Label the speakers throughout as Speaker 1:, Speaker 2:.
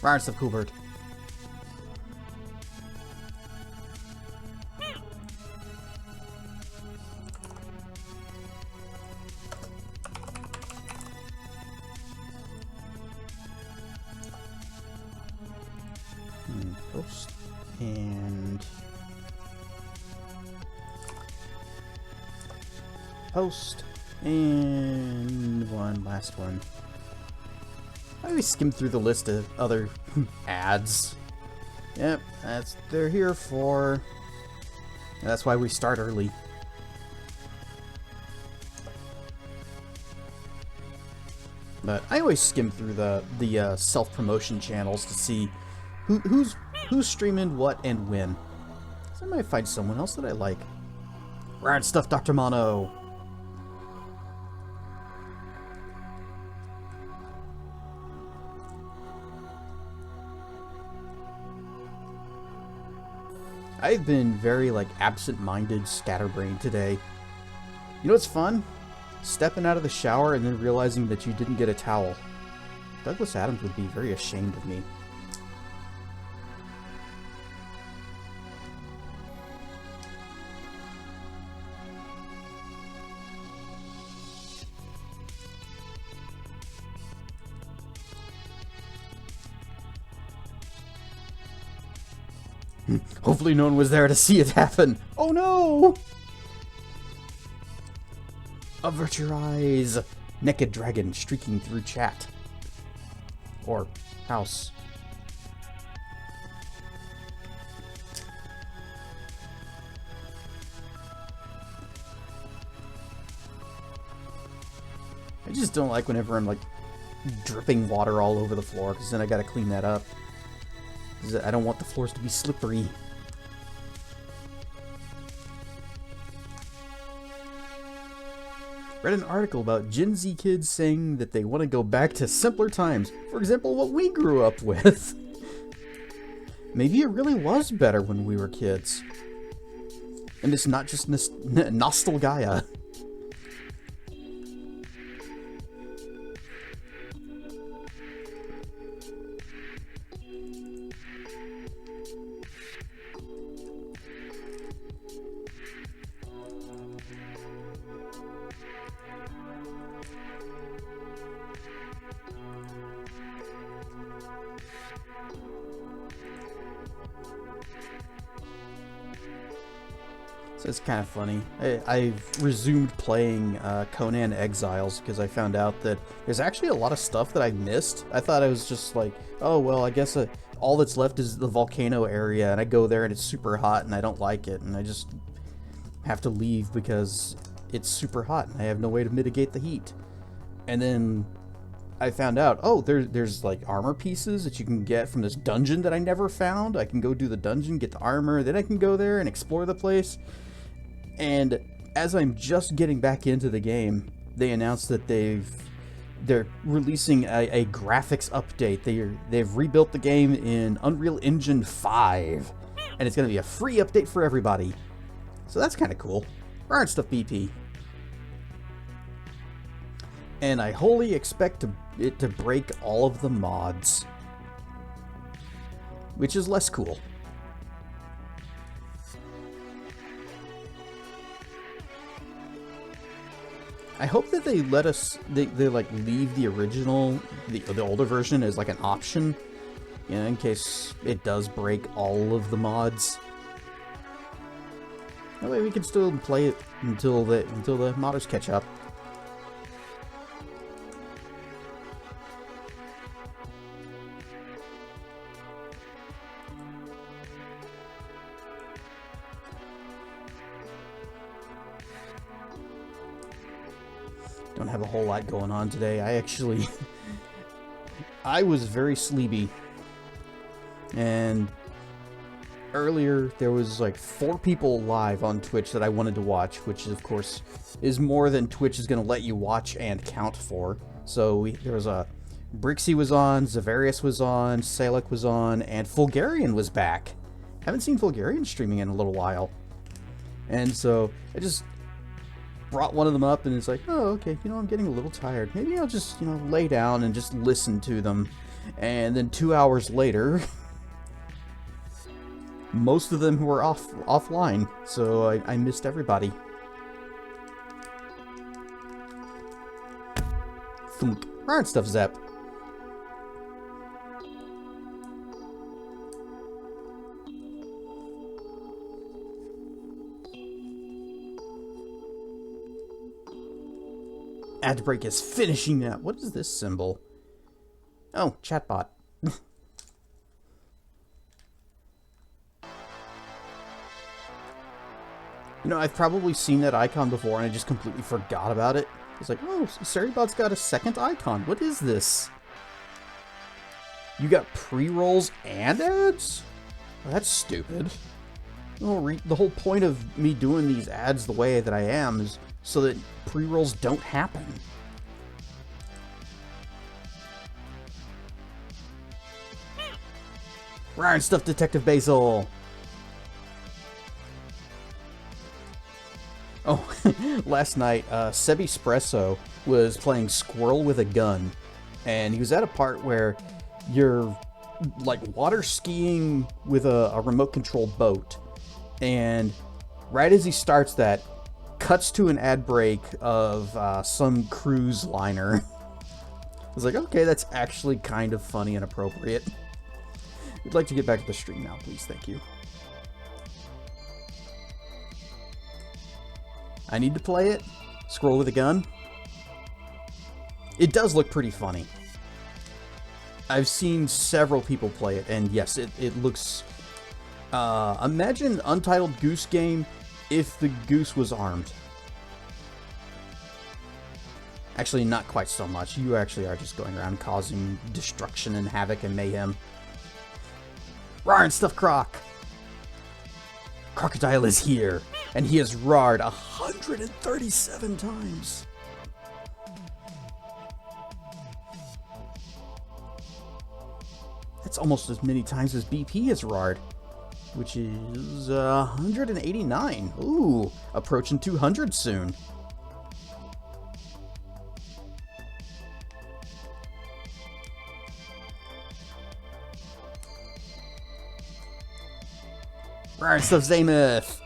Speaker 1: Ryan stuff, Coolbert. Post and post and one last one. I always skim through the list of other ads. Yep, they're here for. That's why we start early. But I always skim through the self-promotion channels to see who's streaming what and when. So I might find someone else that I like. Rad stuff, Dr. Mono. I've been very, like, absent-minded, scatterbrained today. You know what's fun? Stepping out of the shower and then realizing that you didn't get a towel. Douglas Adams would be very ashamed of me. Hopefully no one was there to see it happen. Oh no! Avert your eyes. Naked dragon streaking through chat. Or house. I just don't like whenever I'm like dripping water all over the floor, because then I gotta clean that up. I don't want the floors to be slippery. Read an article about Gen Z kids saying that they want to go back to simpler times. For example, what we grew up with. Maybe it really was better when we were kids. And it's not just nostalgia. So it's kind of funny. I've resumed playing Conan Exiles because I found out that there's actually a lot of stuff that I missed. I thought I was just like, oh, well, I guess all that's left is the volcano area, and I go there and it's super hot and I don't like it, and I just have to leave because it's super hot and I have no way to mitigate the heat. And then I found out, oh, there's like armor pieces that you can get from this dungeon that I never found. I can go do the dungeon, get the armor, then I can go there and explore the place. And as I'm just getting back into the game, they announced that they're releasing a graphics update. They've rebuilt the game in Unreal Engine 5, and it's going to be a free update for everybody. So that's kind of cool. Alright, stuff BP. And I wholly expect it to break all of the mods, which is less cool. I hope that they let us, they like leave the original, the older version as like an option, you know, in case it does break all of the mods. That way we can still play it until the modders catch up. Don't have a whole lot going on today. I was very sleepy. And earlier there was like 4 people live on Twitch that I wanted to watch, which of course is more than Twitch is going to let you watch and count for. So there was Brixie was on, Zavarius was on, Salek was on, and Fulgarian was back. Haven't seen Fulgarian streaming in a little while. And so I just brought one of them up, and it's like, oh, okay, you know, I'm getting a little tired. Maybe I'll just, you know, lay down and just listen to them. And then 2 hours later, most of them were offline, so I missed everybody. Thunk. Alright, stuff, Zap. Ad break is finishing now. What is this symbol? Oh, chatbot. You know, I've probably seen that icon before and I just completely forgot about it. It's like, oh, Seribot's got a second icon. What is this? You got pre-rolls and ads? Well, that's stupid. The whole point of me doing these ads the way that I am is so that pre-rolls don't happen. Ryan Stuff Detective Basil! Oh, last night, Sebi Espresso was playing Squirrel with a Gun, and he was at a part where you're, like, water skiing with a remote-controlled boat, and right as he starts that, cuts to an ad break of some cruise liner. I was like, okay, that's actually kind of funny and appropriate. We'd like to get back to the stream now, please. Thank you. I need to play it. Scroll with a Gun. It does look pretty funny. I've seen several people play it, and yes, it looks... imagine Untitled Goose Game if the goose was armed. Actually, not quite so much. You actually are just going around causing destruction and havoc and mayhem. Rawr and Stuff Croc! Crocodile is here, and he has roared 137 times. That's almost as many times as BP has roared, which is 189. Ooh, approaching 200 soon. Rawr, Stuff Zamoth!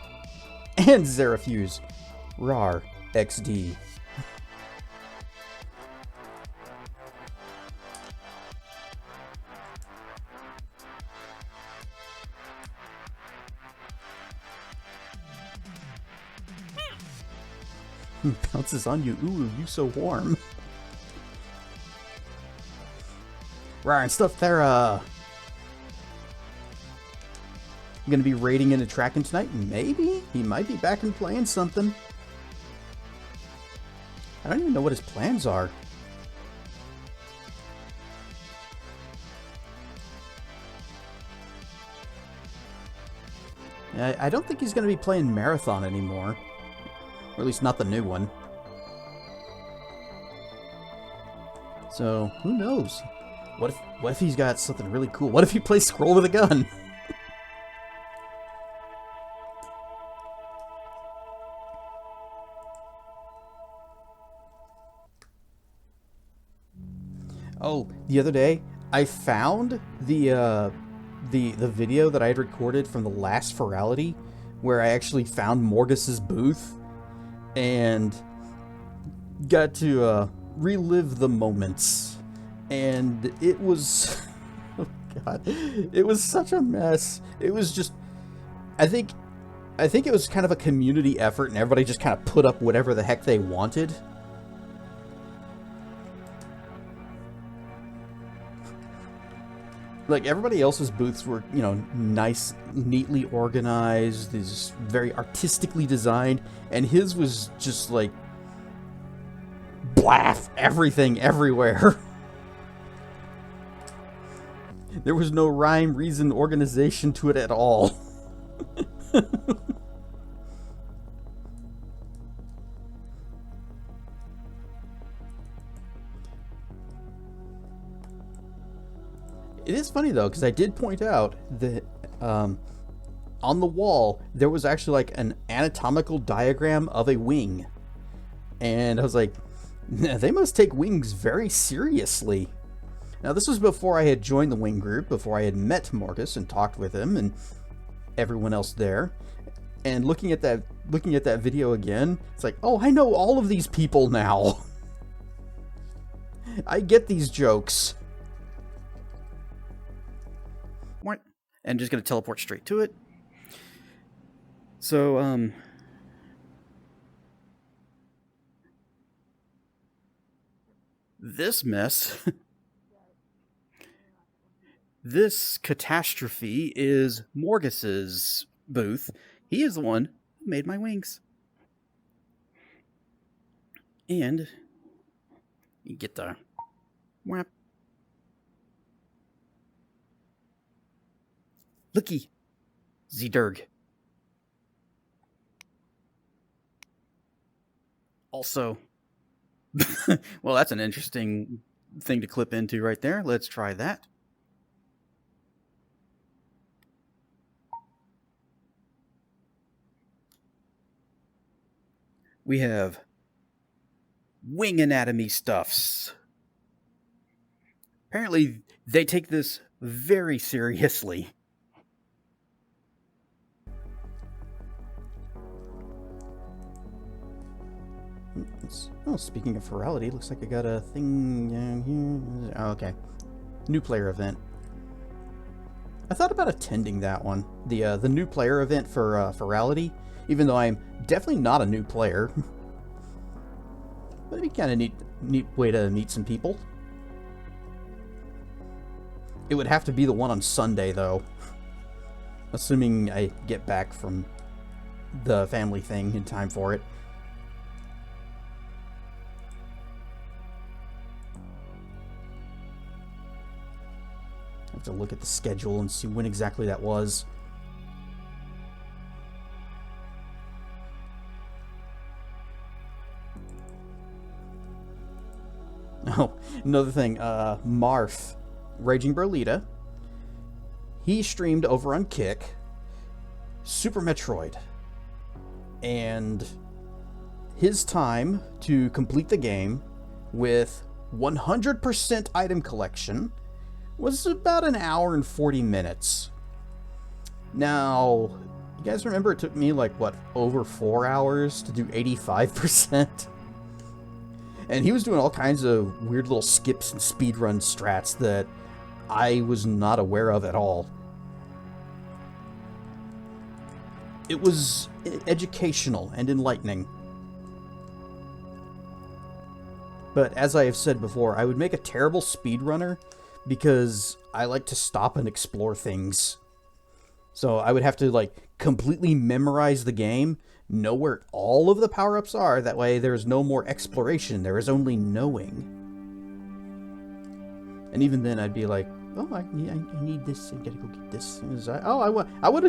Speaker 1: And Zerafuse. Rawr, XD. Bounces on you. Ooh, you so warm. Rawr and Stuff Thera. I'm gonna be raiding into Tracken tonight. Maybe? He might be back and playing something. I don't even know what his plans are. I don't think he's gonna be playing Marathon anymore. Or at least not the new one. So, who knows? What if he's got something really cool? What if he plays Scroll with a Gun? Oh, the other day, I found the video that I had recorded from the last Ferality, where I actually found Morgus's booth, and got to relive the moments. And it was... oh god. It was such a mess. It was just... I think it was kind of a community effort, and everybody just kind of put up whatever the heck they wanted. Like, everybody else's booths were, you know, nice, neatly organized, is very artistically designed, and his was just, like, blaff, everything, everywhere. There was no rhyme, reason, organization to it at all. It is funny, though, because I did point out that on the wall, there was actually like an anatomical diagram of a wing. And I was like, they must take wings very seriously. Now, this was before I had joined the wing group, before I had met Marcus and talked with him and everyone else there. And looking at that video again, it's like, oh, I know all of these people now. I get these jokes. What? And just gonna teleport straight to it. So, this mess, this catastrophe is Morgus's booth. He is the one who made my wings. And you get the whap. Looky, Zderg. Also, well, that's an interesting thing to clip into right there. Let's try that. We have wing anatomy stuffs. Apparently, they take this very seriously. Oh, speaking of virality, looks like I got a thing down here. Oh, okay. New player event. I thought about attending that one. The new player event for virality, even though I'm definitely not a new player. But it'd be kind of neat way to meet some people. It would have to be the one on Sunday, though. Assuming I get back from the family thing in time for it. I have to look at the schedule and see when exactly that was. Oh, another thing, Marf, Raging Burlita, he streamed over on Kick Super Metroid, and his time to complete the game with 100% item collection was about an hour and 40 minutes. Now, you guys remember it took me like, what, over 4 hours to do 85%? And he was doing all kinds of weird little skips and speedrun strats that I was not aware of at all. It was educational and enlightening. But as I have said before, I would make a terrible speedrunner because I like to stop and explore things. So I would have to like completely memorize the game, know where all of the power-ups are, that way there's no more exploration, there is only knowing. And even then I'd be like, oh, I need this, I gotta go get this. I want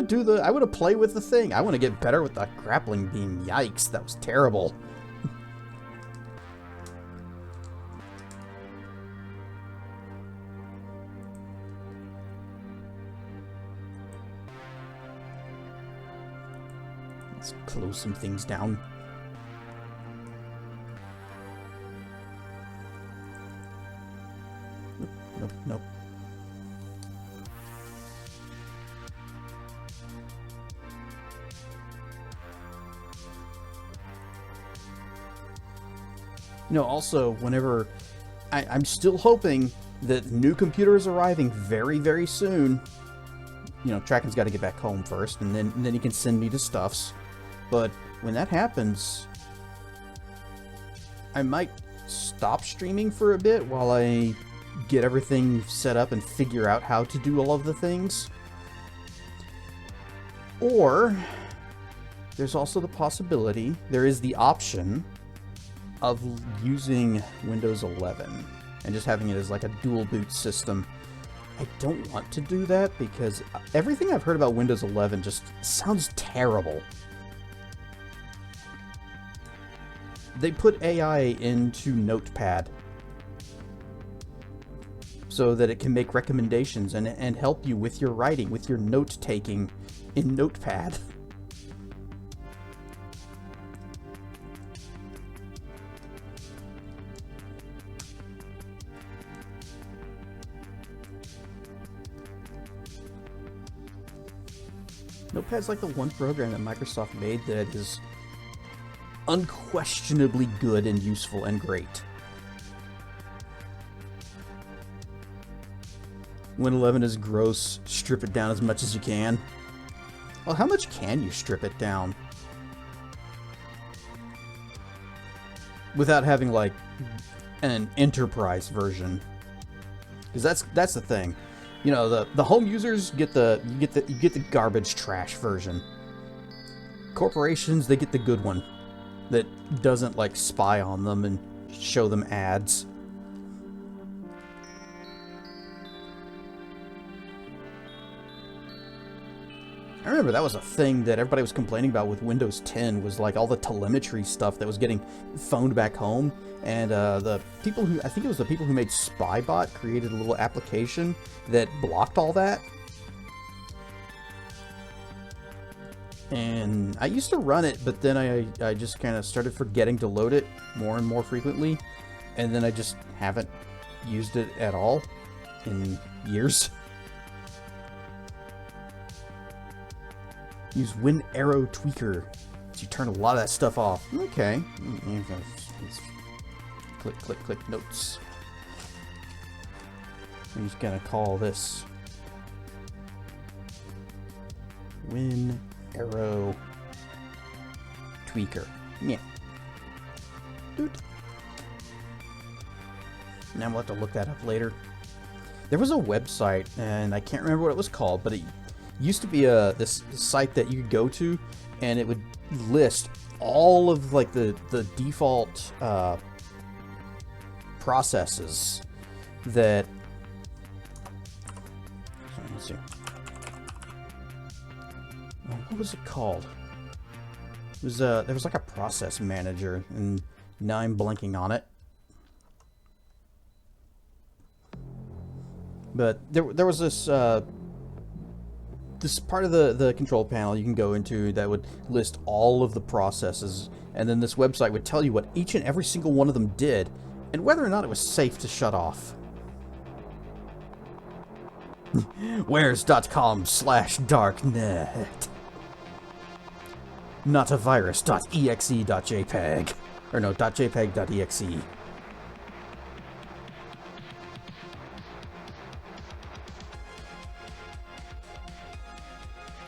Speaker 1: to play with the thing, I want to get better with the grappling beam. Yikes, that was terrible. Let's close some things down. Nope. You know, also, whenever... I'm still hoping that new computer is arriving very, very soon. You know, Tracken's got to get back home first, and then he can send me to stuffs. But when that happens, I might stop streaming for a bit while I get everything set up and figure out how to do all of the things. Or, there's also the possibility, there is the option of using Windows 11 and just having it as like a dual boot system. I don't want to do that because everything I've heard about Windows 11 just sounds terrible. They put AI into Notepad so that it can make recommendations and help you with your writing, with your note-taking in Notepad. Notepad's like the one program that Microsoft made that is unquestionably good and useful and great. Win 11 is gross. Strip it down as much as you can. Well, how much can you strip it down? Without having, like, an enterprise version. Because that's the thing. You know, the home users get the garbage trash version. Corporations, they get the good one that doesn't like spy on them and show them ads. I remember that was a thing that everybody was complaining about with Windows 10 was like all the telemetry stuff that was getting phoned back home. And the people who, I think it was the people who made Spybot, created a little application that blocked all that. And I used to run it, but then I just kind of started forgetting to load it more and more frequently. And then I just haven't used it at all in years. Use WinArrow Tweaker. So you turn a lot of that stuff off. Okay. Click, click, click, notes. I'm just gonna call this WinArrow Tweaker. Yeah. Doot. Now we'll have to look that up later. There was a website, and I can't remember what it was called, but it used to be this site that you could go to, and it would list all of like the default processes that. Let's see. What was it called? It was there was like a process manager, and now I'm blanking on it. But there was this this part of the control panel you can go into that would list all of the processes, and then this website would tell you what each and every single one of them did, and whether or not it was safe to shut off. Where's.com/darknet. Notavirus.exe.jpg. Or no, .jpg.exe.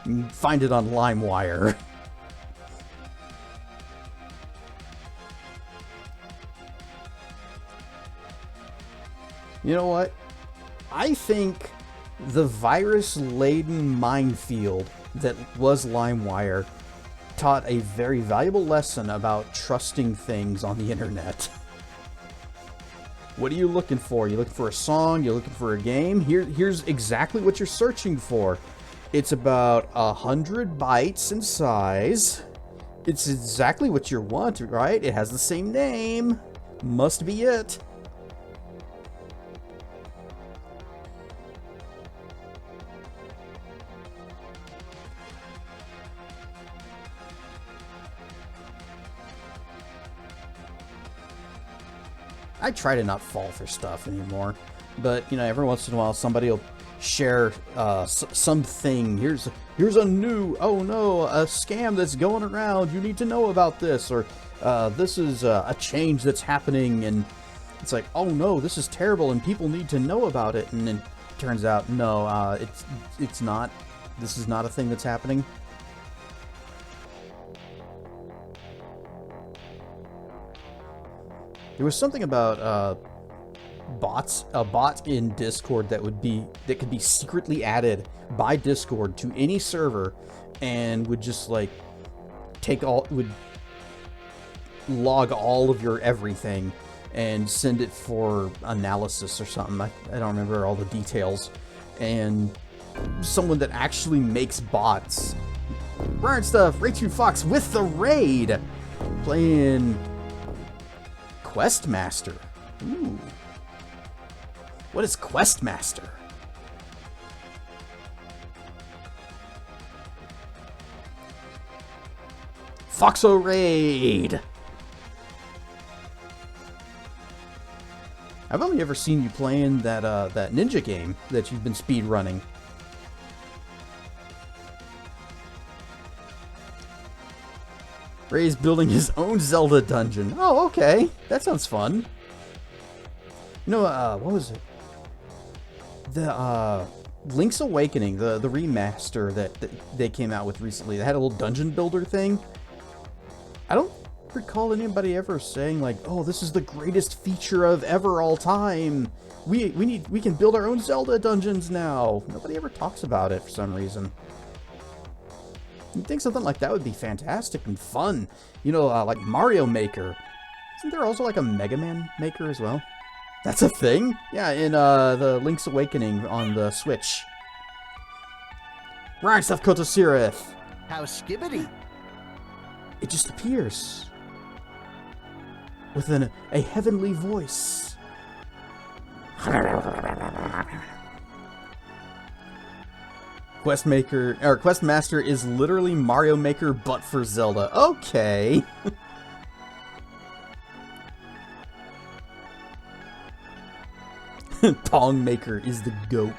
Speaker 1: You can find it on LimeWire. You know what? I think the virus-laden minefield that was LimeWire taught a very valuable lesson about trusting things on the internet. What are you looking for? You're looking for a song? You're looking for a game? Here's exactly what you're searching for. It's about 100 bytes in size. It's exactly what you want, right? It has the same name. Must be it. I try to not fall for stuff anymore, but you know, every once in a while somebody will share something. Here's a new, oh no, a scam that's going around. You need to know about this, or this is a change that's happening, and it's like, oh no, this is terrible, and people need to know about it. And then it turns out, no, it's not. This is not a thing that's happening. There was something about bots, a bot in Discord that could be secretly added by Discord to any server, and would just like would log all of your everything and send it for analysis or something. I don't remember all the details. And someone that actually makes bots. Ryan Stuff, Ray2 Fox with the raid, playing Questmaster. Ooh. What is Questmaster? Foxo Raid! I've only ever seen you playing that ninja game that you've been speed running. Ray's building his own Zelda dungeon. Oh, okay. That sounds fun. You know, what was it? The, Link's Awakening, the remaster that they came out with recently. They had a little dungeon builder thing. I don't recall anybody ever saying, like, oh, this is the greatest feature of ever all time. We can build our own Zelda dungeons now. Nobody ever talks about it for some reason. You'd think something like that would be fantastic and fun. You know, like Mario Maker. Isn't there also like a Mega Man Maker as well? That's a thing? Yeah, in the Link's Awakening on the Switch. Right stuff, Kotosirith.
Speaker 2: How skibbity?
Speaker 1: It just appears. With a heavenly voice. Questmaster is literally Mario Maker, but for Zelda. Okay. Pong Maker is the GOAT.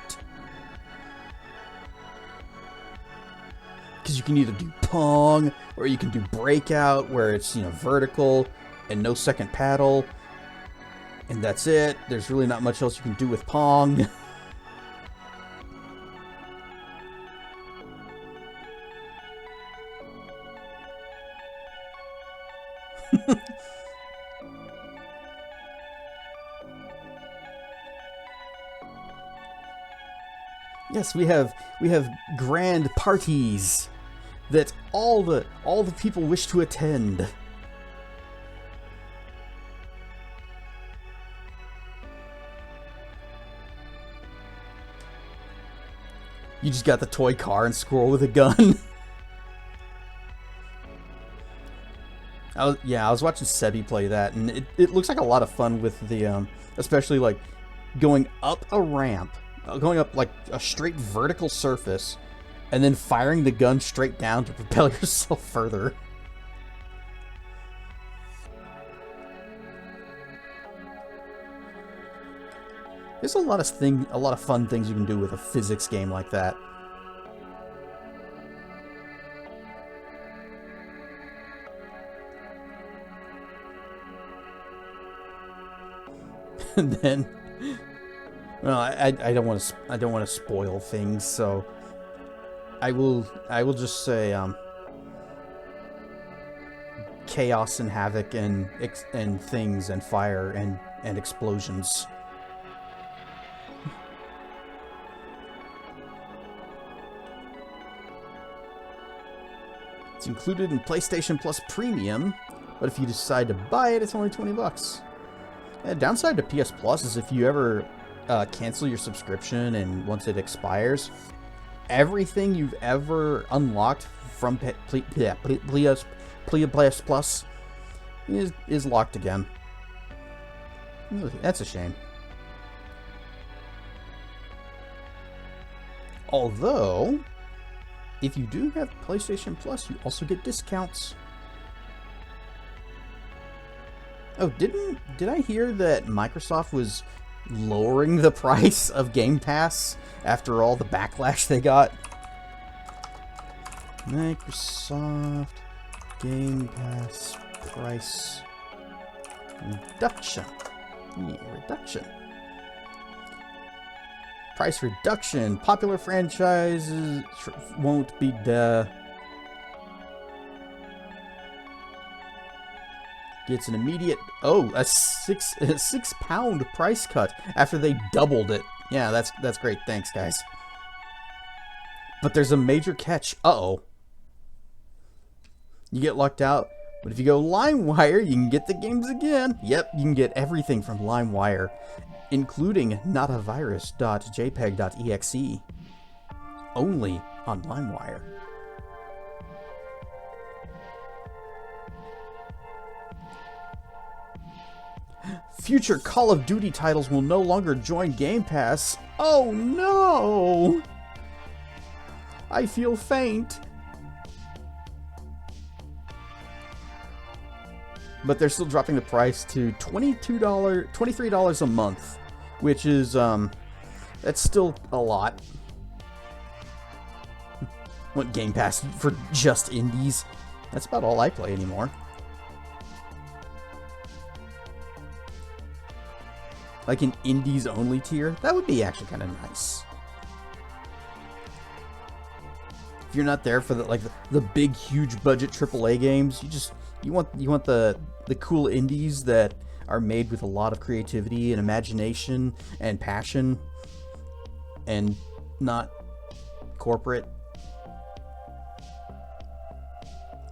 Speaker 1: Because you can either do Pong, or you can do Breakout, where it's, you know, vertical and no second paddle. And that's it. There's really not much else you can do with Pong. Yes, we have grand parties that all the people wish to attend. You just got the toy car and squirrel with a gun. I was watching Sebi play that, and it looks like a lot of fun with the, especially like going up a ramp, going up like a straight vertical surface, and then firing the gun straight down to propel yourself further. There's a lot of fun things you can do with a physics game like that. And then, well, I don't want to spoil things, so I will just say chaos and havoc and things and fire and explosions. It's included in PlayStation Plus Premium, but if you decide to buy it, it's only $20. The downside to PS Plus is if you ever cancel your subscription and once it expires, everything you've ever unlocked from PS Plus is locked again. That's a shame. Although, if you do have PlayStation Plus, you also get discounts. Oh, did I hear that Microsoft was lowering the price of Game Pass after all the backlash they got? Microsoft Game Pass price reduction. Yeah, reduction. Price reduction. Popular franchises won't be gets an immediate a £6 price cut after they doubled it. Yeah, that's great. Thanks, guys. But there's a major catch. Uh-oh. You get locked out, but if you go LimeWire, you can get the games again. Yep, you can get everything from LimeWire, including notavirus.jpeg.exe. Only on LimeWire. Future Call of Duty titles will no longer join Game Pass. Oh no! I feel faint. But they're still dropping the price to $23 a month, which is that's still a lot. Want Game Pass for just indies? That's about all I play anymore. Like an indies only tier, that would be actually kind of nice. If you're not there for the big huge budget AAA games, you want the cool indies that are made with a lot of creativity and imagination and passion and not corporate.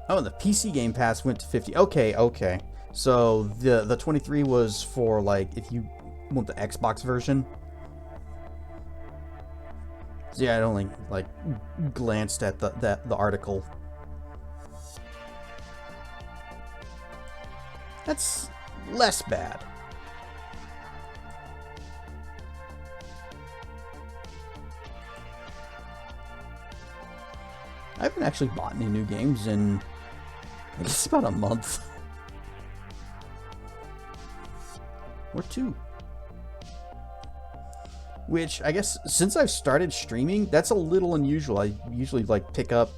Speaker 1: Oh, and the PC Game Pass went to 50. Okay. So the 23 was for like if you want the Xbox version. So yeah, I only like glanced at the article. That's less bad. I haven't actually bought any new games in, I guess, about a month. Or two. Which, I guess, since I've started streaming, that's a little unusual. I usually, like, pick up,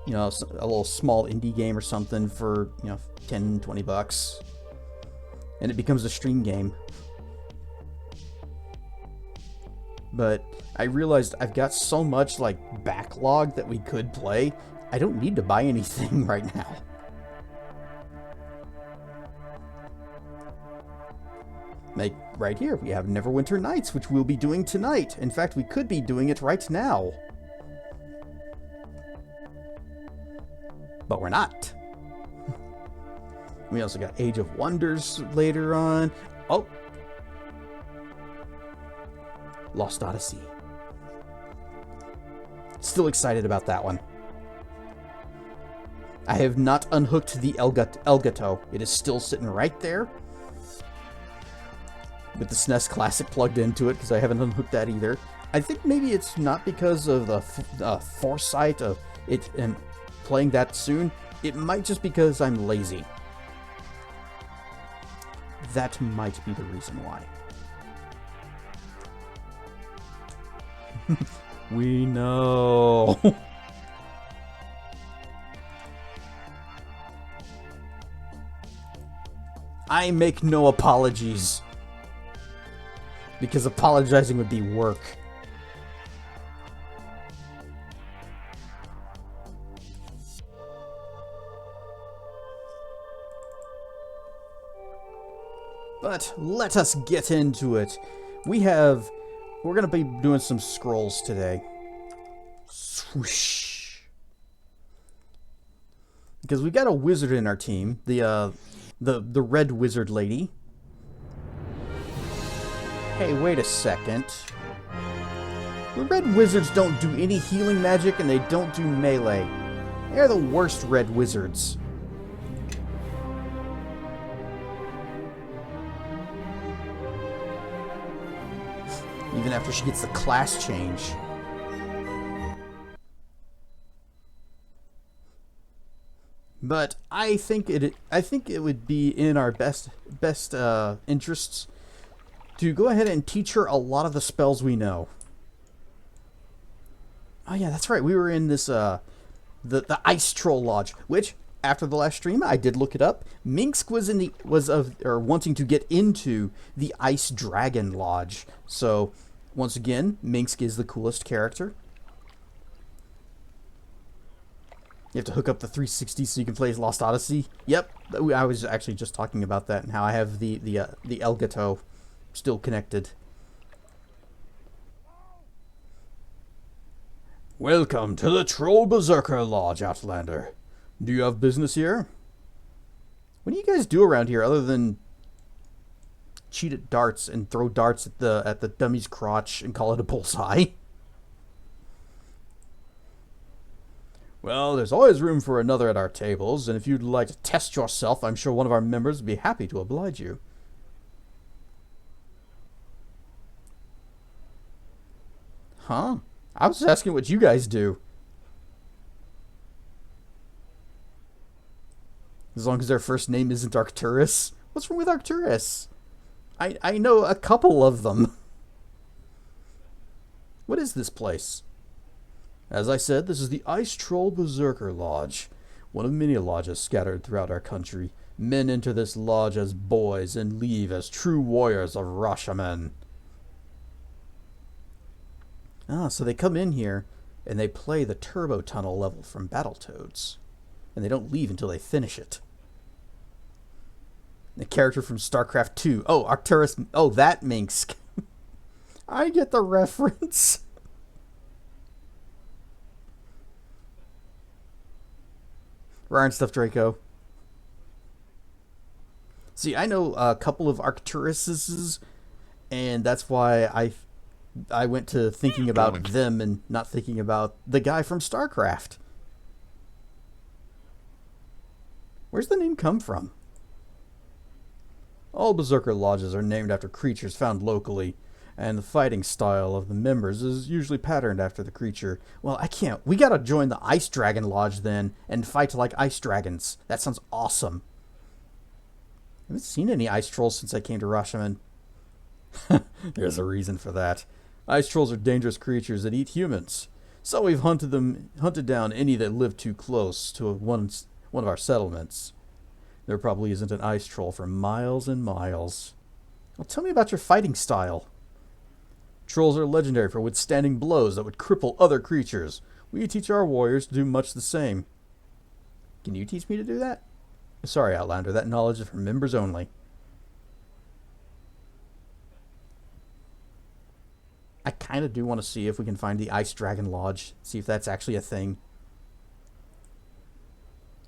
Speaker 1: you know, a little small indie game or something for, you know, 10, 20 bucks. And it becomes a stream game. But I realized I've got so much, like, backlog that we could play, I don't need to buy anything right now. Like, right here, we have Neverwinter Nights, which we'll be doing tonight. In fact, we could be doing it right now. But we're not. We also got Age of Wonders later on. Oh! Lost Odyssey. Still excited about that one. I have not unhooked the Elgato. It is still sitting right there. With the SNES Classic plugged into it, because I haven't unhooked that either. I think maybe it's not because of the foresight of it and playing that soon. It might just because I'm lazy. That might be the reason why. We know. I make no apologies. Because apologizing would be work. But let us get into it. We're going to be doing some scrolls today. Swoosh. Because we've got a wizard in our team. The red wizard lady. Hey, wait a second. The red wizards don't do any healing magic and they don't do melee. They're the worst red wizards. Even after she gets the class change. But I think it would be in our best interests to go ahead and teach her a lot of the spells we know. Oh yeah, that's right. We were in this the Ice Troll Lodge, which after the last stream I did look it up. Minsk was wanting to get into the Ice Dragon Lodge. So once again, Minsk is the coolest character. You have to hook up the 360 so you can play Lost Odyssey. Yep, I was actually just talking about that and how I have the Elgato still connected. Welcome to the Troll Berserker Lodge, Outlander. Do you have business here? What do you guys do around here other than cheat at darts and throw darts at the dummy's crotch and call it a bullseye? Well, there's always room for another at our tables, and if you'd like to test yourself, I'm sure one of our members would be happy to oblige you. Huh? I was just asking what you guys do. As long as their first name isn't Arcturus. What's wrong with Arcturus? I know a couple of them. What is this place? As I said, this is the Ice Troll Berserker Lodge. one of many lodges scattered throughout our country. Men enter this lodge as boys and leave as true warriors of Rashomon. Ah, so they come in here and they play the turbo tunnel level from Battletoads. And they don't leave until they finish it. The character from StarCraft 2. Oh, Arcturus. Oh, that Minsk. I get the reference. Ryan stuff, Draco. See, I know a couple of Arcturuses, and that's why I went to thinking about them and not thinking about the guy from StarCraft. Where's the name come from? All Berserker lodges are named after creatures found locally, and the fighting style of the members is usually patterned after the creature. Well, I can't. We gotta join the Ice Dragon Lodge then, and fight like ice dragons. That sounds awesome. I haven't seen any ice trolls since I came to Rashomon. There's a reason for that. Ice trolls are dangerous creatures that eat humans. So we've hunted down any that live too close to one of our settlements. There probably isn't an ice troll for miles and miles. Well, tell me about your fighting style. Trolls are legendary for withstanding blows that would cripple other creatures. We teach our warriors to do much the same. Can you teach me to do that? Sorry, Outlander, that knowledge is for members only. I kind of do want to see if we can find the Ice Dragon Lodge. See if that's actually a thing.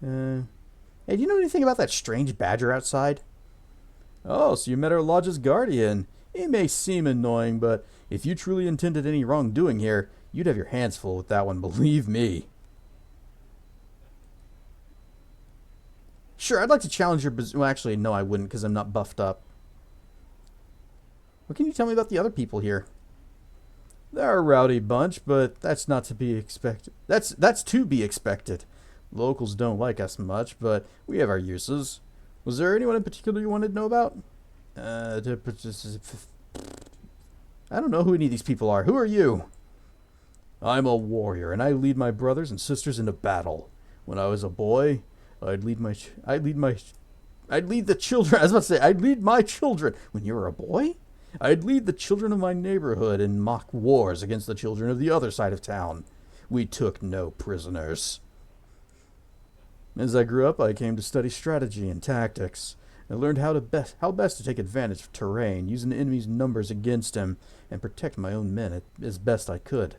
Speaker 1: Hey, do you know anything about that strange badger outside? Oh, so you met our lodge's guardian. It may seem annoying, but if you truly intended any wrongdoing here, you'd have your hands full with that one, believe me. Sure, I'd like to challenge your... Well, actually, no, I wouldn't, because I'm not buffed up. What can you tell me about the other people here? They're a rowdy bunch, but that's not to be expected. That's to be expected. Locals don't like us much, but we have our uses. Was there anyone in particular you wanted to know about? I don't know who any of these people are. Who are you? I'm a warrior, and I lead my brothers and sisters into battle. When I was a boy, I'd lead the children. I was about to say, I'd lead my children. When you were a boy? I'd lead the children of my neighborhood in mock wars against the children of the other side of town. We took no prisoners. As I grew up, I came to study strategy and tactics. I learned how best to take advantage of terrain, using the enemy's numbers against him, and protect my own men as best I could.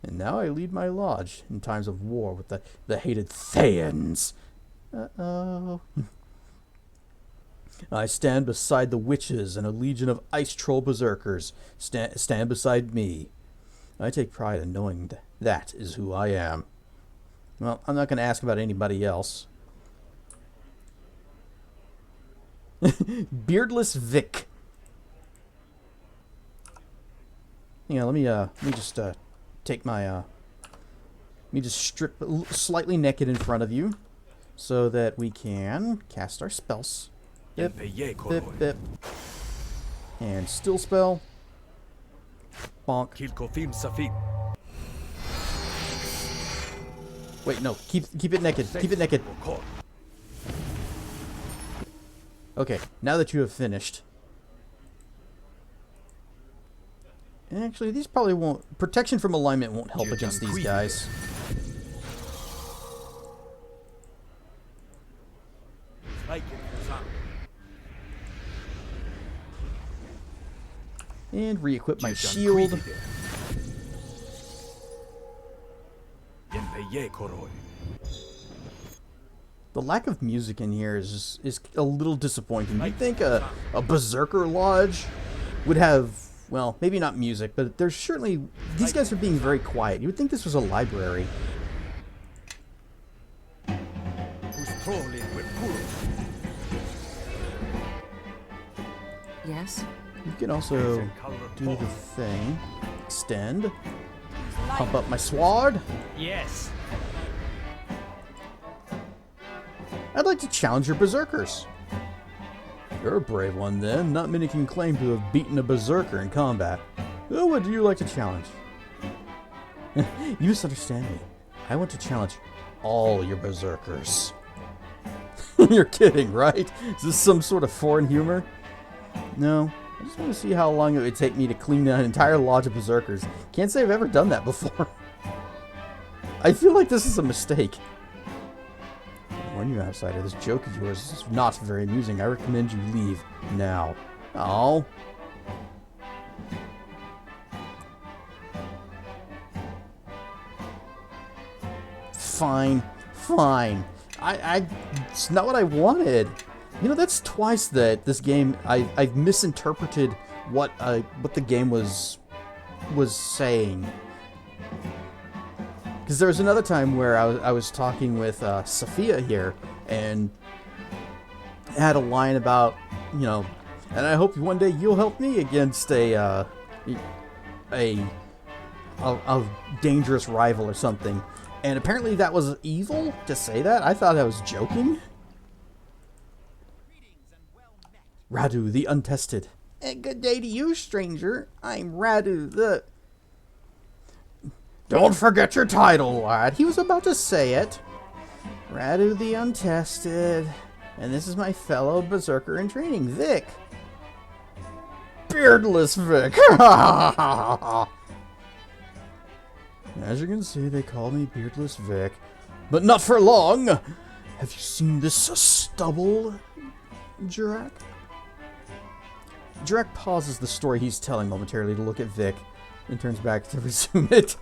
Speaker 1: And now I lead my lodge in times of war with the hated Thaans. Uh-oh. I stand beside the witches and a legion of ice troll berserkers stand beside me. I take pride in knowing that is who I am. Well, I'm not going to ask about anybody else. Beardless Vic. Yeah, let me just take my let me just strip slightly naked in front of you so that we can cast our spells. Bip, bip, bip. And still spell. Bonk. Wait, no. Keep it naked. Keep it naked. Okay, now that you have finished. And actually, these probably won't... Protection from alignment won't help against these guys. And re-equip my shield. The lack of music in here is a little disappointing. You'd think a Berserker Lodge would have, well, maybe not music, but there's certainly... These guys are being very quiet. You would think this was a library.
Speaker 2: Yes?
Speaker 1: You can also do the thing. Extend. Pump up my sword.
Speaker 3: Yes.
Speaker 1: I'd like to challenge your berserkers. You're a brave one then. Not many can claim to have beaten a berserker in combat. Who would you like to challenge? You misunderstand me. I want to challenge all your berserkers. You're kidding, right? Is this some sort of foreign humor? No. I just want to see how long it would take me to clean an entire lodge of berserkers. Can't say I've ever done that before. I feel like this is a mistake. I warn you, outsider, this joke of yours is not very amusing. I recommend you leave now. Oh. Fine. Fine. It's not what I wanted. You know, that's twice that this game I've misinterpreted what the game was saying. Because there was another time where I was talking with Sophia here, and had a line about, you know, and I hope one day you'll help me against a dangerous rival or something. And apparently that was evil to say that. I thought I was joking. Radu, the Untested. Good day to you, stranger. I'm Radu, the... Don't forget your title, lad. He was about to say it. Radu, the Untested. And this is my fellow berserker in training, Vic. Beardless Vic. As you can see, they call me Beardless Vic. But not for long. Have you seen this stubble, Jirak? Jirak pauses the story he's telling momentarily to look at Vic, and turns back to resume it.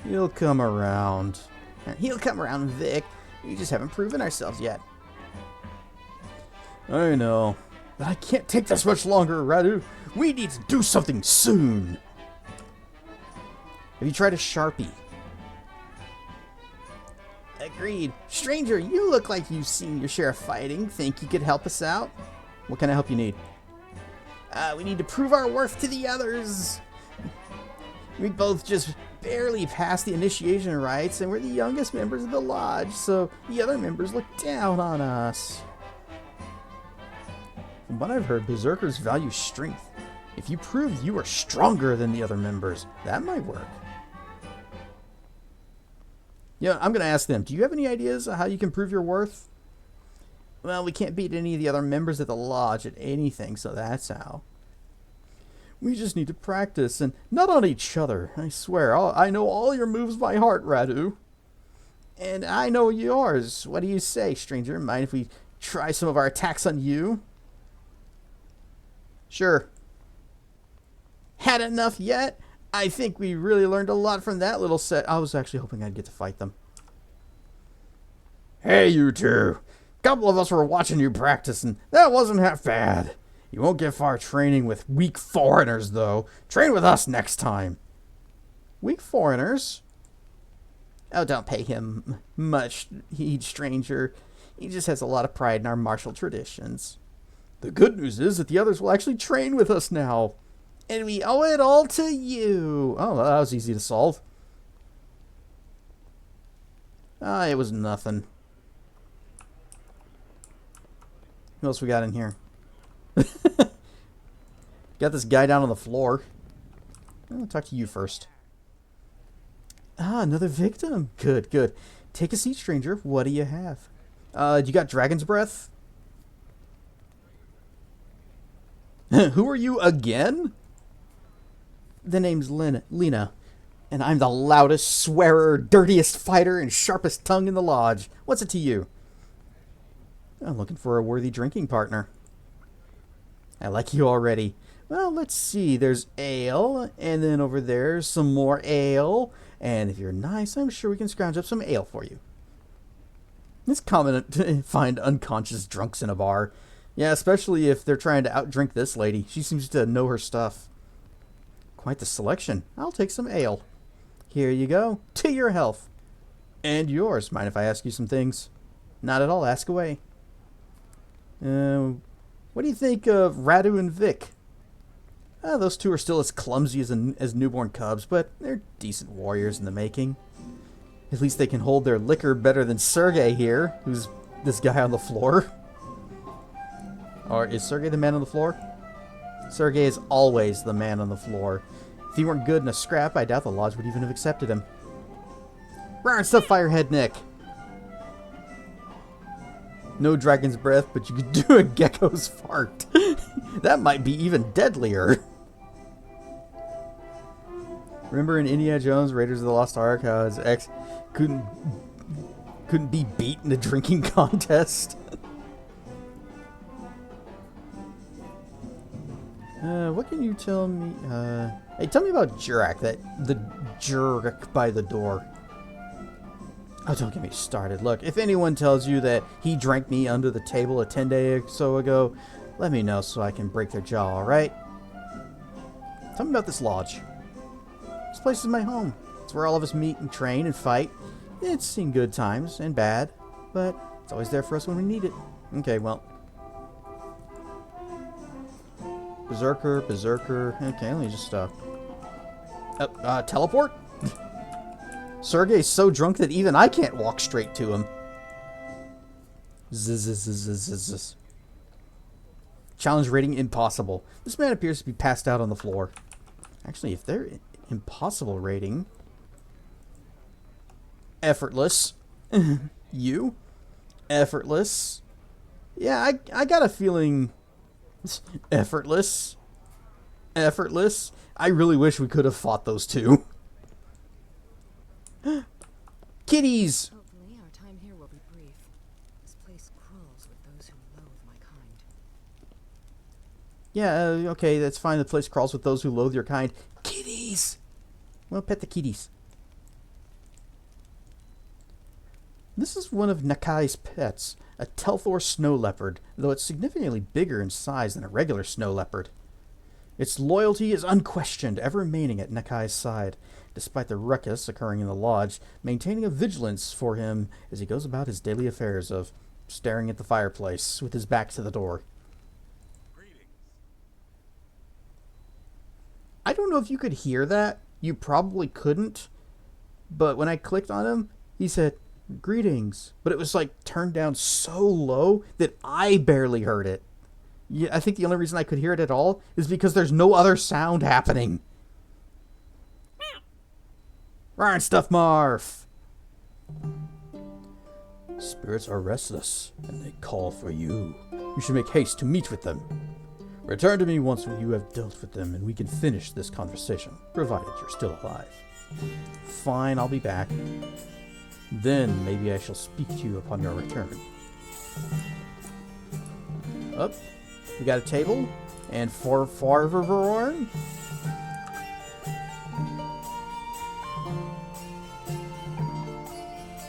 Speaker 1: He'll come around. He'll come around, Vic. We just haven't proven ourselves yet. I know. But I can't take this much longer, Radu. We need to do something soon. Have you tried a Sharpie? Agreed. Stranger, you look like you've seen your share of fighting. Think you could help us out? What kind of help you need? We need to prove our worth to the others. We both just barely passed the initiation rites, and we're the youngest members of the lodge, so the other members look down on us. From what I've heard, berserkers value strength. If you prove you are stronger than the other members, that might work. Yeah, I'm going to ask them, do you have any ideas on how you can prove your worth? Well, we can't beat any of the other members of the lodge at anything, so that's how. We just need to practice, and not on each other. I swear, I know all your moves by heart, Radu. And I know yours. What do you say, stranger? Mind if we try some of our attacks on you? Sure. Had enough yet? I think we really learned a lot from that little set. I was actually hoping I'd get to fight them. Hey, you two. A couple of us were watching you practice, and that wasn't half bad. You won't get far training with weak foreigners, though. Train with us next time. Weak foreigners? Oh, don't pay him much heed, stranger. He just has a lot of pride in our martial traditions. The good news is that the others will actually train with us now. And we owe it all to you. Oh, that was easy to solve. It was nothing. What else we got in here? Got this guy down on the floor. I'll talk to you first. Another victim. Good, good. Take a seat, stranger. What do you have? You got dragon's breath? Who are you again? The name's Lena, and I'm the loudest swearer, dirtiest fighter, and sharpest tongue in the lodge. What's it to you? I'm looking for a worthy drinking partner. I like you already. Well, let's see. There's ale, and then over there's some more ale. And if you're nice, I'm sure we can scrounge up some ale for you. It's common to find unconscious drunks in a bar. Yeah, especially if they're trying to outdrink this lady. She seems to know her stuff. Quite the selection. I'll take some ale. Here you go. To your health. And yours. Mind if I ask you some things? Not at all. Ask away. What do you think of Radu and Vic? Those two are still as clumsy as newborn cubs, but they're decent warriors in the making. At least they can hold their liquor better than Sergei here, who's this guy on the floor. Or is Sergei the man on the floor? Sergei is always the man on the floor. If he weren't good in a scrap, I doubt the lodge would even have accepted him. Rawr stuff, Firehead Nick. No dragon's breath, but you could do a gecko's fart. That might be even deadlier. Remember in Indiana Jones, Raiders of the Lost Ark, how his ex couldn't be beat in a drinking contest? What can you tell me? Hey, tell me about Jurak, the jerk by the door. Oh, don't get me started. Look, if anyone tells you that he drank me under the table a 10 days or so ago, let me know so I can break their jaw, alright? Tell me about this lodge. This place is my home. It's where all of us meet and train and fight. It's seen good times and bad, but it's always there for us when we need it. Okay, well. Berserker. Okay, let me just, teleport? Sergey's so drunk that even I can't walk straight to him. Zzz. Challenge rating impossible. This man appears to be passed out on the floor. Actually, if they're impossible rating... Effortless. You? Effortless. Yeah, I got a feeling... Effortless. I really wish we could have fought those two. Kitties!
Speaker 2: Hopefully our time here will be brief. This place crawls with those who loathe my kind.
Speaker 1: Yeah, okay, that's fine. The place crawls with those who loathe your kind. Kitties! Well, pet the kitties. This is one of Nakai's pets, a Telthor snow leopard, though it's significantly bigger in size than a regular snow leopard. Its loyalty is unquestioned, ever remaining at Nakai's side, despite the ruckus occurring in the lodge, maintaining a vigilance for him as he goes about his daily affairs of staring at the fireplace with his back to the door. I don't know if you could hear that. You probably couldn't. But when I clicked on him, he said, "Greetings." But it was like turned down so low that I barely heard it. Yeah, I think the only reason I could hear it at all is because there's no other sound happening. Ryan Stuff Marf! Spirits are restless, and they call for you. You should make haste to meet with them. Return to me once you have dealt with them, and we can finish this conversation, provided you're still alive. Fine, I'll be back. Then maybe I shall speak to you upon your return. Up. We got a table, and for Farverborn.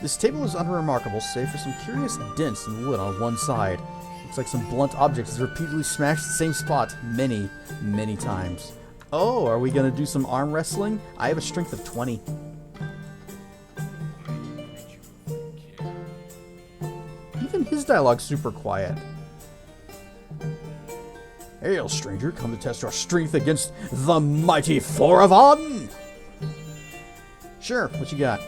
Speaker 1: This table is unremarkable, save for some curious dents in wood on one side. Looks like some blunt object is repeatedly smashed the same spot many, many times. Oh, are we gonna do some arm wrestling? I have a strength of 20. Even his dialogue's super quiet. Hail, stranger, come to test your strength against the mighty Foravon! Sure, what you got?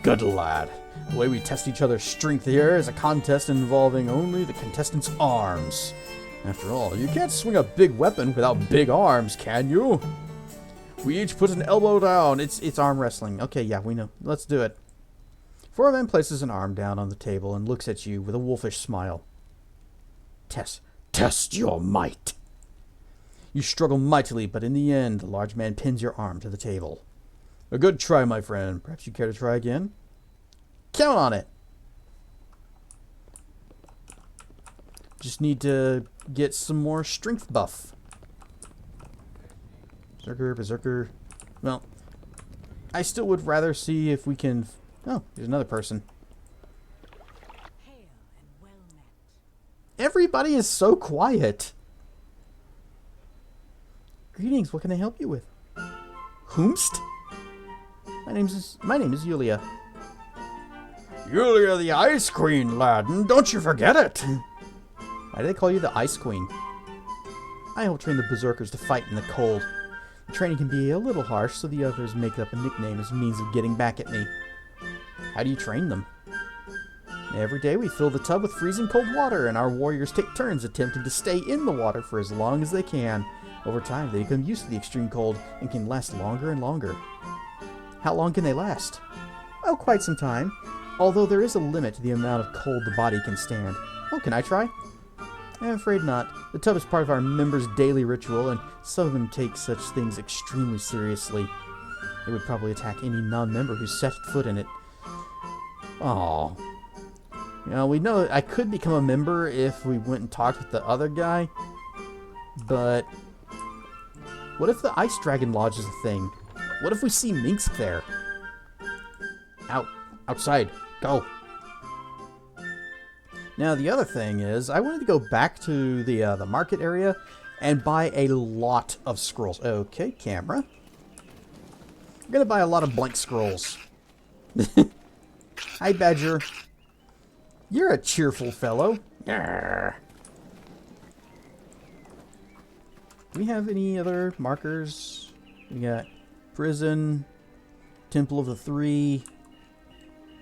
Speaker 1: Good lad. The way we test each other's strength here is a contest involving only the contestants' arms. After all, you can't swing a big weapon without big arms, can you? We each put an elbow down. It's arm wrestling. Okay, yeah, we know. Let's do it. Foravon places an arm down on the table and looks at you with a wolfish smile. Test your might. You struggle mightily, but in the end, the large man pins your arm to the table. A good try, my friend. Perhaps you care to try again? Count on it. Just need to get some more strength buff. Berserker. Well, I still would rather see if we can... Oh, there's another person.
Speaker 2: Hail and well met.
Speaker 1: Everybody is so quiet. Greetings, what can I help you with? Whomst? My name is Yulia. Yulia the Ice Queen, lad, and don't you forget it. Why do they call you the Ice Queen? I help train the berserkers to fight in the cold. The training can be a little harsh, so the others make up a nickname as a means of getting back at me. How do you train them? Every day we fill the tub with freezing cold water, and our warriors take turns attempting to stay in the water for as long as they can. Over time, they become used to the extreme cold and can last longer and longer. How long can they last? Oh, quite some time. Although there is a limit to the amount of cold the body can stand. Oh, can I try? I'm afraid not. The tub is part of our members' daily ritual, and some of them take such things extremely seriously. They would probably attack any non-member who set foot in it. Oh. You know, we know I could become a member if we went and talked with the other guy, but what if the Ice Dragon Lodge is a thing? What if we see minks there? Outside. Go. Now, the other thing is, I wanted to go back to the market area and buy a lot of scrolls. Okay, camera. I'm going to buy a lot of blank scrolls. Hi, Badger. You're a cheerful fellow. Yarr. Do we have any other markers? We got prison, Temple of the Three.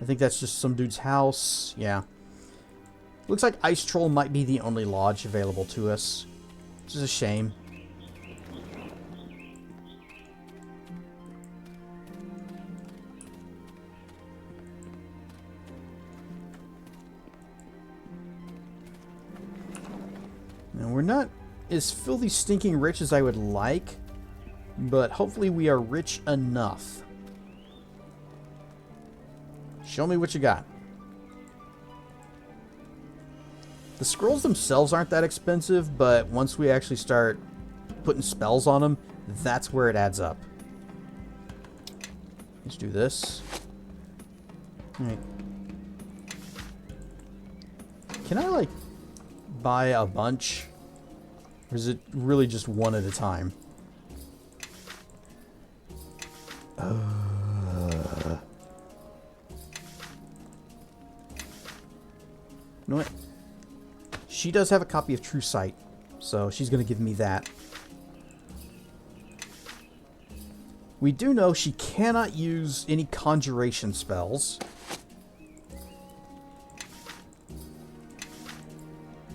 Speaker 1: I think that's just some dude's house. Yeah. Looks like Ice Troll might be the only lodge available to us, which is a shame. Now, we're not as filthy stinking rich as I would like, but hopefully we are rich enough. Show me what you got. The scrolls themselves aren't that expensive, but once we actually start putting spells on them, that's where it adds up. Let's do this. Alright. Can I, like, buy a bunch? Or is it really just one at a time? You know what? She does have a copy of True Sight, so she's going to give me that. We do know she cannot use any conjuration spells.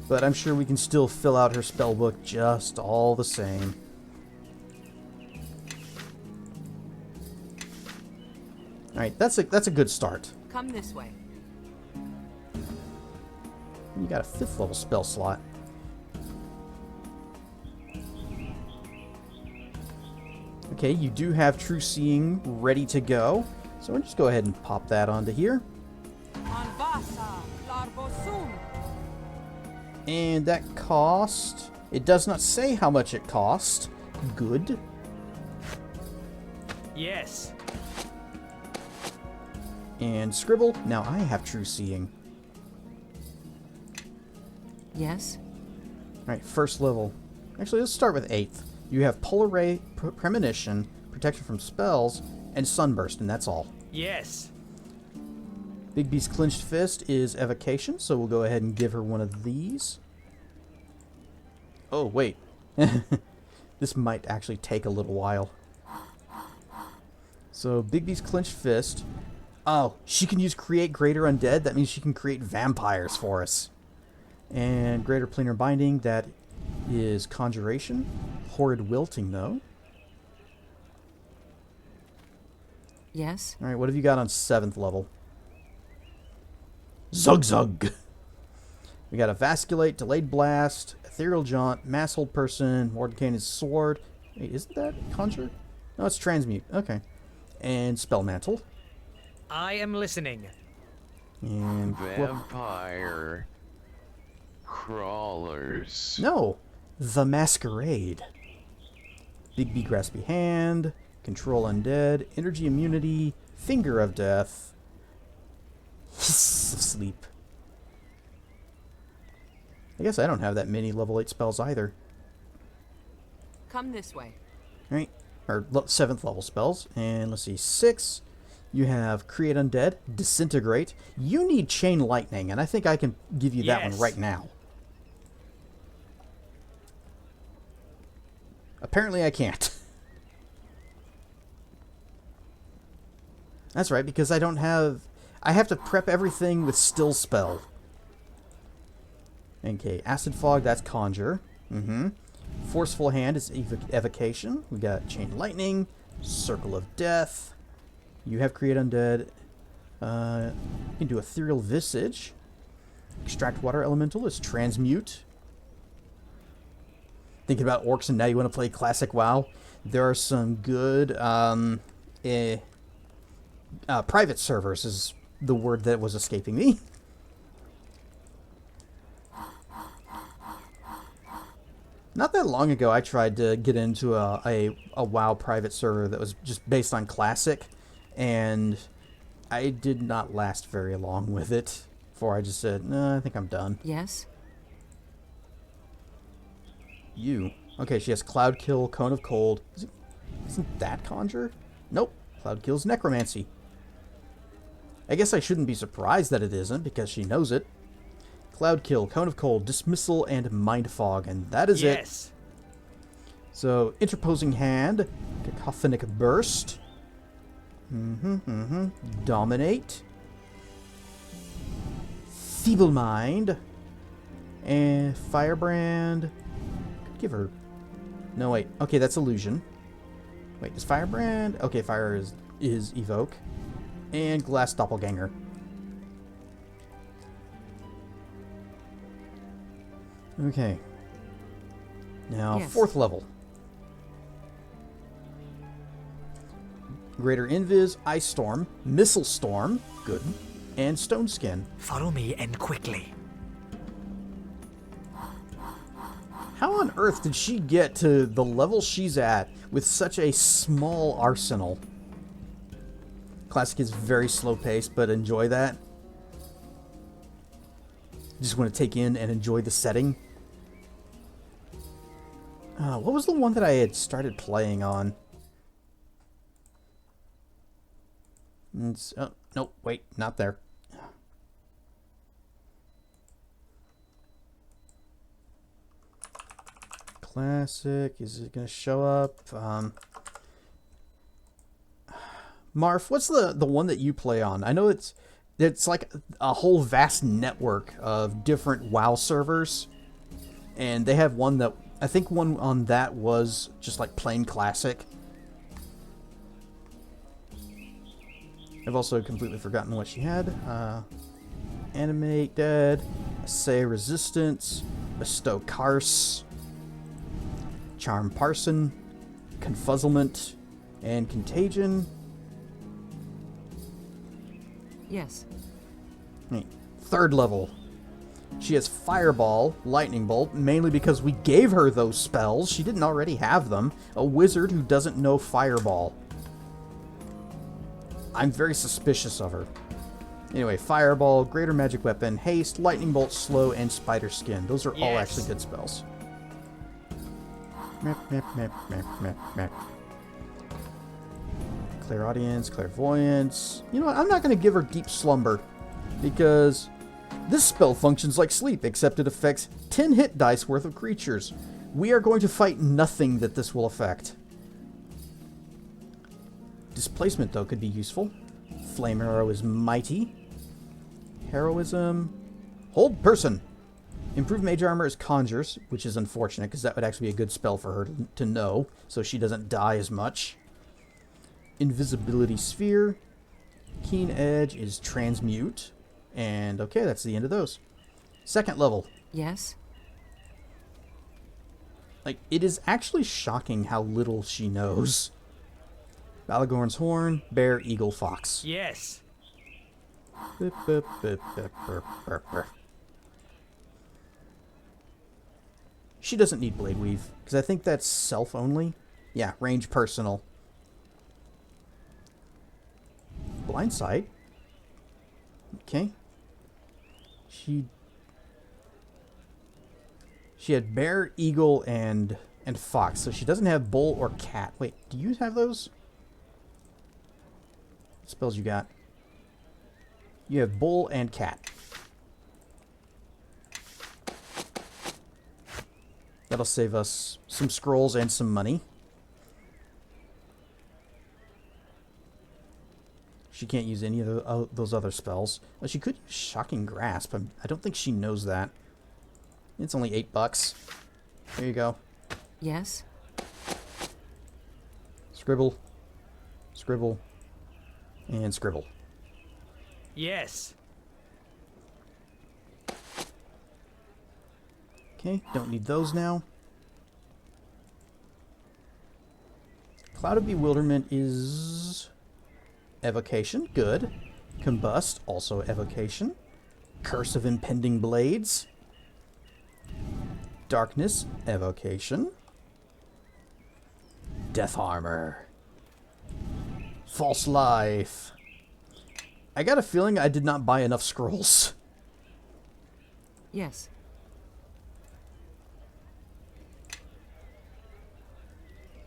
Speaker 1: But I'm sure we can still fill out her spell book just all the same. Alright, that's a good start.
Speaker 2: Come this way.
Speaker 1: You got a 5th level spell slot. Okay, you do have True Seeing ready to go. So we'll just go ahead and pop that onto here. And that cost... It does not say how much it cost. Good.
Speaker 3: Yes.
Speaker 1: And Scribble, now I have True Seeing.
Speaker 2: Yes?
Speaker 1: Alright, 1st level. Actually, let's start with 8th. You have Polar Ray, Premonition, Protection from Spells, and Sunburst, and that's all.
Speaker 3: Yes.
Speaker 1: Bigby's Clenched Fist is Evocation, so we'll go ahead and give her one of these. Oh, wait. This might actually take a little while. So, Bigby's Clenched Fist. Oh, she can use Create Greater Undead. That means she can create vampires for us. And Greater Planar Binding, that is Conjuration. Horrid Wilting, though.
Speaker 2: Yes?
Speaker 1: Alright, what have you got on 7th level? Zug Zug! We got a Vasculate, Delayed Blast, Ethereal Jaunt, Mass Hold Person, Mordenkainen's Sword. Wait, isn't that Conjure? No, it's Transmute. Okay. And Spell Mantle.
Speaker 3: I am listening.
Speaker 1: And...
Speaker 4: Vampire crawlers.
Speaker 1: No! The Masquerade. Bigby Graspy Hand, Control Undead, Energy Immunity, Finger of Death, Hiss of Sleep. I guess I don't have that many level 8 spells either.
Speaker 2: Come this way.
Speaker 1: Right? Or 7th level spells. And let's see, 6. You have Create Undead, Disintegrate. You need Chain Lightning, and I think I can give you that one right now. Apparently I can't. That's right, because I don't have... I have to prep everything with Still Spell. Okay, Acid Fog, that's Conjure. Forceful Hand is Evocation. We got Chain Lightning, Circle of Death. You have Create Undead. You can do Ethereal Visage. Extract Water Elemental is Transmute. Thinking about orcs and now you want to play Classic WoW? There are some good private servers is the word that was escaping me. Not that long ago, I tried to get into a WoW private server that was just based on Classic, and I did not last very long with it before I just said, no, I think I'm done.
Speaker 2: Yes?
Speaker 1: You. Okay, she has Cloud Kill, Cone of Cold. Isn't that Conjure? Nope. Cloud Kill's Necromancy. I guess I shouldn't be surprised that it isn't, because she knows it. Cloud Kill, Cone of Cold, Dismissal, and Mind Fog, and that is it. So, Interposing Hand, Cacophonic Burst, Dominate, Feeble Mind, and Firebrand. Could give her... No, wait. Okay, that's Illusion. Wait, is Firebrand... Okay, Fire is Evoke. And Glass Doppelganger. Okay. Now,
Speaker 2: Yes.
Speaker 1: 4th level. Greater Invis, Ice Storm, Missile Storm, good, and Stone Skin.
Speaker 3: Follow me and quickly.
Speaker 1: How on earth did she get to the level she's at with such a small arsenal? Classic is very slow paced, but enjoy that. Just want to take in and enjoy the setting. What was the one that I had started playing on? Oh, no, wait, not there. Classic, is it going to show up? Marf, what's the one that you play on? I know it's like a whole vast network of different WoW servers. And they have one that, I think one on that was just like plain Classic. I've also completely forgotten what she had. Animate Dead, Assay Resistance, Bestow Curse, Charm Parson, Confuzzlement, and Contagion.
Speaker 2: Yes.
Speaker 1: 3rd level. She has Fireball, Lightning Bolt, mainly because we gave her those spells. She didn't already have them. A wizard who doesn't know Fireball. I'm very suspicious of her. Anyway, Fireball, Greater Magic Weapon, Haste, Lightning Bolt, Slow, and Spider Skin. Those are all actually good spells. Clairaudience, Clairvoyance. You know what? I'm not going to give her Deep Slumber, because this spell functions like sleep, except it affects 10 hit dice worth of creatures. We are going to fight nothing that this will affect. Displacement, though, could be useful. Flame Arrow is mighty. Heroism. Hold Person. Improved Mage Armor is Conjures, which is unfortunate, because that would actually be a good spell for her to know, so she doesn't die as much. Invisibility Sphere. Keen Edge is Transmute. And, okay, that's the end of those. 2nd level.
Speaker 2: Yes?
Speaker 1: Like, it is actually shocking how little she knows. Balagorn's Horn, Bear, Eagle, Fox.
Speaker 3: Yes.
Speaker 1: Bip, bip, bip, bip, bip, bip, bip. She doesn't need Blade Weave, because I think that's self-only. Yeah, range personal. Blind Sight. Okay. She had Bear, Eagle, and Fox, so she doesn't have Bull or Cat. Wait, do you have those? What spells you got? You have Bull and Cat. That'll save us some scrolls and some money. She can't use any of those other spells. Well, she could use Shocking Grasp. I don't think she knows that. It's only $8. There you go.
Speaker 2: Yes?
Speaker 1: Scribble. Scribble. And scribble.
Speaker 3: Yes.
Speaker 1: Okay, don't need those now. Cloud of Bewilderment is evocation, good. Combust, also evocation. Curse of Impending Blades. Darkness, evocation. Death Armor. False Life. I got a feeling I did not buy enough scrolls.
Speaker 2: Yes.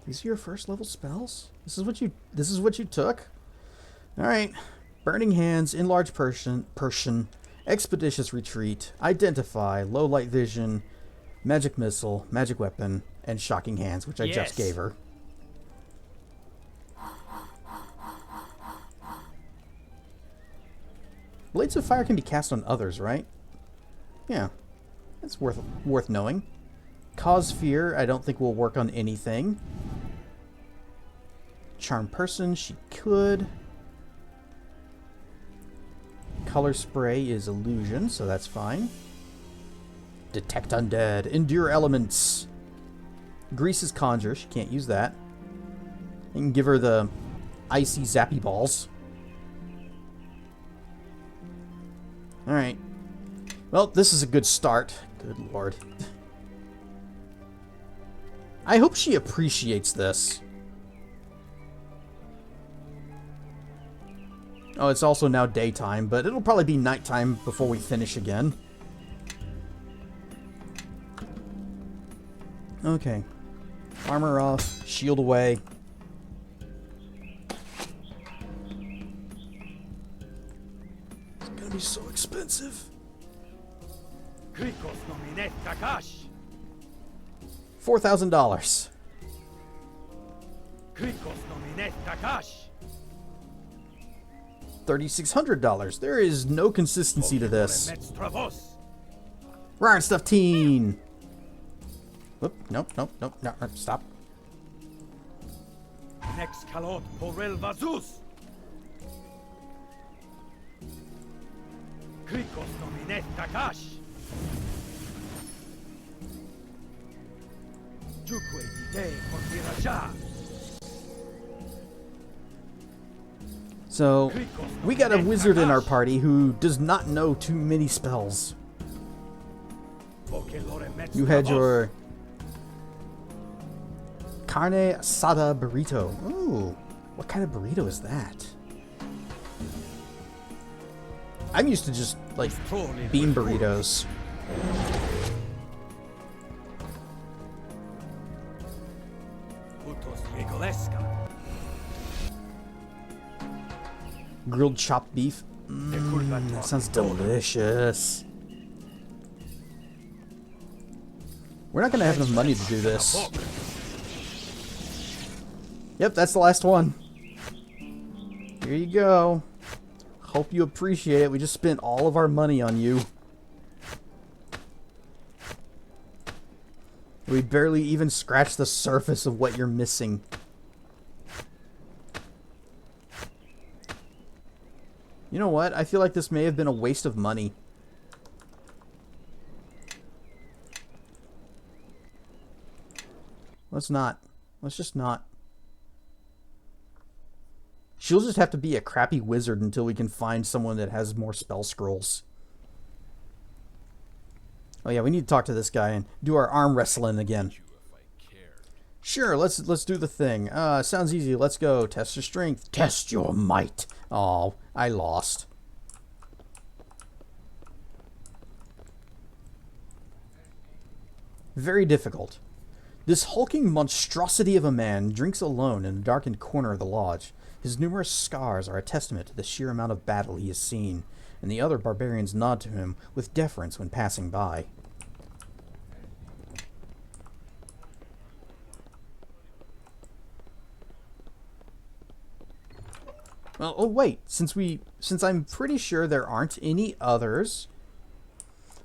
Speaker 1: These are your first level spells? This is what you took? Alright. Burning Hands, Enlarged Persian, Expeditious Retreat, Identify, Low Light Vision, Magic Missile, Magic Weapon, and Shocking Hands, which I just gave her. Blades of Fire can be cast on others, right? Yeah. That's worth knowing. Cause Fear, I don't think will work on anything. Charm Person, she could. Color Spray is Illusion, so that's fine. Detect Undead. Endure Elements. Grease is Conjure, she can't use that. You can give her the Icy Zappy Balls. Alright. Well, this is a good start. Good lord. I hope she appreciates this. Oh, it's also now daytime, but it'll probably be nighttime before we finish again. Okay. Armor off, shield away. It's gonna be so expensive. $4,000. $3,600. There is no consistency to this. Ryan Stuff Teen. Whoop, nope, stop.
Speaker 3: Next Kalot Porel Vazus. Krikos Nominet Takash. Jukwe Dide Kontiraja.
Speaker 1: So, we got a wizard in our party who does not know too many spells. You had your carne asada burrito. Ooh, what kind of burrito is that? I'm used to just, like, bean burritos. Grilled chopped beef. That sounds delicious. We're not going to have enough money to do this. Yep, that's the last one. Here you go. Hope you appreciate it. We just spent all of our money on you. We barely even scratched the surface of what you're missing. You know what? I feel like this may have been a waste of money. Let's not. Let's just not. She'll just have to be a crappy wizard until we can find someone that has more spell scrolls. Oh yeah, we need to talk to this guy and do our arm wrestling again. Sure, let's do the thing. Sounds easy. Let's go. Test your strength. Test your might. Oh, I lost. Very difficult. This hulking monstrosity of a man drinks alone in a darkened corner of the lodge. His numerous scars are a testament to the sheer amount of battle he has seen, and the other barbarians nod to him with deference when passing by. Well, oh wait, since I'm pretty sure there aren't any others,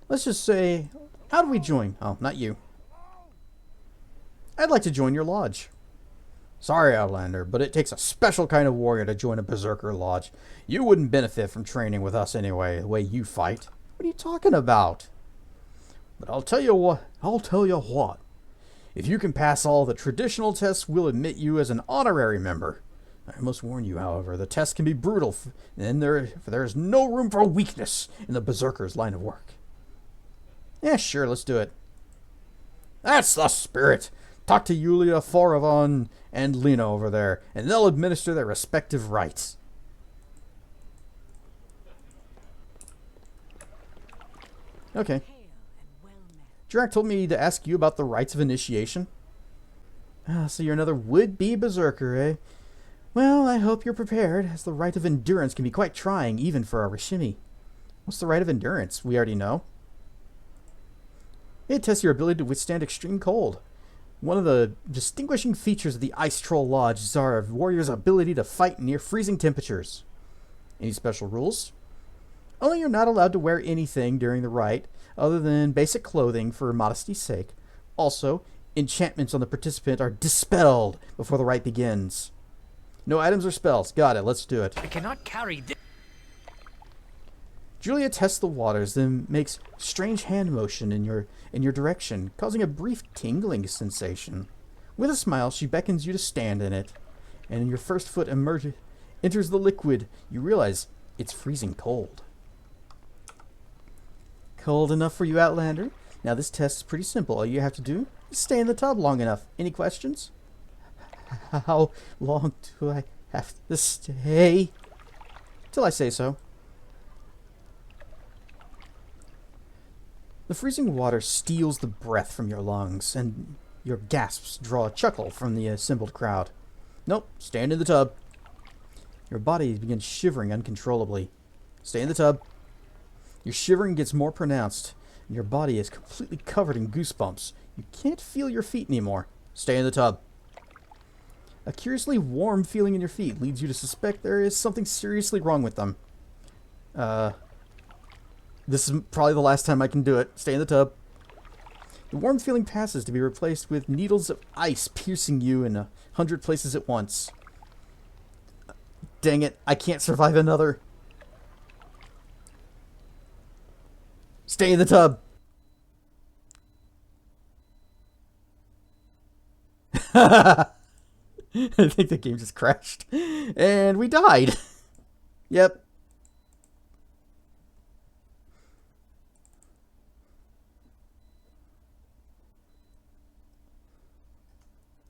Speaker 1: let's just say, how do we join? Oh, not you. I'd like to join your lodge. Sorry, Outlander, but it takes a special kind of warrior to join a Berserker Lodge. You wouldn't benefit from training with us anyway, the way you fight. What are you talking about? But I'll tell you what. If you can pass all the traditional tests, we'll admit you as an honorary member. I must warn you, however, the test can be brutal, and there is no room for weakness in the Berserker's line of work. Yeah, sure, let's do it. That's the spirit. Talk to Yulia, Foravon, and Lena over there, and they'll administer their respective rites. Okay. Drac told me to ask you about the rites of initiation. So you're another would-be berserker, eh? Well, I hope you're prepared, as the rite of endurance can be quite trying, even for a Rishimi. What's the rite of endurance? We already know. It tests your ability to withstand extreme cold. One of the distinguishing features of the Ice Troll Lodge is our warrior's ability to fight near freezing temperatures. Any special rules? Only you're not allowed to wear anything during the rite, other than basic clothing for modesty's sake. Also, enchantments on the participant are dispelled before the rite begins. No items or spells. Got it. Let's do it.
Speaker 3: I cannot carry this.
Speaker 1: Julia tests the waters, then makes strange hand motion in your direction, causing a brief tingling sensation. With a smile, she beckons you to stand in it, and your first foot enters the liquid. You realize it's freezing cold. Cold enough for you, Outlander? Now this test is pretty simple. All you have to do is stay in the tub long enough. Any questions? How long do I have to stay? Till I say so. The freezing water steals the breath from your lungs, and your gasps draw a chuckle from the assembled crowd. Nope, stand in the tub. Your body begins shivering uncontrollably. Stay in the tub. Your shivering gets more pronounced, and your body is completely covered in goosebumps. You can't feel your feet anymore. Stay in the tub. A curiously warm feeling in your feet leads you to suspect there is something seriously wrong with them. This is probably the last time I can do it. Stay in the tub. The warm feeling passes to be replaced with needles of ice piercing you in 100 places at once. Dang it, I can't survive another. Stay in the tub. I think the game just crashed. And we died. Yep.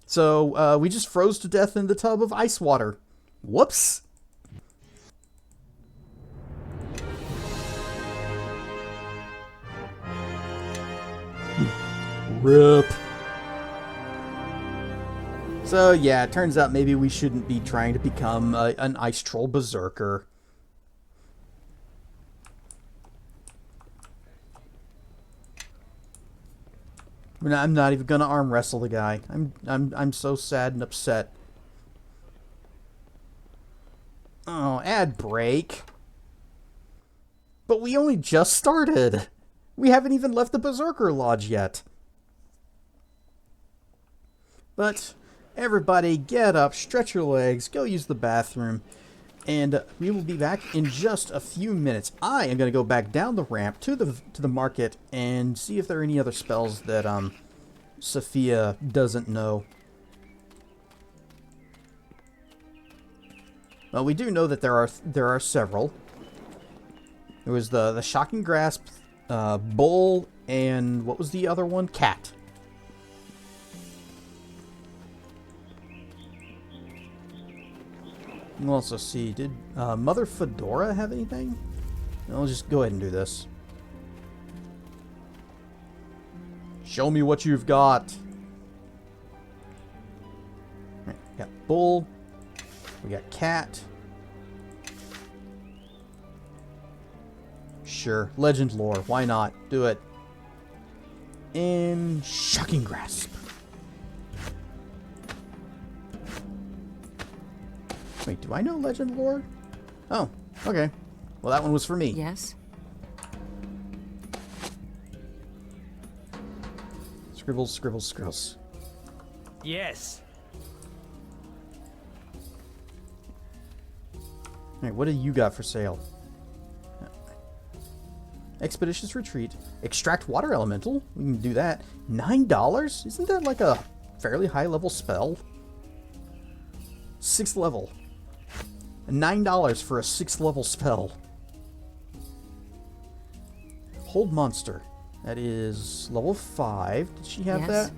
Speaker 1: So, we just froze to death in the tub of ice water. Whoops. RIP. So, yeah, it turns out maybe we shouldn't be trying to become an ice troll berserker. I'm not even gonna arm wrestle the guy. I'm so sad and upset. Oh, ad break. But we only just started. We haven't even left the Berserker Lodge yet. But everybody get up, stretch your legs, go use the bathroom, and we will be back in just a few minutes. I am going to go back down the ramp to the market and see if there are any other spells that Sophia doesn't know. Well, we do know that there are several. There was the Shocking Grasp, Bull, and what was the other one? Cat. We'll also see, did Mother Fedora have anything? I'll just go ahead and do this. Show me what you've got. Right, we got Bull. We got Cat. Sure, Legend Lore, why not? Do it. And Shocking Grasp. Wait, do I know Legend Lore? Oh, okay. Well, that one was for me.
Speaker 2: Yes?
Speaker 1: Scribbles, scribbles, scribbles.
Speaker 3: Yes.
Speaker 1: Alright, what do you got for sale? Expeditious Retreat. Extract Water Elemental. We can do that. $9? Isn't that like a fairly high level spell? 6th level. $9 for a 6th level spell. Hold Monster. That is level 5. Did she have that?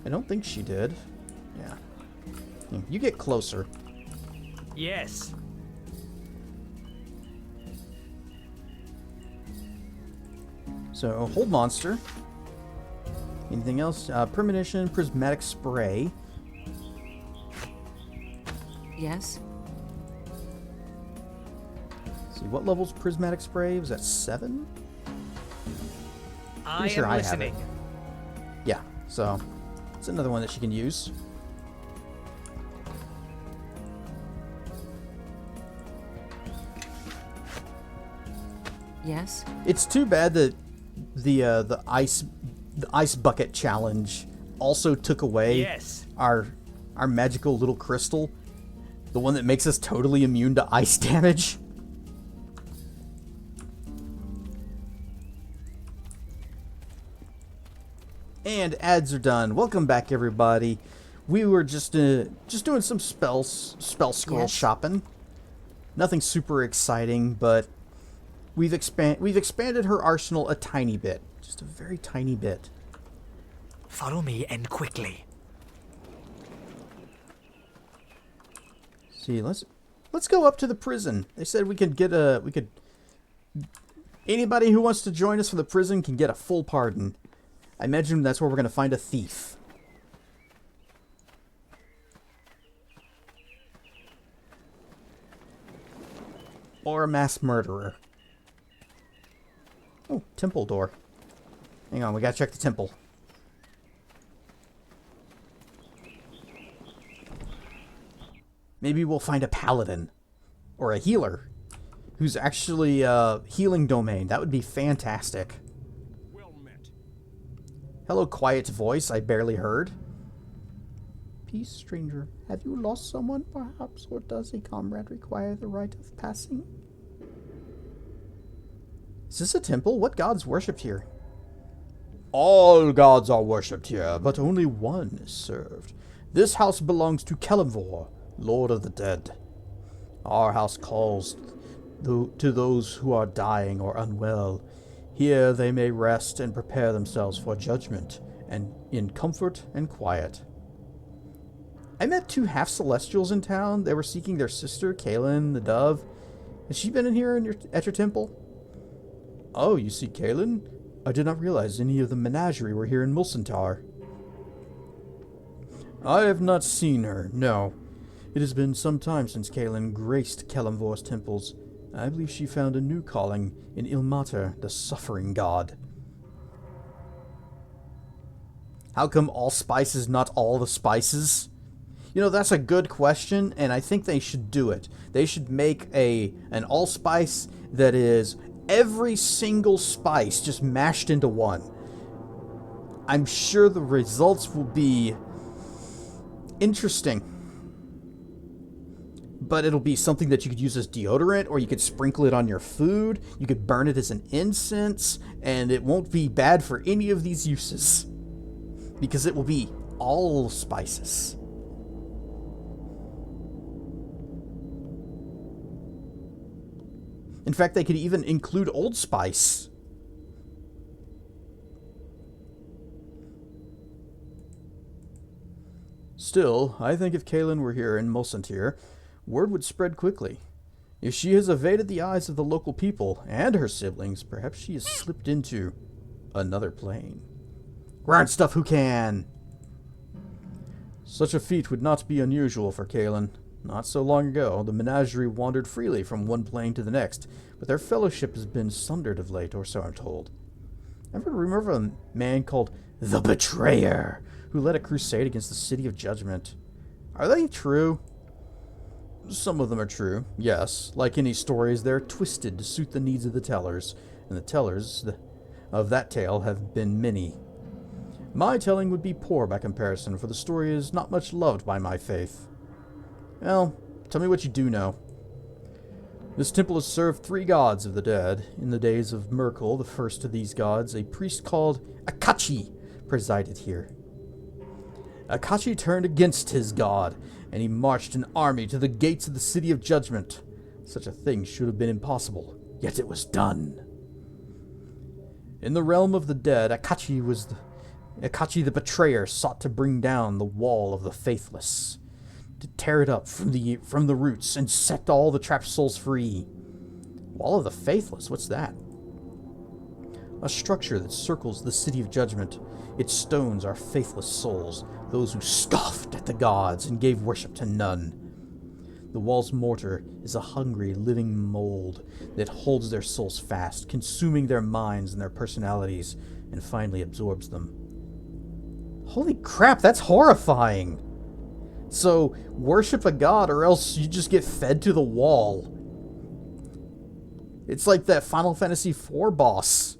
Speaker 1: I don't think she did. Yeah. You get closer.
Speaker 3: Yes.
Speaker 1: So, Hold Monster. Anything else? Premonition, Prismatic Spray.
Speaker 2: Yes.
Speaker 1: Let's see, what level's Prismatic Spray? Was that 7?
Speaker 3: I
Speaker 1: Pretty sure
Speaker 3: am
Speaker 1: I
Speaker 3: listening.
Speaker 1: have it. Yeah, so it's another one that she can use.
Speaker 2: Yes.
Speaker 1: It's too bad that the ice bucket challenge also took away
Speaker 3: Yes.
Speaker 1: our magical little crystal, the one that makes us totally immune to ice damage. And ads are done. Welcome back, everybody. We were just doing some spell scroll shopping. Nothing super exciting, but we've expanded her arsenal a tiny bit, just a very tiny bit.
Speaker 5: Follow me and quickly.
Speaker 1: See, let's go up to the prison. They said we could anybody who wants to join us for the prison can get a full pardon. I imagine that's where we're going to find a thief. Or a mass murderer. Oh, temple door. Hang on, we gotta check the temple. Maybe we'll find a paladin. Or a healer. Who's actually healing domain. That would be fantastic.
Speaker 3: Well met.
Speaker 1: Hello, quiet voice I barely heard. Peace, stranger. Have you lost someone, perhaps? Or does a comrade require the right of passing? Is this a temple? What gods worshipped here? All gods are worshipped here, but only one is served. This house belongs to Kelemvor, Lord of the Dead. Our house calls to those who are dying or unwell. Here they may rest and prepare themselves for judgment, and in comfort and quiet. I met 2 half-celestials in town. They were seeking their sister, Kaelin, the dove. Has she been in here at your temple? Oh, you see Kaelin? I did not realize any of the menagerie were here in Mulsantir. I have not seen her, no. It has been some time since Kaelin graced Kelemvor's temples. I believe she found a new calling in Ilmater, the suffering god. How come all spices, not all the spices? You know, that's a good question, and I think they should do it. They should make an allspice that is every single spice just mashed into one. I'm sure the results will be interesting. But it'll be something that you could use as deodorant, or you could sprinkle it on your food, you could burn it as an incense, and it won't be bad for any of these uses. Because it will be all spices. In fact, they could even include Old Spice. Still, I think if Kaelin were here in Mulsantir, word would spread quickly. If she has evaded the eyes of the local people and her siblings, perhaps she has slipped into another plane. Grind stuff who can! Such a feat would not be unusual for Kaelin. Not so long ago, the menagerie wandered freely from one plane to the next, but their fellowship has been sundered of late, or so I'm told. Ever remember a man called the Betrayer, who led a crusade against the City of Judgment? Are they true? Some of them are true, yes. Like any stories, they're twisted to suit the needs of the tellers, and the tellers of that tale have been many. My telling would be poor by comparison, for the story is not much loved by my faith. Well, tell me what you do know. This temple has served 3 gods of the dead. In the days of Merkel, the first of these gods, a priest called Akachi presided here. Akachi turned against his god, and he marched an army to the gates of the City of Judgment. Such a thing should have been impossible, yet it was done. In the realm of the dead, Akachi the Betrayer sought to bring down the wall of the faithless, to tear it up from the roots and set all the trapped souls free. Wall of the Faithless, what's that? A structure that circles the City of Judgment. Its stones are faithless souls, those who scoffed at the gods and gave worship to none. The wall's mortar is a hungry, living mold that holds their souls fast, consuming their minds and their personalities, and finally absorbs them. Holy crap, that's horrifying! So, worship a god or else you just get fed to the wall. It's like that Final Fantasy IV boss.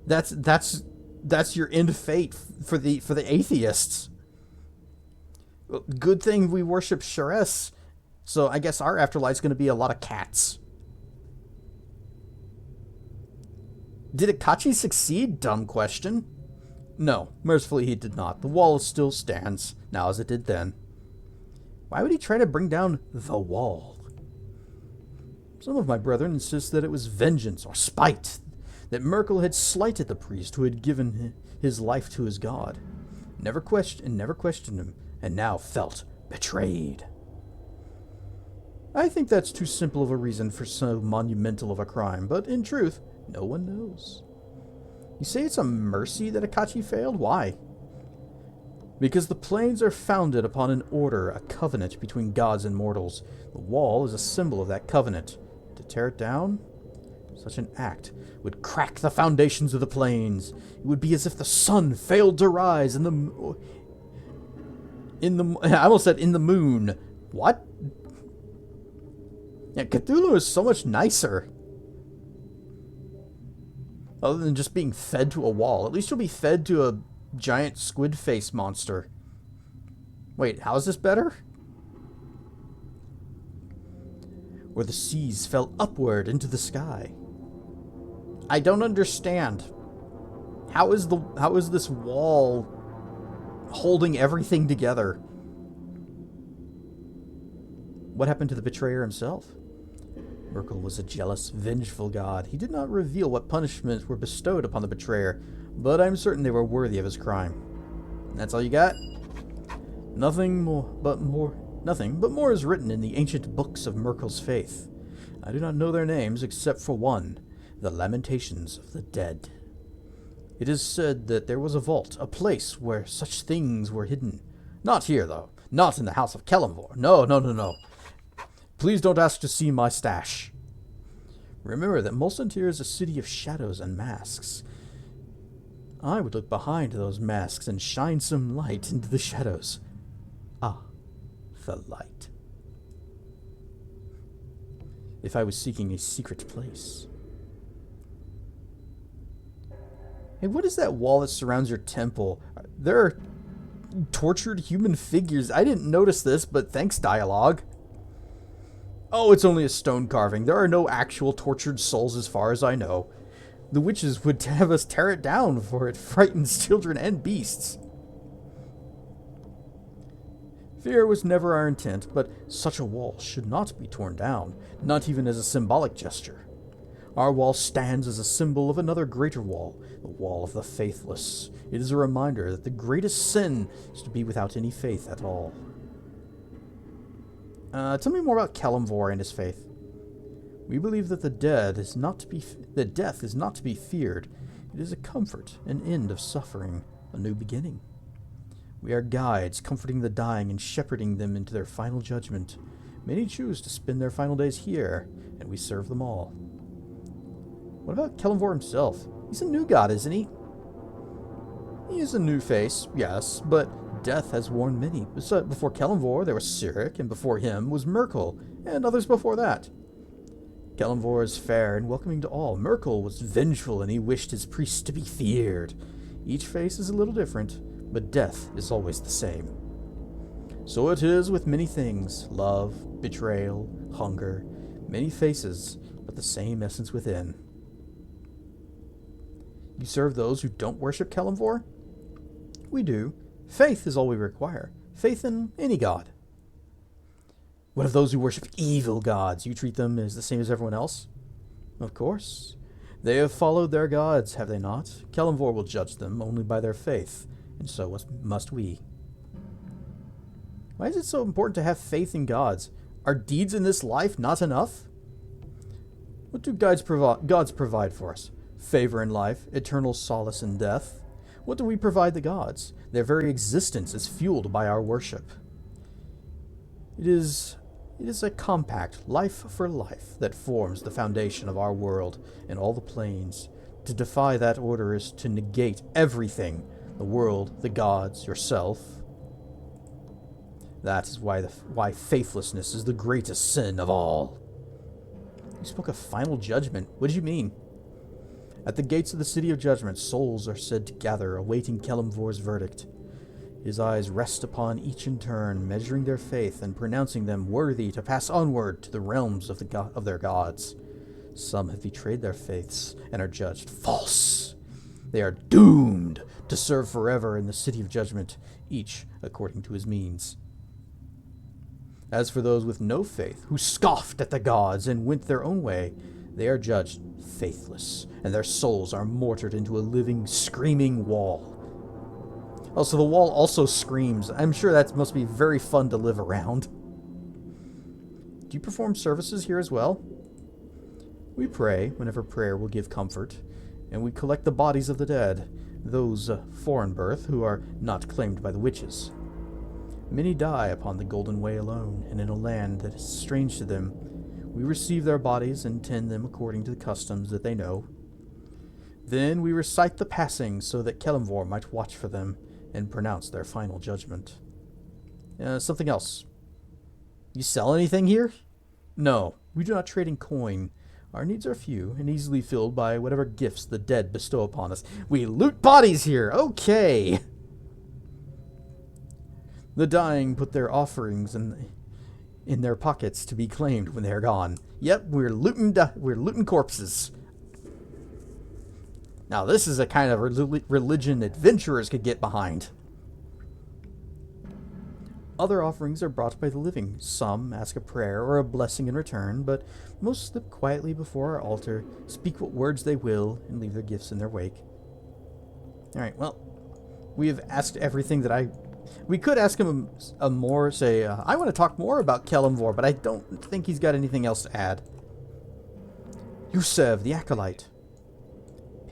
Speaker 1: That's your end fate for the atheists. Good thing we worship Sharess, so I guess our afterlife's going to be a lot of cats. Did Akachi succeed? Dumb question. No, mercifully he did not. The wall still stands, now as it did then. Why would he try to bring down the wall? Some of my brethren insist that it was vengeance or spite, that Merkel had slighted the priest who had given his life to his god, never questioned him, and now felt betrayed. I think that's too simple of a reason for so monumental of a crime, but in truth, no one knows. You say it's a mercy that Akachi failed? Why? Because the planes are founded upon an order, a covenant between gods and mortals. The wall is a symbol of that covenant. To tear it down? Such an act would crack the foundations of the planes. It would be as if the sun failed to rise I almost said in the moon. What? Yeah, Cthulhu is so much nicer. Other than just being fed to a wall. At least you'll be fed to a giant squid face monster. Wait, how is this better? Where the seas fell upward into the sky. I don't understand. How is this wall holding everything together? What happened to the betrayer himself? Merkel was a jealous, vengeful god. He did not reveal what punishments were bestowed upon the betrayer, but I'm certain they were worthy of his crime. That's all you got? Nothing but more is written in the ancient books of Merkel's faith. I do not know their names except for one, the Lamentations of the Dead. It is said that there was a vault, a place where such things were hidden. Not here, though. Not in the house of Kelemvor. No. Please don't ask to see my stash. Remember that Mulsantir is a city of shadows and masks. I would look behind those masks and shine some light into the shadows. Ah, the light. If I was seeking a secret place. Hey, what is that wall that surrounds your temple? There are tortured human figures. I didn't notice this, but thanks, dialogue. Oh, it's only a stone carving. There are no actual tortured souls as far as I know. The witches would have us tear it down, for it frightens children and beasts. Fear was never our intent, but such a wall should not be torn down, not even as a symbolic gesture. Our wall stands as a symbol of another greater wall, the wall of the faithless. It is a reminder that the greatest sin is to be without any faith at all. Tell me more about Kelemvor and his faith. We believe that death is not to be feared. It is a comfort, an end of suffering, a new beginning. We are guides, comforting the dying and shepherding them into their final judgment. Many choose to spend their final days here, and we serve them all. What about Kelemvor himself? He's a new god, isn't he? He is a new face, yes, but death has worn many. Before Kelemvor, there was Cyric, and before him was Merkel, and others before that. Kelemvor is fair and welcoming to all. Merkel was vengeful, and he wished his priests to be feared. Each face is a little different, but death is always the same. So it is with many things: love, betrayal, hunger, many faces, but the same essence within. You serve those who don't worship Kelemvor? We do. Faith is all we require. Faith in any god. What of those who worship evil gods? You treat them as the same as everyone else? Of course. They have followed their gods, have they not? Kelemvor will judge them only by their faith, and so must we. Why is it so important to have faith in gods? Are deeds in this life not enough? What do gods provide for us? Favor in life, eternal solace in death. What do we provide the gods? Their very existence is fueled by our worship. It is a compact, life for life, that forms the foundation of our world and all the planes. To defy that order is to negate everything, the world, the gods, yourself. That is why faithlessness is the greatest sin of all. You spoke of final judgment. What did you mean? At the gates of the City of Judgment, souls are said to gather, awaiting Kelemvor's verdict. His eyes rest upon each in turn, measuring their faith and pronouncing them worthy to pass onward to the realms of their gods. Some have betrayed their faiths and are judged false. They are doomed to serve forever in the City of Judgment, each according to his means. As for those with no faith, who scoffed at the gods and went their own way, they are judged faithless, and their souls are mortared into a living, screaming wall. Also, the wall also screams. I'm sure that must be very fun to live around. Do you perform services here as well? We pray whenever prayer will give comfort, and we collect the bodies of the dead, those foreign birth who are not claimed by the witches. Many die upon the Golden Way alone, and in a land that is strange to them. We receive their bodies and tend them according to the customs that they know. Then we recite the passing so that Kelemvor might watch for them and pronounce their final judgment. Something else. You sell anything here? No, we do not trade in coin. Our needs are few and easily filled by whatever gifts the dead bestow upon us. We loot bodies here. Okay. The dying put their offerings in their pockets to be claimed when they are gone. Yep, we're looting corpses. Now this is a kind of religion adventurers could get behind. Other offerings are brought by the living. Some ask a prayer or a blessing in return, but most slip quietly before our altar, speak what words they will, and leave their gifts in their wake. Alright, well, we have asked everything that we could ask him I want to talk more about Kelemvor, but I don't think he's got anything else to add. Yusev, the Acolyte.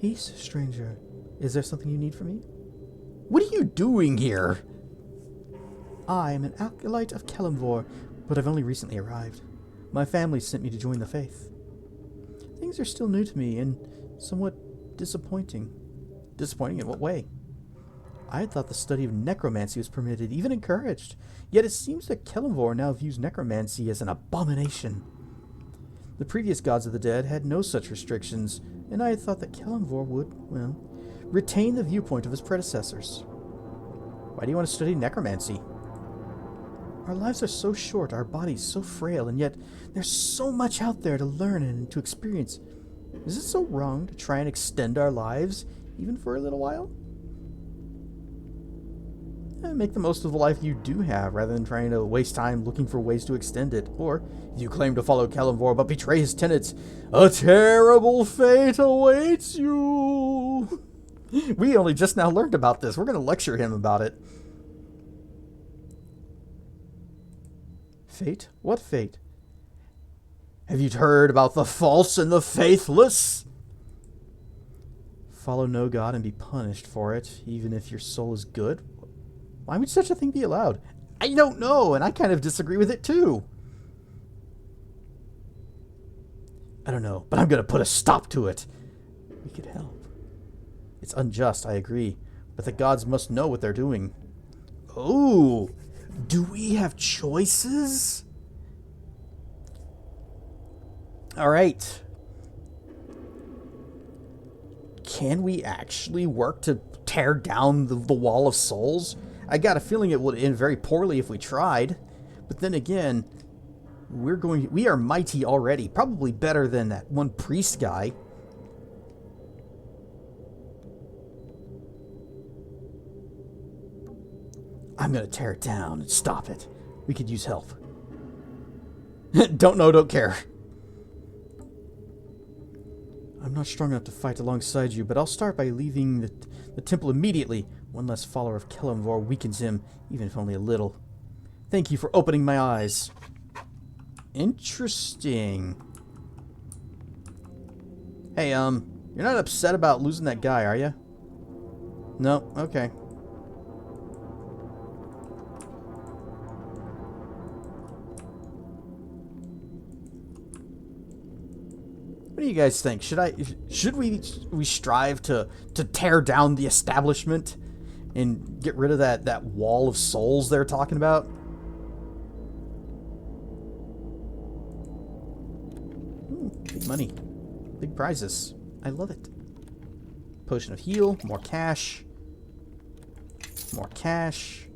Speaker 1: Peace, stranger. Is there something you need from me? What are you doing here? I am an Acolyte of Kelemvor, but I've only recently arrived. My family sent me to join the faith. Things are still new to me and somewhat disappointing. Disappointing in what way? I had thought the study of necromancy was permitted, even encouraged. Yet it seems that Kelemvor now views necromancy as an abomination. The previous gods of the dead had no such restrictions, and I had thought that Kelemvor would, well, retain the viewpoint of his predecessors. Why do you want to study necromancy? Our lives are so short, our bodies so frail, and yet there's so much out there to learn and to experience. Is it so wrong to try and extend our lives, even for a little while? Make the most of the life you do have, rather than trying to waste time looking for ways to extend it. Or, if you claim to follow Kelemvor but betray his tenets, a terrible fate awaits you. We only just now learned about this. We're going to lecture him about it. Fate? What fate? Have you heard about the false and the faithless? Follow no god and be punished for it, even if your soul is good? Why would such a thing be allowed? I don't know, and I kind of disagree with it too. I don't know, but I'm going to put a stop to it. We could help. It's unjust, I agree, but the gods must know what they're doing. Oh, do we have choices? All right. Can we actually work to tear down the wall of souls? I got a feeling it would end very poorly if we tried. But then again, We are mighty already. Probably better than that one priest guy. I'm gonna tear it down and stop it. We could use help. Don't know, don't care. I'm not strong enough to fight alongside you, but I'll start by leaving the temple immediately. One less follower of Kelemvor weakens him, even if only a little. Thank you for opening my eyes. Interesting. Hey, you're not upset about losing that guy, are you? No? Okay. What do you guys think? Should we strive to tear down the establishment and get rid of that wall of souls they're talking about? Ooh, big money. Big prizes. I love it. Potion of heal, more cash. More cash.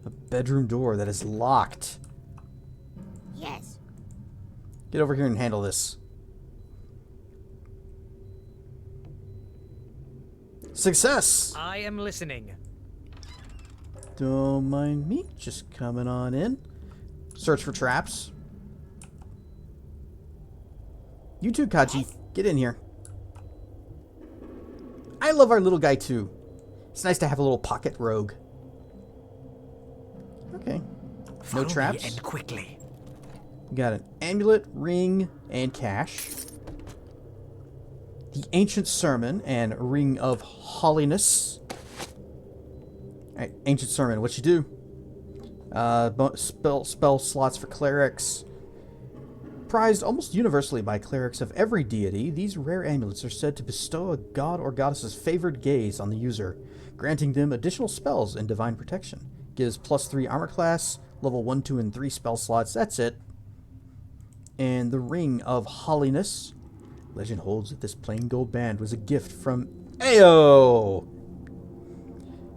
Speaker 1: A bedroom door that is locked.
Speaker 2: Yes.
Speaker 1: Get over here and handle this. Success!
Speaker 5: I am listening.
Speaker 1: Don't mind me, just coming on in. Search for traps. You too, Kaji. Get in here. I love our little guy too. It's nice to have a little pocket rogue. Okay.
Speaker 5: Follow
Speaker 1: No traps.
Speaker 5: me and quickly.
Speaker 1: We got an amulet, ring, and cash. The Ancient Sermon and Ring of Holiness. Alright, Ancient Sermon, what you do? Spell slots for clerics. Prized almost universally by clerics of every deity, these rare amulets are said to bestow a god or goddess's favored gaze on the user, granting them additional spells and divine protection. Gives +3 armor class, level 1, 2, and 3 spell slots, that's it. And the Ring of Holiness. Legend holds that this plain gold band was a gift from Ayo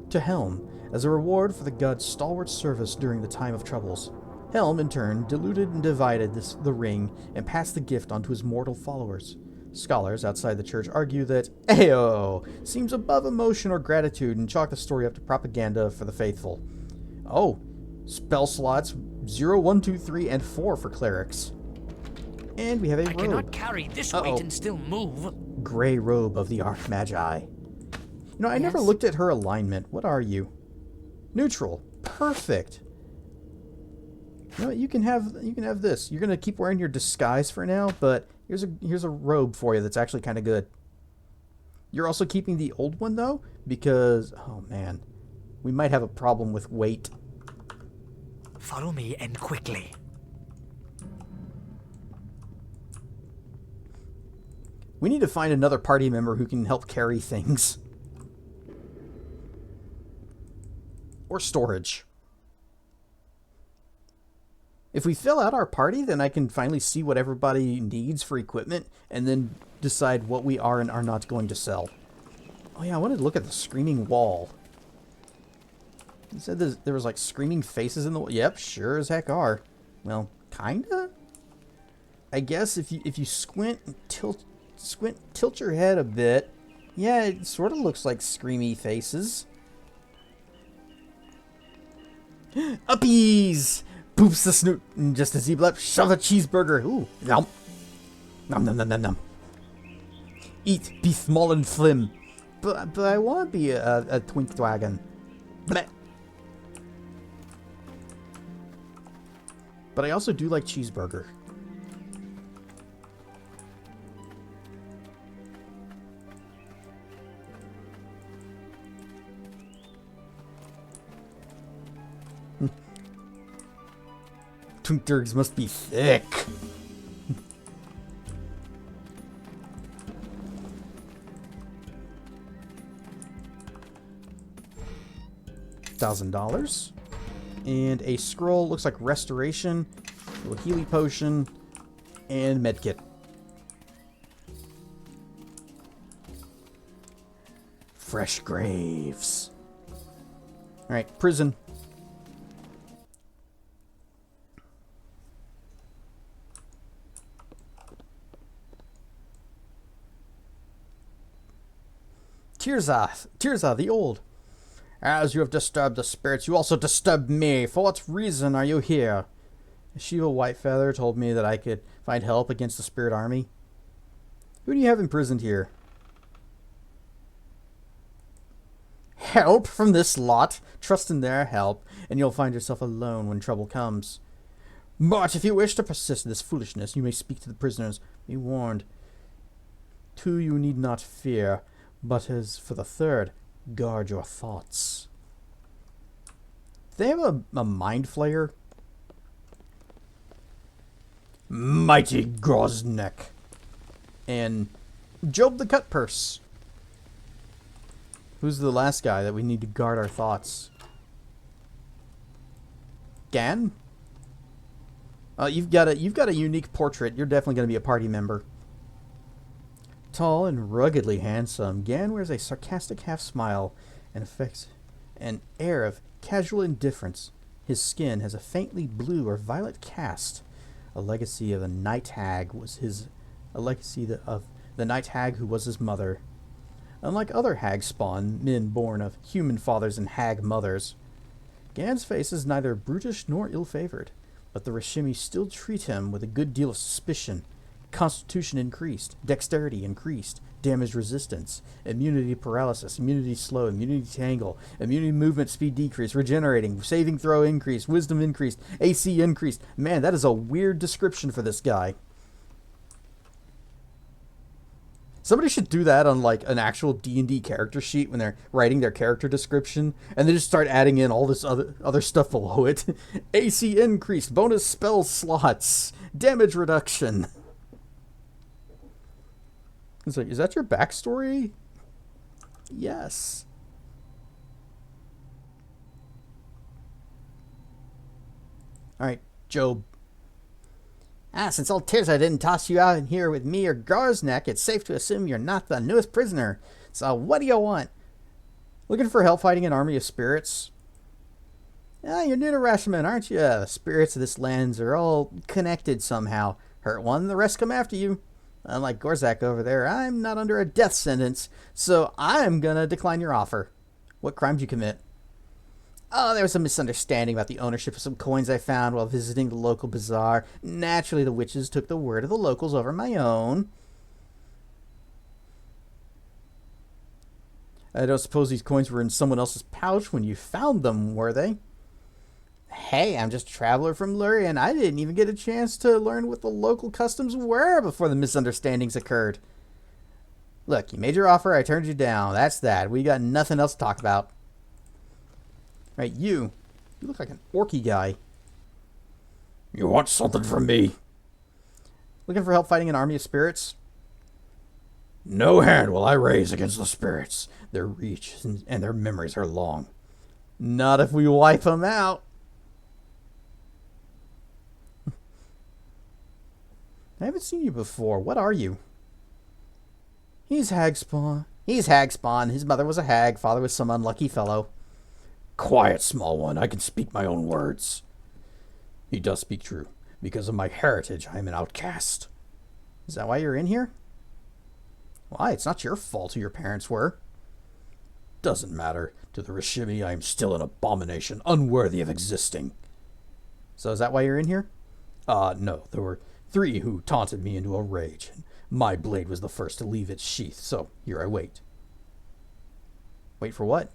Speaker 1: to Helm as a reward for the god's stalwart service during the time of troubles. Helm, in turn, diluted and divided the ring and passed the gift on to his mortal followers. Scholars outside the church argue that Ayo seems above emotion or gratitude and chalk the story up to propaganda for the faithful. Oh, spell slots 0, 1, 2, 3, and 4 for clerics. And we have a robe.
Speaker 5: I cannot carry this weight and still move.
Speaker 1: Gray robe of the Archmagi. You know, I never looked at her alignment. What are you? Neutral. Perfect. You know what? You can have this. You're gonna keep wearing your disguise for now, but here's a robe for you that's actually kind of good. You're also keeping the old one though, because oh man, we might have a problem with weight.
Speaker 5: Follow me and quickly.
Speaker 1: We need to find another party member who can help carry things. Or storage. If we fill out our party, then I can finally see what everybody needs for equipment and then decide what we are and are not going to sell. Oh yeah, I wanted to look at the screaming wall. You said there was like screaming faces in the wall. Yep, sure as heck are. Well, kinda? I guess if you squint and tilt your head a bit, yeah, it sort of looks like screamy faces. Uppies! Poops the snoot, and just as he blept, shove a cheeseburger. Ooh, nom. Nom nom nom nom nom. Eat, be small and slim. But I want to be a twink dragon. Bleh. But I also do like cheeseburger. Twink durgs must be thick. $1,000. And a scroll, looks like restoration. A little Healy potion. And medkit. Fresh graves. Alright, prison. Tirza the Old. As you have disturbed the spirits, you also disturbed me. For what reason are you here? Shiva Whitefeather told me that I could find help against the spirit army. Who do you have imprisoned here? Help from this lot? Trust in their help, and you'll find yourself alone when trouble comes. But if you wish to persist in this foolishness, you may speak to the prisoners. Be warned. 2 you need not fear, but as for the 3rd, guard your thoughts. Do they have a mind flayer? Mighty Groznek. And Job the Cut Purse. Who's the last guy that we need to guard our thoughts? Gan? You've got a unique portrait. You're definitely going to be a party member. Tall and ruggedly handsome, Gan wears a sarcastic half-smile and affects an air of casual indifference. His skin has a faintly blue or violet cast. A legacy of the night hag was his... A legacy of the night hag who was his mother. Unlike other hag spawn, men born of human fathers and hag mothers, Gan's face is neither brutish nor ill-favored, but the Rishimi still treat him with a good deal of suspicion. Constitution increased, dexterity increased, damage resistance, immunity paralysis, immunity slow, immunity tangle, immunity movement speed decrease, regenerating, saving throw increased, wisdom increased, AC increased. Man, that is a weird description for this guy. Somebody should do that on like an actual D&D character sheet when they're writing their character description, and they just start adding in all this other stuff below it. AC increased, bonus spell slots, damage reduction. It's like, is that your backstory? Yes. Alright, Job. Since old Tirza didn't toss you out in here with me or Garznek, it's safe to assume you're not the newest prisoner. So what do you want? Looking for help fighting an army of spirits? You're new to Rashomon, aren't you? The spirits of this land are all connected somehow. Hurt one, the rest come after you. Unlike Gorzak over there, I'm not under a death sentence, so I'm gonna decline your offer. What crime did you commit? Oh, there was a misunderstanding about the ownership of some coins I found while visiting the local bazaar. Naturally, the witches took the word of the locals over my own. I don't suppose these coins were in someone else's pouch when you found them, were they? Hey, I'm just a traveler from Lurien. I didn't even get a chance to learn what the local customs were before the misunderstandings occurred. Look, you made your offer, I turned you down. That's that. We got nothing else to talk about. Right, you look like an orky guy. You want something from me? Looking for help fighting an army of spirits? No hand will I raise against the spirits. Their reach and their memories are long. Not if we wipe them out. I haven't seen you before. What are you? He's hag spawn. He's hag spawn. His mother was a hag. Father was some unlucky fellow. Quiet, small one. I can speak my own words. He does speak true. Because of my heritage, I am an outcast. Is that why you're in here? Why? It's not your fault who your parents were. Doesn't matter. To the Rishimi, I am still an abomination, unworthy of existing. So is that why you're in here? No. There were 3 who taunted me into a rage, and my blade was the first to leave its sheath, so here I wait. Wait for what?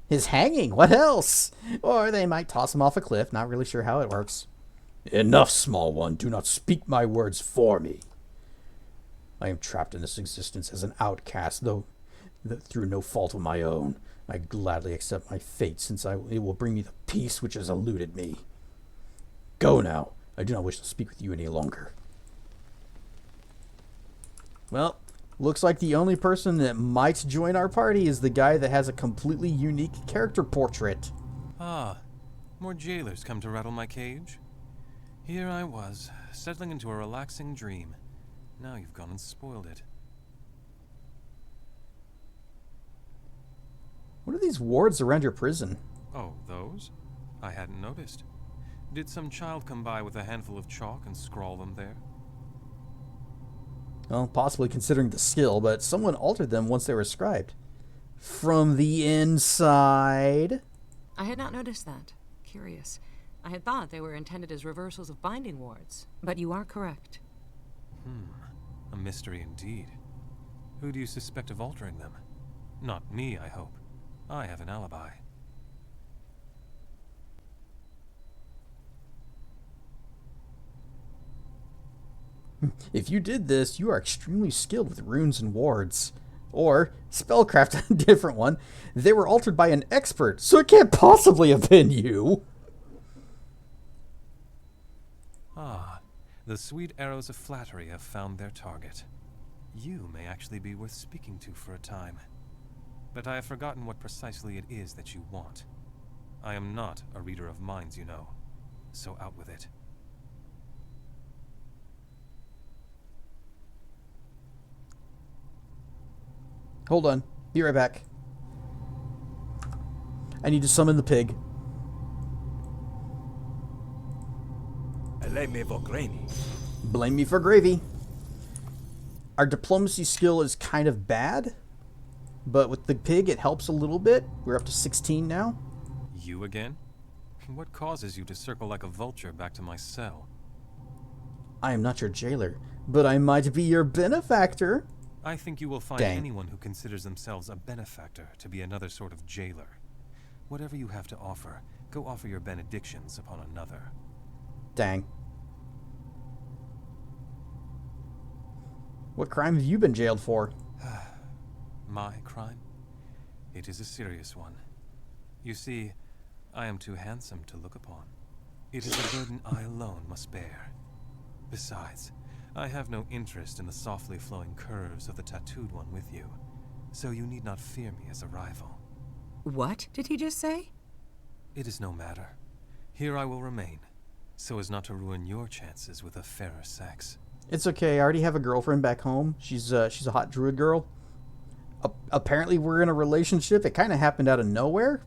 Speaker 1: His hanging, what else? Or they might toss him off a cliff, not really sure how it works. Enough, small one, do not speak my words for me. I am trapped in this existence as an outcast, though through no fault of my own. I gladly accept my fate, since it will bring me the peace which has eluded me. Go now. I do not wish to speak with you any longer. Well, looks like the only person that might join our party is the guy that has a completely unique character portrait.
Speaker 6: Ah, more jailers come to rattle my cage. Here I was, settling into a relaxing dream. Now you've gone and spoiled it.
Speaker 1: What are these wards around your prison?
Speaker 6: Oh, those? I hadn't noticed. Did some child come by with a handful of chalk and scrawl them there?
Speaker 1: Well, possibly considering the skill, but someone altered them once they were scribed. From the inside?
Speaker 2: I had not noticed that. Curious. I had thought they were intended as reversals of binding wards, but you are correct.
Speaker 6: A mystery indeed. Who do you suspect of altering them? Not me, I hope. I have an alibi.
Speaker 1: If you did this, you are extremely skilled with runes and wards. Or, spellcraft, a different one. They were altered by an expert, so it can't possibly have been you.
Speaker 6: Ah, the sweet arrows of flattery have found their target. You may actually be worth speaking to for a time. But I have forgotten what precisely it is that you want. I am not a reader of minds, you know. So out with it.
Speaker 1: Hold on. Be right back. I need to summon the pig. Blame me for gravy. Our diplomacy skill is kind of bad, but with the pig it helps a little bit. We're up to 16 now.
Speaker 6: You again? What causes you to circle like a vulture back to my cell?
Speaker 1: I am not your jailer, but I might be your benefactor.
Speaker 6: I think you will find anyone who considers themselves a benefactor to be another sort of jailer. Whatever you have to offer, go offer your benedictions upon another.
Speaker 1: Dang. What crime have you been jailed for?
Speaker 6: My crime? It is a serious one. You see, I am too handsome to look upon. It is a burden I alone must bear. Besides, I have no interest in the softly flowing curves of the tattooed one with you, so you need not fear me as a rival.
Speaker 2: What did he just say?
Speaker 6: It is no matter. Here I will remain, so as not to ruin your chances with a fairer sex.
Speaker 1: It's okay. I already have a girlfriend back home. She's a hot druid girl. Apparently we're in a relationship. It kind of happened out of nowhere.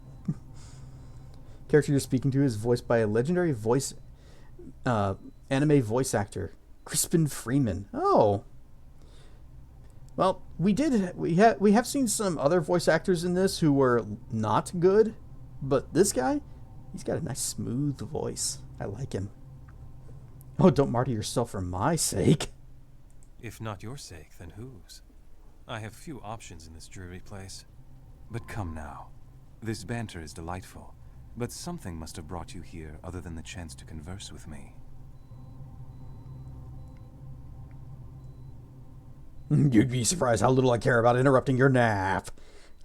Speaker 1: Character you're speaking to is voiced by a legendary anime voice actor, Crispin Freeman. Oh. Well, we have seen some other voice actors in this who were not good, but this guy, he's got a nice smooth voice. I like him. Oh, don't martyr yourself for my sake.
Speaker 6: If not your sake, then whose? I have few options in this dreary place. But come now. This banter is delightful, but something must have brought you here other than the chance to converse with me.
Speaker 1: You'd be surprised how little I care about interrupting your nap.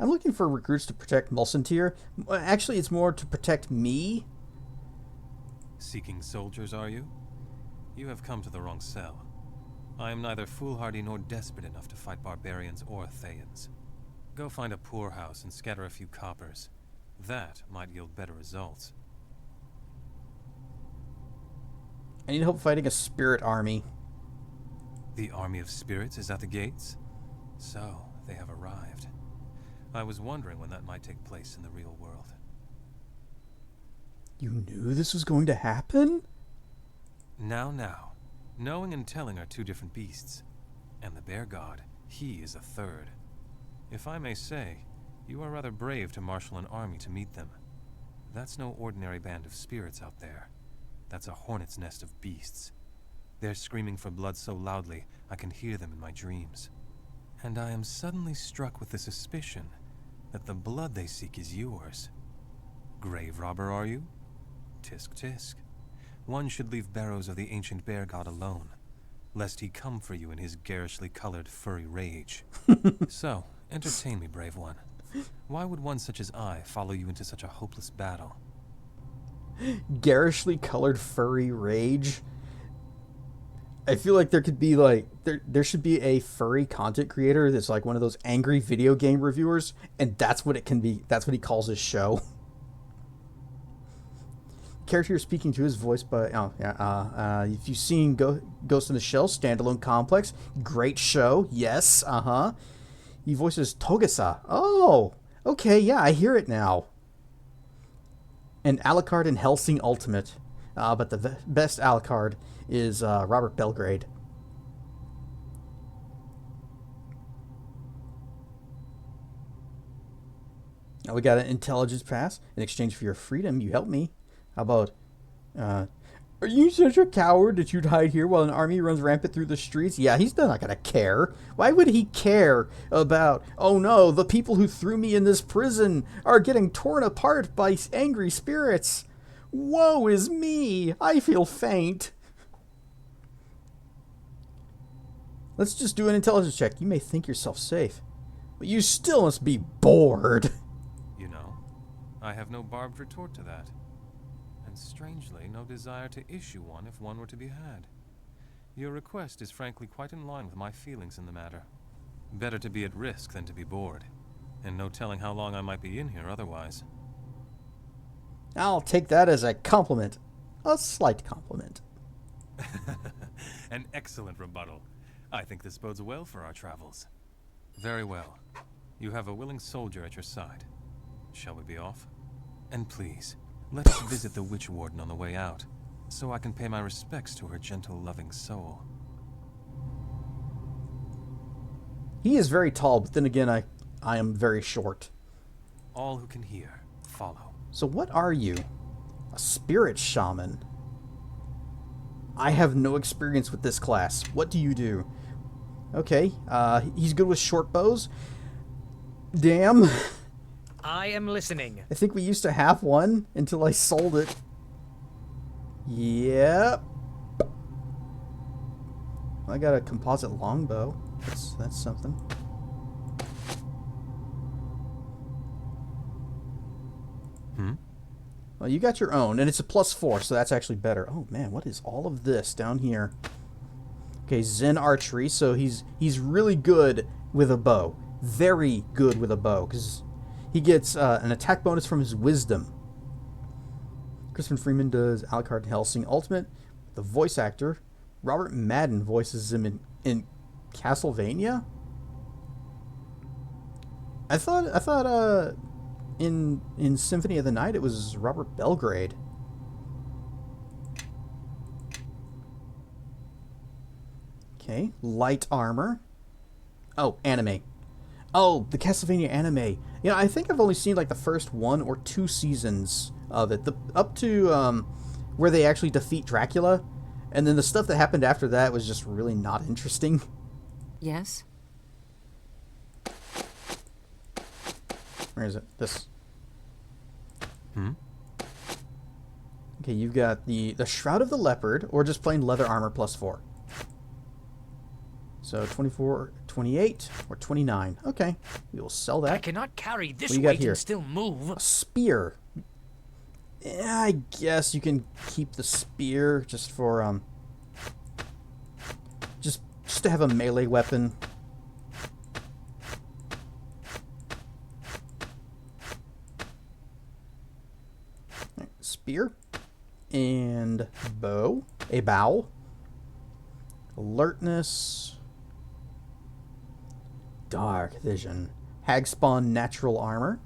Speaker 1: I'm looking for recruits to protect Mulsantir. Actually, it's more to protect me.
Speaker 6: Seeking soldiers, are you? You have come to the wrong cell. I am neither foolhardy nor desperate enough to fight barbarians or Thayans. Go find a poorhouse and scatter a few coppers. That might yield better results.
Speaker 1: I need help fighting a spirit army.
Speaker 6: The army of spirits is at the gates? So, they have arrived. I was wondering when that might take place in the real world.
Speaker 1: You knew this was going to happen?
Speaker 6: Now. Knowing and telling are two different beasts. And the bear god, he is a third. If I may say, you are rather brave to marshal an army to meet them. That's no ordinary band of spirits out there. That's a hornet's nest of beasts. They're screaming for blood so loudly, I can hear them in my dreams. And I am suddenly struck with the suspicion that the blood they seek is yours. Grave robber, are you? Tisk tisk. One should leave Barrows of the ancient bear god alone, lest he come for you in his garishly colored furry rage. So, entertain me, brave one. Why would one such as I follow you into such a hopeless battle?
Speaker 1: Garishly colored furry rage? I feel like there could be like there should be a furry content creator that's like one of those angry video game reviewers, and that's what it can be. That's what he calls his show. character you're speaking to is voiced by... Oh, yeah. If you've seen Ghost in the Shell, standalone complex, great show. Yes, uh-huh. He voices Togasa. Oh, okay, yeah, I hear it now. And Alucard in Hellsing Ultimate. But the best Alucard is Robert Belgrade. Now we got an intelligence pass. In exchange for your freedom, you help me. How about... Are you such a coward that you'd hide here while an army runs rampant through the streets? Yeah, he's not gonna care. Why would he care about, oh no, the people who threw me in this prison are getting torn apart by angry spirits? Woe is me! I feel faint. Let's just do an intelligence check. You may think yourself safe, but you still must be bored.
Speaker 6: You know, I have no barbed retort to that. And strangely, no desire to issue one if one were to be had. Your request is frankly quite in line with my feelings in the matter. Better to be at risk than to be bored, and no telling how long I might be in here otherwise.
Speaker 1: I'll take that as a compliment. A slight compliment.
Speaker 6: An excellent rebuttal. I think this bodes well for our travels. Very well. You have a willing soldier at your side. Shall we be off? And please, let us visit the Witch Warden on the way out, so I can pay my respects to her gentle, loving soul.
Speaker 1: He is very tall, but then again, I am very short.
Speaker 6: All who can hear, follow.
Speaker 1: So what are you? A spirit shaman? I have no experience with this class. What do you do? Okay, he's good with short bows. Damn.
Speaker 5: I am listening.
Speaker 1: I think we used to have one until I sold it. Yep. I got a composite longbow. That's something. Well, you got your own, and it's a +4, so that's actually better. Oh man, what is all of this down here? Okay, Zen archery, so he's really good with a bow. Very good with a bow, because he gets an attack bonus from his wisdom. Crispin Freeman does Alucard in Hellsing Ultimate. The voice actor, Robert Madden, voices him in Castlevania. I thought in Symphony of the Night it was Robert Belgrade. Okay, light armor. Oh, anime. Oh, the Castlevania anime. You know, I think I've only seen like the first 1 or 2 seasons of it. Up to where they actually defeat Dracula. And then the stuff that happened after that was just really not interesting.
Speaker 2: Yes?
Speaker 1: Where is it? This. Okay, you've got the Shroud of the Leopard, or just plain leather armor +4. So 24, 28, or 29. Okay, we will sell that.
Speaker 5: I cannot carry this
Speaker 1: What do you got
Speaker 5: weight
Speaker 1: here?
Speaker 5: and still move.
Speaker 1: A spear. Yeah, I guess you can keep the spear just for just to have a melee weapon. Spear and bow. A bow. Alertness. Dark vision. Hagspawn natural armor.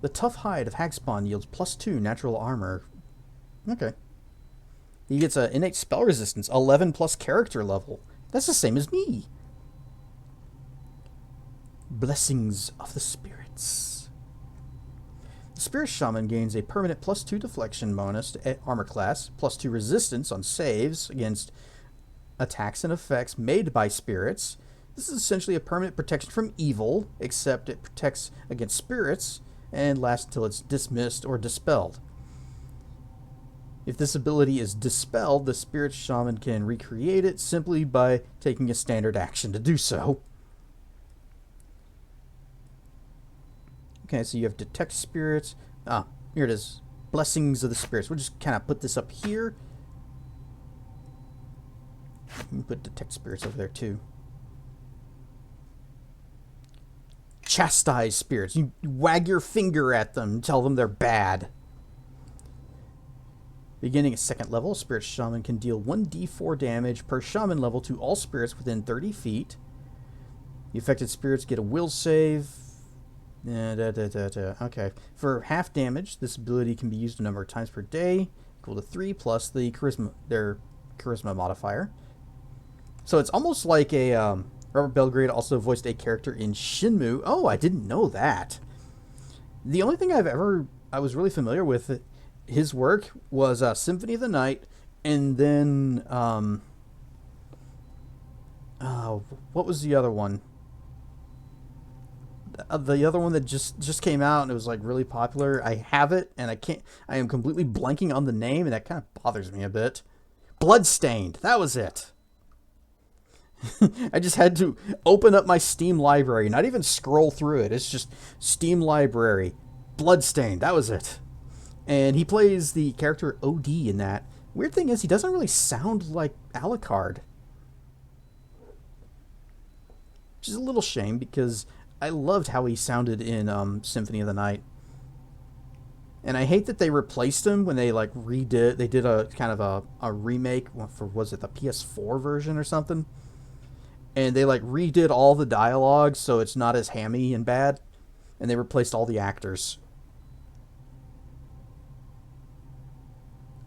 Speaker 1: The tough hide of Hagspawn yields +2 natural armor. Okay. He gets an innate spell resistance, 11 plus character level. That's the same as me. Blessings of the Spirits. The Spirit Shaman gains a permanent +2 deflection bonus to armor class, +2 resistance on saves against attacks and effects made by spirits. This is essentially a permanent protection from evil, except it protects against spirits and lasts until it's dismissed or dispelled. If this ability is dispelled, the Spirit Shaman can recreate it simply by taking a standard action to do so. Okay, so you have Detect Spirits. Ah, here it is. Blessings of the Spirits. We'll just kind of put this up here. You can put Detect Spirits over there too. Chastise spirits. You wag your finger at them and tell them they're bad. Beginning at 2nd level, Spirit Shaman can deal 1d4 damage per shaman level to all spirits within 30 feet. The affected spirits get a will save. Okay. For half damage, this ability can be used a number of times per day, equal to 3 plus their charisma modifier. So it's almost like a Robert Belgrade also voiced a character in Shenmue. Oh, I didn't know that. The only thing I was really familiar with his work was Symphony of the Night, and then what was the other one? The other one that just came out and it was like really popular. I have it and I am completely blanking on the name, and that kind of bothers me a bit. Bloodstained. That was it. I just had to open up my Steam library, not even scroll through it. It's just Steam library. Bloodstained. That was it. And he plays the character OD in that. Weird thing is, he doesn't really sound like Alucard. Which is a little shame, because I loved how he sounded in Symphony of the Night. And I hate that they replaced him when they like redid. They did a kind of a remake for, was it the PS4 version or something? And they like redid all the dialogue so it's not as hammy and bad. And they replaced all the actors.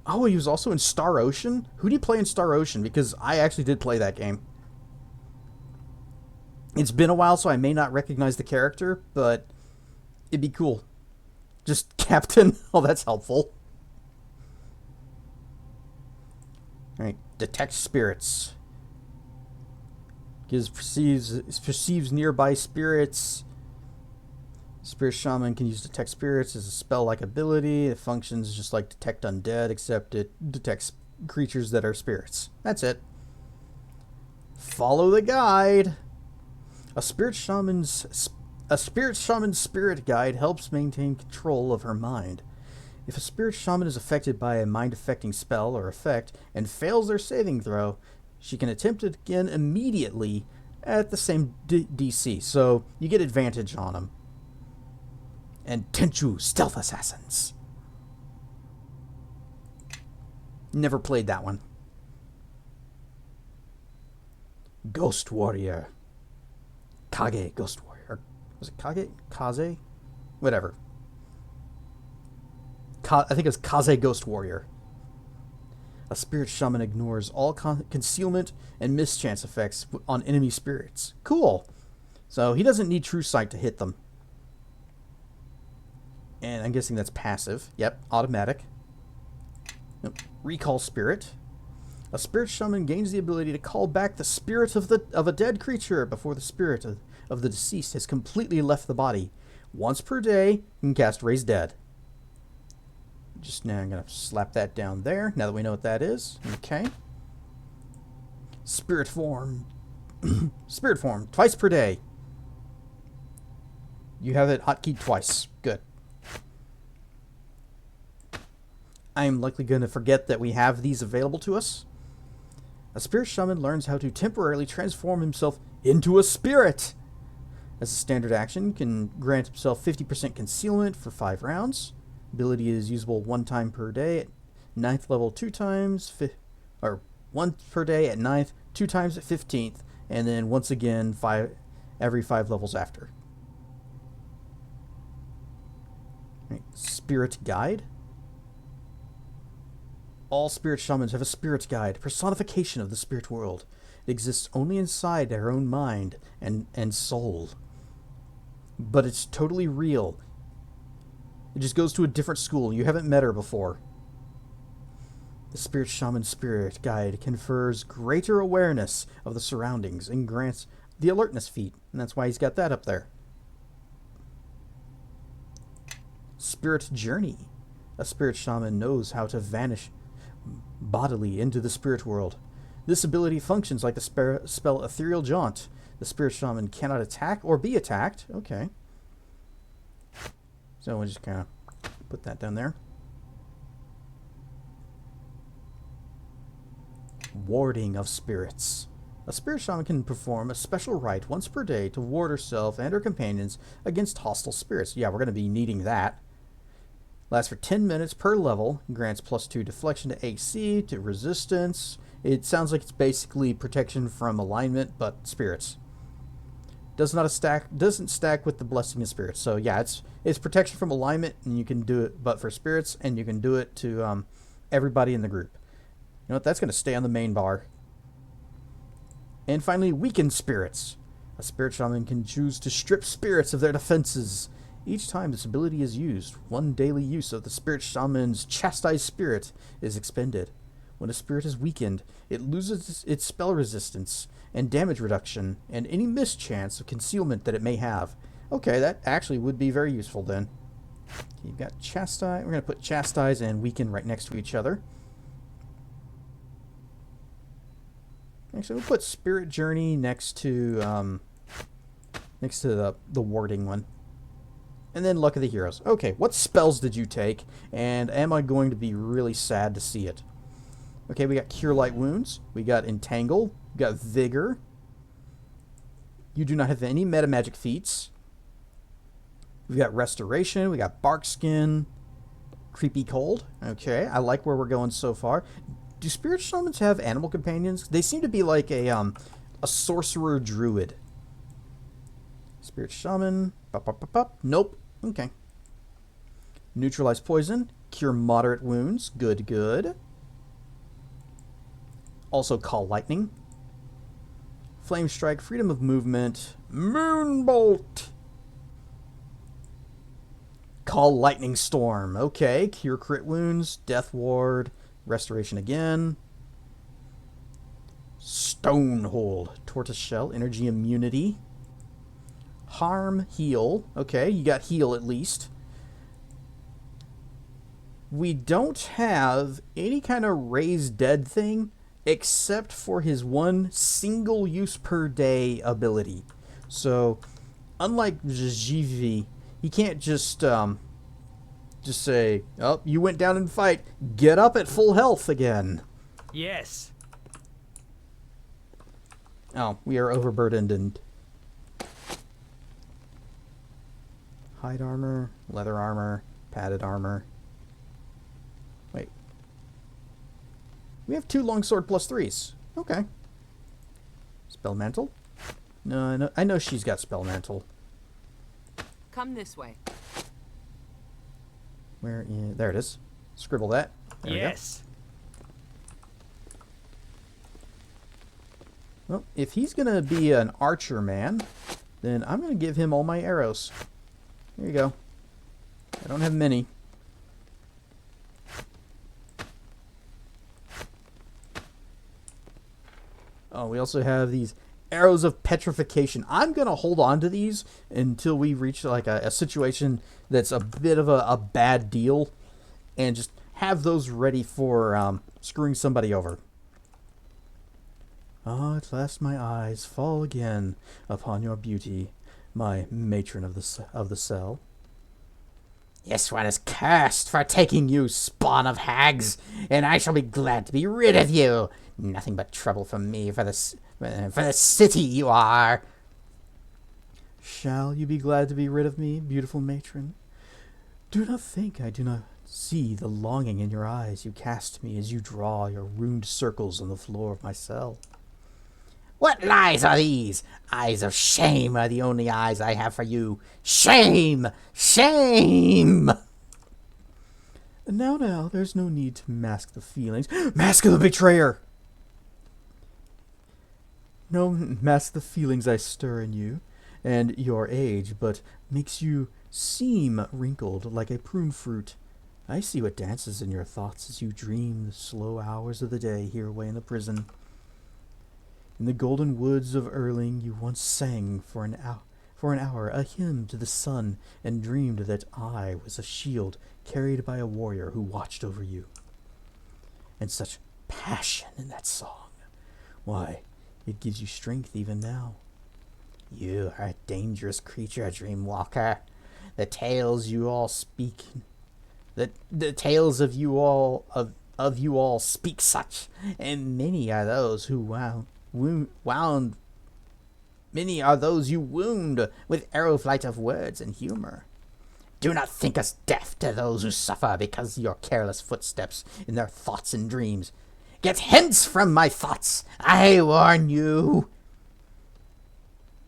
Speaker 1: Oh, he was also in Star Ocean? Who did he play in Star Ocean? Because I actually did play that game. It's been a while, so I may not recognize the character, but it'd be cool. Just Captain. Oh, that's helpful. Alright, detect spirits. Perceives nearby spirits. Spirit Shaman can use detect spirits as a spell-like ability. It functions just like detect undead, except it detects creatures that are spirits. That's it. Follow the guide. A spirit shaman's spirit guide helps maintain control of her mind. If a spirit shaman is affected by a mind-affecting spell or effect and fails their saving throw, she can attempt it again immediately at the same DC, so you get advantage on them. And Tenchu Stealth Assassins. Never played that one. Ghost Warrior. Kage Ghost Warrior. Was it Kage? Kaze? Whatever. I think it was Kaze Ghost Warrior. A spirit shaman ignores all concealment and mischance effects on enemy spirits. Cool. So he doesn't need true sight to hit them. And I'm guessing that's passive. Yep, automatic. Nope. Recall spirit. A spirit shaman gains the ability to call back the spirit of a dead creature before the spirit of the deceased has completely left the body. Once per day, you can cast Raise Dead. Just now, I'm going to slap that down there, now that we know what that is. Okay. Spirit form. Spirit form, twice per day. You have it hotkeyed twice. Good. I am likely going to forget that we have these available to us. A spirit shaman learns how to temporarily transform himself into a spirit. As a standard action, can grant himself 50% concealment for 5 rounds. Ability is usable 1 time per day at 9th level 2 times, or 1 per day at 9th, 2 times at 15th, and then once again every 5 levels after. Right. Spirit Guide. All spirit shamans have a spirit guide, personification of the spirit world. It exists only inside their own mind and soul. But it's totally real. It just goes to a different school. You haven't met her before. The spirit shaman spirit guide confers greater awareness of the surroundings and grants the alertness feat. And that's why he's got that up there. Spirit journey. A spirit shaman knows how to vanish bodily into the spirit world. This ability functions like the spell Ethereal Jaunt. The spirit shaman cannot attack or be attacked. Okay. So we'll just kind of put that down there. Warding of spirits. A spirit shaman can perform a special rite once per day to ward herself and her companions against hostile spirits. Yeah, we're going to be needing that. Lasts for 10 minutes per level. Grants +2 deflection to AC, to resistance. It sounds like it's basically protection from alignment, but spirits. Doesn't stack with the blessing of spirits. So yeah, it's protection from alignment, and you can do it, but for spirits, and you can do it to everybody in the group. You know what? That's going to stay on the main bar. And finally, weakened spirits. A spirit shaman can choose to strip spirits of their defenses. Each time this ability is used, 1 daily use of the spirit shaman's chastised spirit is expended. When a spirit is weakened, it loses its spell resistance and damage reduction, and any mischance of concealment that it may have. Okay, that actually would be very useful then. You've got chastise. We're going to put chastise and weaken right next to each other. Actually, we'll put spirit journey next to the warding one. And then luck of the heroes. Okay, what spells did you take? And am I going to be really sad to see it? Okay, we got Cure Light Wounds. We got Entangle. We got Vigor. You do not have any meta magic feats. We got Restoration. We got Bark Skin. Creepy Cold. Okay, I like where we're going so far. Do spirit shamans have animal companions? They seem to be like a sorcerer druid. Spirit shaman. Nope. Okay. Neutralize poison. Cure moderate wounds. Good, good. Also call lightning. Flame strike. Freedom of movement. Moonbolt. Call lightning storm. Okay. Cure crit wounds. Death ward. Restoration again. Stonehold. Tortoise shell. Energy immunity. Harm, heal. Okay, you got heal at least. We don't have any kind of raise dead thing except for his 1 single use per day ability. So, unlike Jivi, he can't just say, "Oh, you went down in fight. Get up at full health again."
Speaker 3: Yes.
Speaker 1: Oh, we are overburdened and hide armor, leather armor, padded armor. Wait. We have 2 longsword +3s. Okay. Spell mantle? No, I know she's got spell mantle.
Speaker 2: Come this way.
Speaker 1: Where is... There it is. Scribble that. There
Speaker 3: Yes.
Speaker 1: we go. Well, if he's going to be an archer man, then I'm going to give him all my arrows. There you go. I don't have many. Oh, we also have these arrows of petrification. I'm going to hold on to these until we reach like a situation that's a bit of a bad deal, and just have those ready for screwing somebody over. Ah, at last my eyes fall again upon your beauty, my matron of the cell. This one is cursed for taking you, spawn of hags, and I shall be glad to be rid of you. Nothing but trouble for me, for the city you are. Shall you be glad to be rid of me, beautiful matron? Do not think I do not see the longing in your eyes you cast me as you draw your ruined circles on the floor of my cell. What lies are these? Eyes of shame are the only eyes I have for you. Shame! Shame! Now, there's no need to mask the feelings. Mask of the betrayer! No, mask the feelings I stir in you, and your age, but makes you seem wrinkled like a prune fruit. I see what dances in your thoughts as you dream the slow hours of the day here away in the prison. In the golden woods of Erling, you once sang for an hour a hymn to the sun, and dreamed that I was a shield carried by a warrior who watched over you. And such passion in that song. Why, it gives you strength even now. You are a dangerous creature, Dreamwalker. The tales you all speak, the tales of you all speak such, and many are those who many are those you wound with arrow flight of words and humor. Do not think us deaf to those who suffer because of your careless footsteps in their thoughts and dreams. Get hence from my thoughts, I warn you.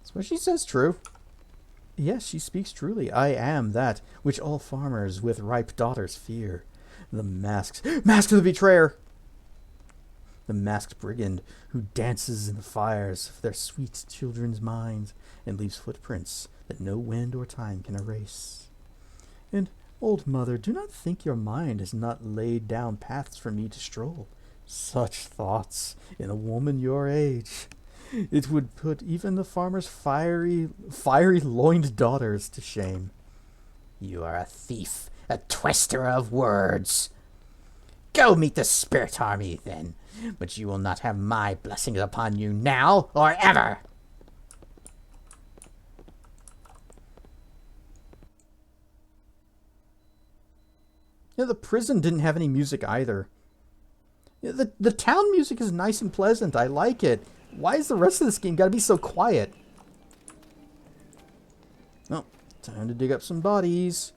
Speaker 1: That's what she says true. Yes, she speaks truly. I am that which all farmers with ripe daughters fear. The mask of the betrayer. The masked brigand who dances in the fires of their sweet children's minds and leaves footprints that no wind or time can erase. And, old mother, do not think your mind has not laid down paths for me to stroll. Such thoughts in a woman your age. It would put even the farmer's fiery loined daughters to shame. You are a thief, a twister of words. Go meet the spirit army, then. But you will not have my blessings upon you now or ever. Yeah, the prison didn't have any music either. Yeah, the town music is nice and pleasant. I like it. Why is the rest of this game got to be so quiet? Oh, time to dig up some bodies.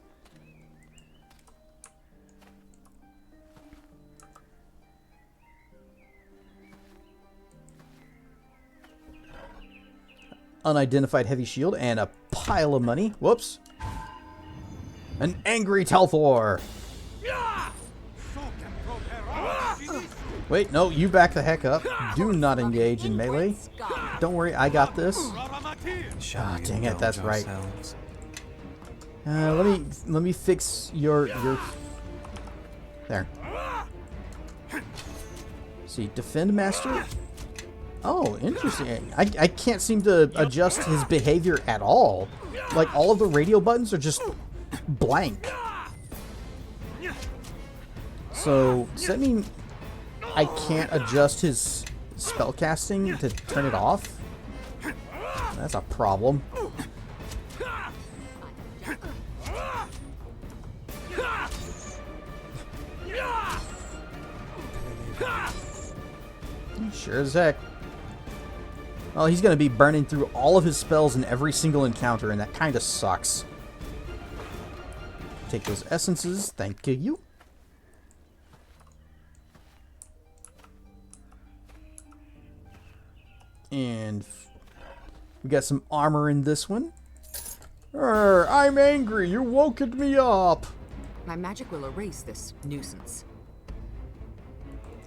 Speaker 1: Unidentified heavy shield and a pile of money. Whoops. An angry Kelemvor. Wait, no, you back the heck up. Do not engage in melee. Don't worry, I got this. Ah, dang it, that's right. Let me fix your there. See, defend master. Oh, interesting. I can't seem to adjust his behavior at all. Like, all of the radio buttons are just blank. So, does that mean I can't adjust his spellcasting to turn it off? That's a problem. Sure as heck. Well, he's going to be burning through all of his spells in every single encounter, and that kind of sucks. Take those essences. Thank you. And we got some armor in this one. I'm angry. You woken me up.
Speaker 2: My magic will erase this nuisance.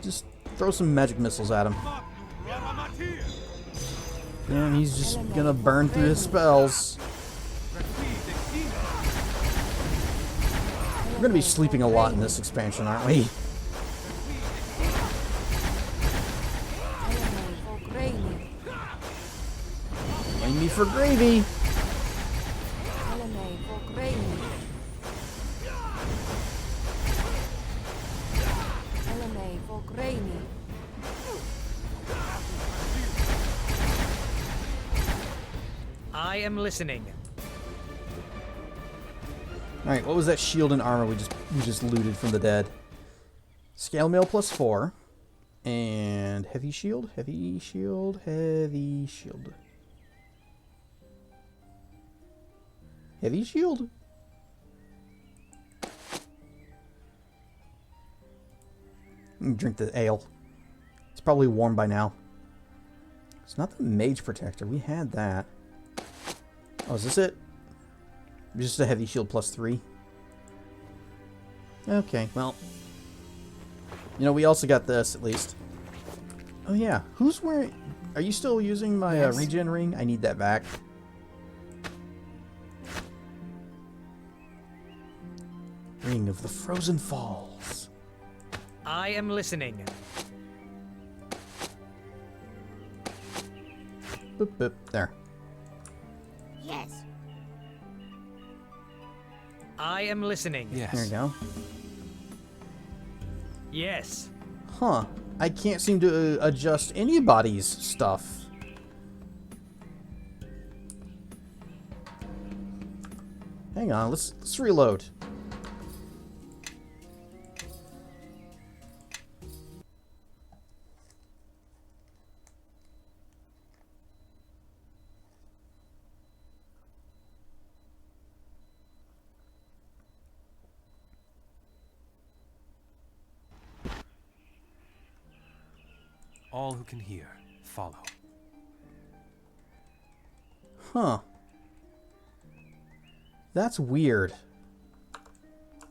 Speaker 1: Just throw some magic missiles at him. And he's just gonna burn through his spells. We're gonna be sleeping a lot in this expansion, aren't we? Blame me for gravy.
Speaker 5: I am listening.
Speaker 1: Alright, what was that shield and armor we just looted from the dead? Scale mail +4. And heavy shield, heavy shield, heavy shield. Heavy shield. Drink the ale. It's probably warm by now. It's not the mage protector. We had that. Oh, is this it? Just a heavy shield +3. Okay, well. You know, we also got this, at least. Oh, yeah. Who's wearing... Are you still using my regen ring? I need that back. Ring of the Frozen Falls.
Speaker 5: I am listening.
Speaker 1: Boop, boop. There.
Speaker 7: Yes.
Speaker 5: I am listening.
Speaker 6: Yes.
Speaker 1: There you go.
Speaker 5: Yes.
Speaker 1: Huh. I can't seem to adjust anybody's stuff. Hang on, let's reload.
Speaker 6: All who can hear, follow.
Speaker 1: Huh. That's weird.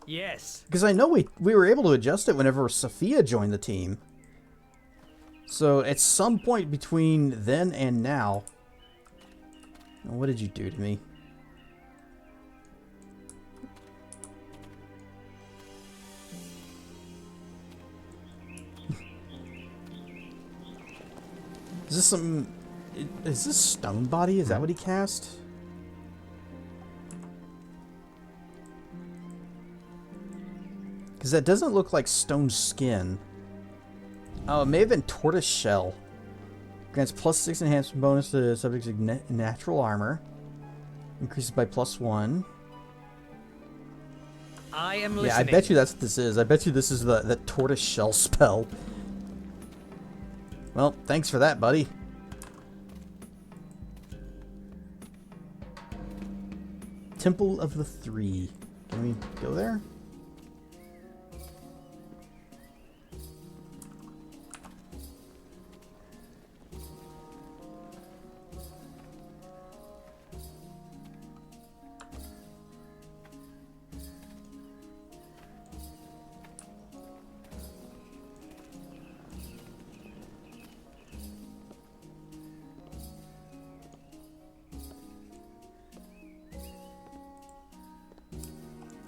Speaker 5: Yes.
Speaker 1: Because I know we were able to adjust it whenever Sophia joined the team. So at some point between then and now... What did you do to me? Is this some... Is this Stone Body? Is that what he cast? Because that doesn't look like Stone Skin. Oh, it may have been Tortoise Shell. Grants +6 enhancement bonus to subjects' natural armor. Increases by +1.
Speaker 5: I am listening.
Speaker 1: Yeah, I bet you that's what this is. I bet you this is the Tortoise Shell spell. Well, thanks for that, buddy. Temple of the Three. Can we go there?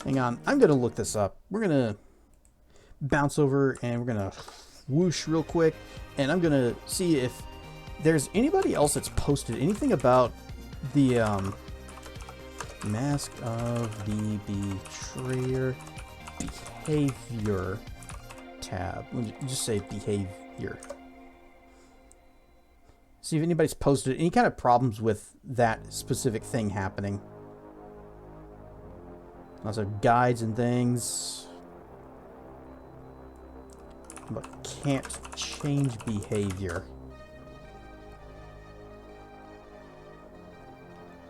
Speaker 1: Hang on, I'm gonna look this up. We're gonna bounce over and we're gonna whoosh real quick, and I'm gonna see if there's anybody else that's posted anything about the Mask of the Betrayer behavior tab. Let me just say behavior. See if anybody's posted any kind of problems with that specific thing happening. Lots of guides and things. But can't change behavior.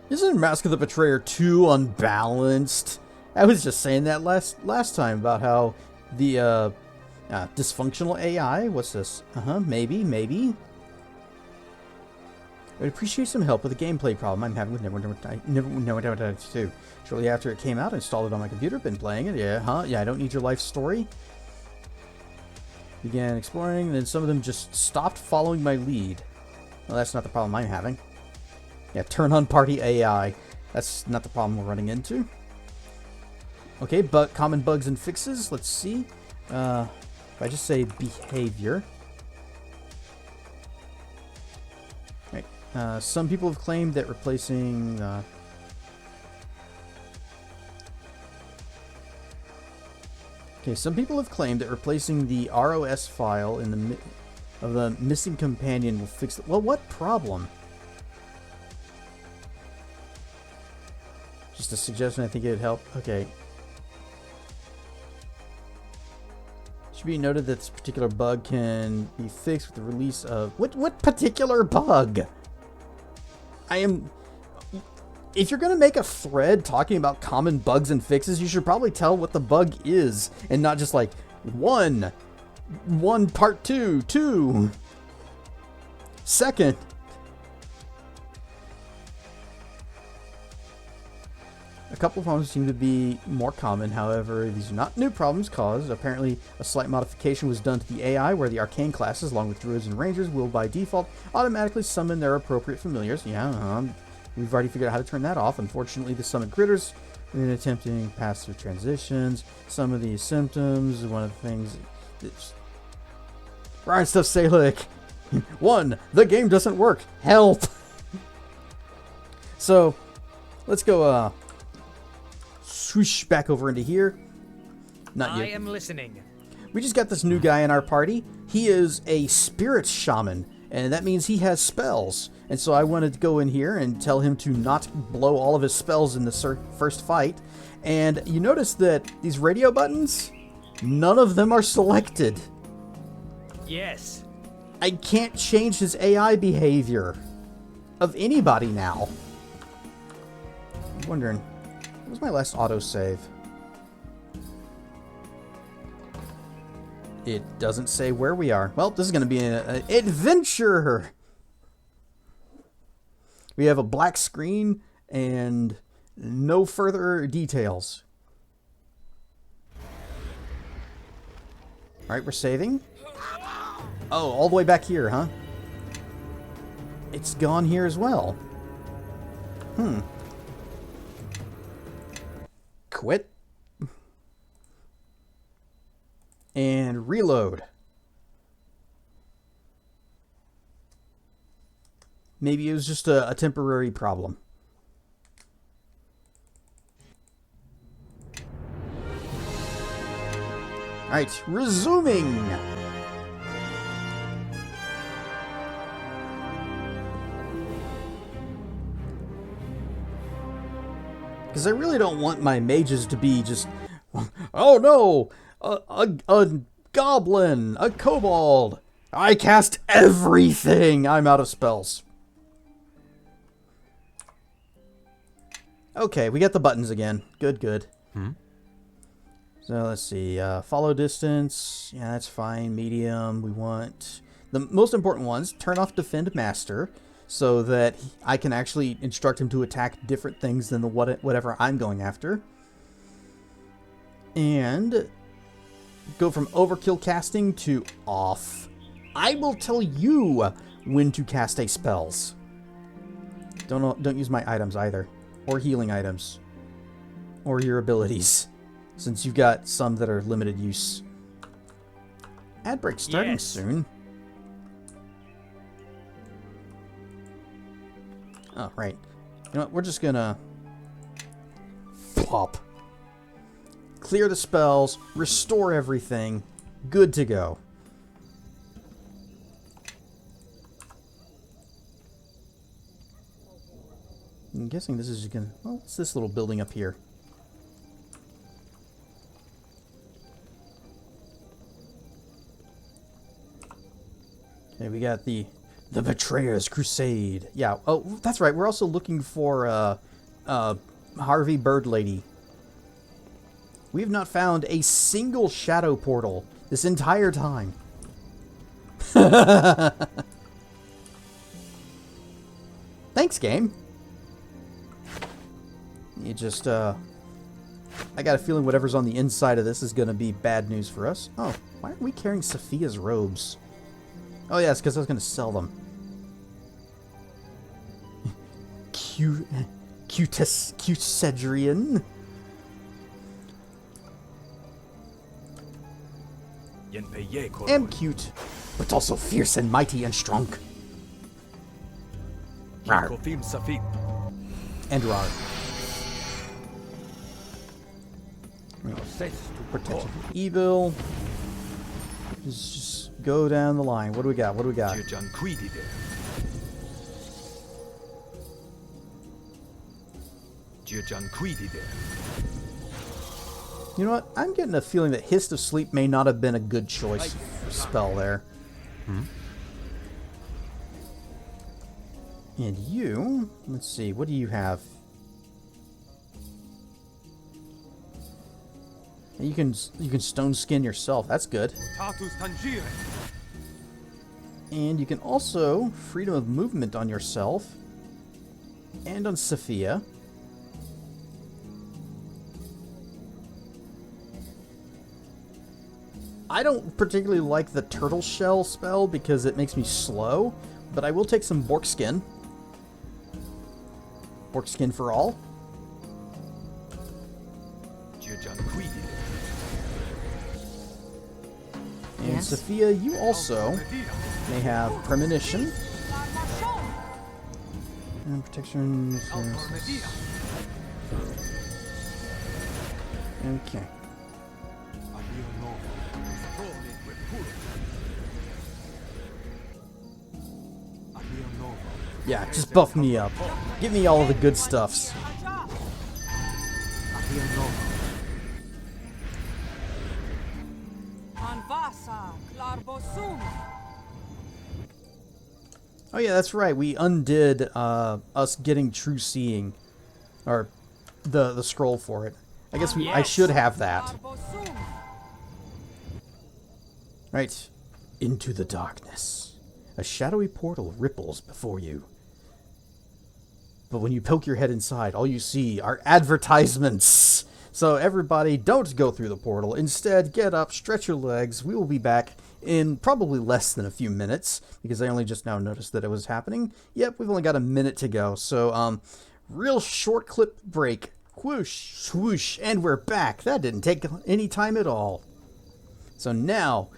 Speaker 1: Isn't Mask of the Betrayer too unbalanced? I was just saying that last time about how the dysfunctional AI. What's this? Maybe. I'd appreciate some help with a gameplay problem I'm having with Neverwinter 2. Shortly after it came out, I installed it on my computer, been playing it. Yeah, I don't need your life story. Began exploring, and then some of them just stopped following my lead. Well, that's not the problem I'm having. Yeah, turn on party AI. That's not the problem we're running into. Okay, but common bugs and fixes. Let's see. If I just say behavior. Some people have claimed that replacing some people have claimed that replacing the ROS file in the missing companion will fix it. Well, what problem? Just a suggestion. I think it'd help. Okay. Should be noted that this particular bug can be fixed with the release of what particular bug? If you're going to make a thread talking about common bugs and fixes, you should probably tell what the bug is and not just like 1 part 2, 2. Second. A couple of problems seem to be more common. However, these are not new problems caused. Apparently, a slight modification was done to the AI where the arcane classes, along with druids and rangers, will by default automatically summon their appropriate familiars. Yeah, we've already figured out how to turn that off. Unfortunately, the summoned critters, in attempting pass-through transitions, some of these symptoms, one of the things... Ryan Stuff Salic! 1. The game doesn't work. Help! So, let's go, swoosh back over into here. Not yet.
Speaker 5: I am listening.
Speaker 1: We just got this new guy in our party. He is a spirit shaman, and that means he has spells. And so I wanted to go in here and tell him to not blow all of his spells in the first fight. And you notice that these radio buttons, none of them are selected.
Speaker 5: Yes.
Speaker 1: I can't change his AI behavior of anybody now. I'm wondering, what was my last autosave? It doesn't say where we are. Well, this is going to be an adventure. We have a black screen and no further details. Alright, we're saving. Oh, all the way back here, huh? It's gone here as well. Quit. And reload. Maybe it was just a temporary problem. Alright, resuming! Because I really don't want my mages to be just... Oh no! A goblin! A kobold! I cast everything! I'm out of spells. Okay, we got the buttons again. Good, good. So let's see. Follow distance. Yeah, that's fine. Medium. We want... The most important ones. Turn off Defend Master, so that I can actually instruct him to attack different things than the whatever I'm going after. And go from overkill casting to off. I will tell you when to cast a spells. Don't use my items either, or healing items, or your abilities, since you've got some that are limited use. Ad break starting soon. Oh, right. You know what? We're just gonna pop. Clear the spells, restore everything, good to go. I'm guessing this is gonna... Well, what's this little building up here? Okay, we got the Betrayer's Crusade. Yeah, oh, that's right. We're also looking for Harvey Bird Lady. We have not found a single shadow portal this entire time. Thanks, game. You just, I got a feeling whatever's on the inside of this is going to be bad news for us. Oh, why are we carrying Sophia's robes? Oh, yeah, it's because I was going to sell them. Cutessedrian. Am cute, but also fierce and mighty and strong. Rar. And rar. Protection from evil. Just go down the line. What do we got? What do we got? You know what? I'm getting a feeling that Hist of Sleep may not have been a good choice for spell there. And you, let's see, what do you have? You can stone skin yourself. That's good. And you can also freedom of movement on yourself and on Sophia. I don't particularly like the turtle shell spell because it makes me slow, but I will take some Bork skin. Bork skin for all. And
Speaker 2: Yes?
Speaker 1: Sophia, you also may have premonition. And protection. Okay. Yeah, just buff me up. Give me all of the good stuffs. Oh yeah, that's right. We undid us getting true seeing, or the scroll for it. I guess I should have that. Right. Into the darkness. A shadowy portal ripples before you. But when you poke your head inside, all you see are advertisements. So everybody, don't go through the portal. Instead, get up, stretch your legs. We will be back in probably less than a few minutes, because I only just now noticed that it was happening. Yep, we've only got a minute to go. So, real short clip break. Whoosh, swoosh, and we're back. That didn't take any time at all. So now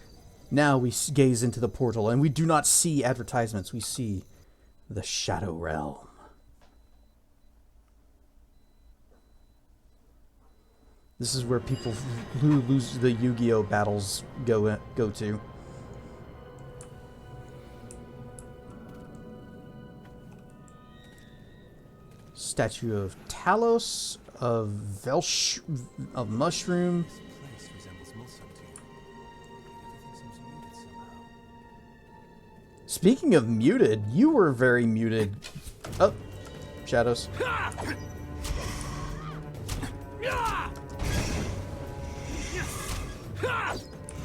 Speaker 1: we gaze into the portal, and we do not see advertisements. We see the Shadow Realm. This is where people who lose the Yu-Gi-Oh! Battles go to. Statue of Talos, of Velsh, of Mushroom.
Speaker 6: This place resembles Mulsantir. Everything seems muted somehow.
Speaker 1: Speaking of muted, you were very muted. Oh, shadows.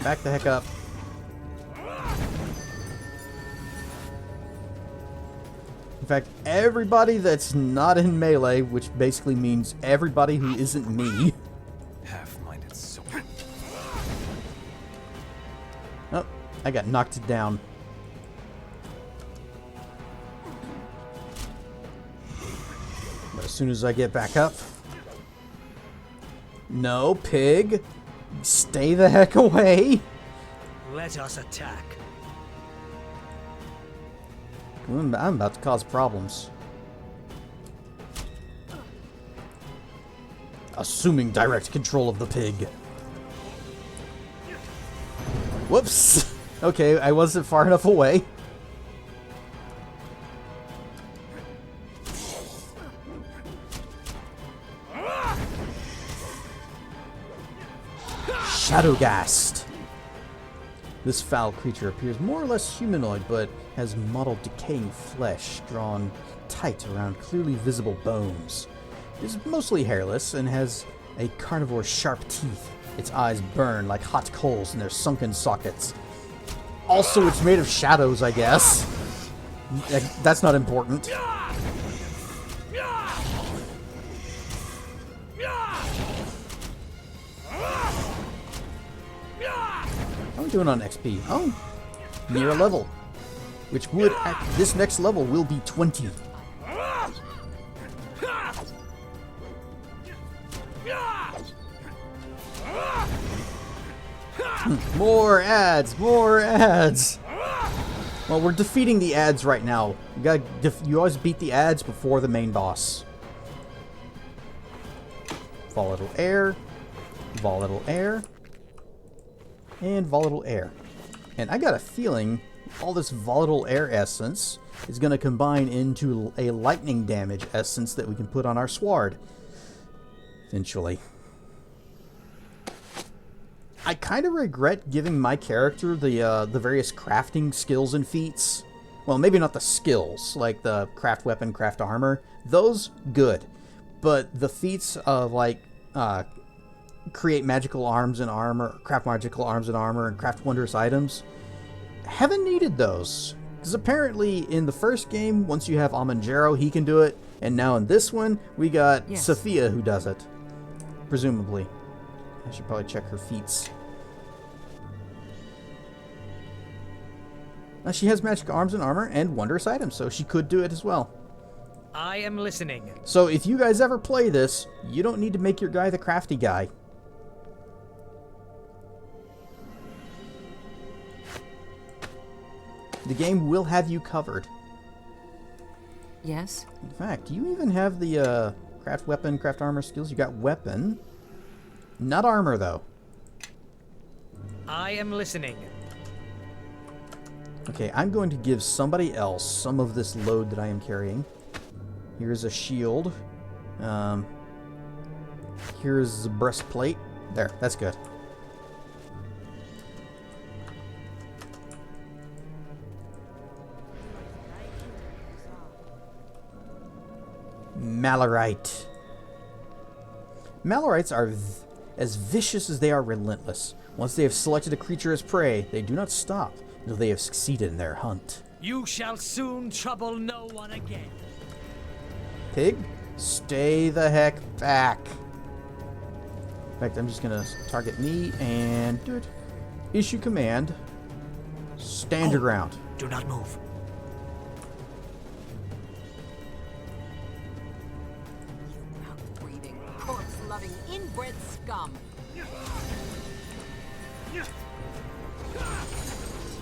Speaker 1: Back the heck up. In fact, everybody that's not in melee, which basically means everybody who isn't me.
Speaker 6: Half-minded soul.
Speaker 1: Oh, I got knocked down. But as soon as I get back up... No, pig. Stay the heck away.
Speaker 5: Let us attack.
Speaker 1: I'm about to cause problems. Assuming direct control of the pig. Whoops. Okay, I wasn't far enough away. Shadowgast. This foul creature appears more or less humanoid, but has mottled, decaying flesh drawn tight around clearly visible bones. It is mostly hairless and has a carnivore's sharp teeth. Its eyes burn like hot coals in their sunken sockets. Also, it's made of shadows, I guess. That's not important. How are we doing on XP? Oh, near a level. Which would, at this next level, will be 20. More ads! More ads! Well, we're defeating the ads right now. You always beat the ads before the main boss. Volatile air. Volatile air. And volatile air. And I got a feeling all this volatile air essence is going to combine into a lightning damage essence that we can put on our sword. Eventually. I kind of regret giving my character the various crafting skills and feats. Well, maybe not the skills, like the craft weapon, craft armor. Those, good. But the feats of, like, create magical arms and armor, craft magical arms and armor, and craft wondrous items, haven't needed those. Because apparently in the first game, once you have Amanjaro, he can do it. And now in this one, we got Sophia who does it. Presumably. I should probably check her feats. Now she has magic arms and armor and wondrous items, so she could do it as well.
Speaker 5: I am listening.
Speaker 1: So if you guys ever play this, you don't need to make your guy the crafty guy. The game will have you covered.
Speaker 2: Yes?
Speaker 1: In fact, do you even have the craft weapon, craft armor skills? You got weapon. Not armor, though.
Speaker 5: I am listening.
Speaker 1: Okay, I'm going to give somebody else some of this load that I am carrying. Here's a shield. Here's the breastplate. There, that's good. Malorite. Malorites are as vicious as they are relentless. Once they have selected a creature as prey, they do not stop until they have succeeded in their hunt.
Speaker 5: You shall soon trouble no one again.
Speaker 1: Pig, stay the heck back. In fact, I'm just gonna target me and do it. Issue command. Stand your ground.
Speaker 5: Do not move.
Speaker 2: Mouth-breathing, corpse-loving, inbred scum.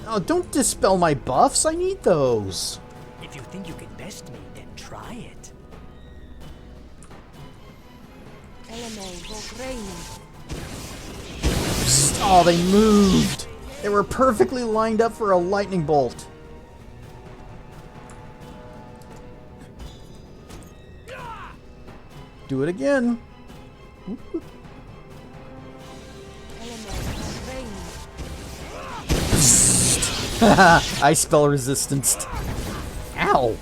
Speaker 1: Oh, don't dispel my buffs. I need those.
Speaker 5: If you think you can best me, then try it.
Speaker 1: Oh, they moved. They were perfectly lined up for a lightning bolt. Do it again. I spell resistance. Ow.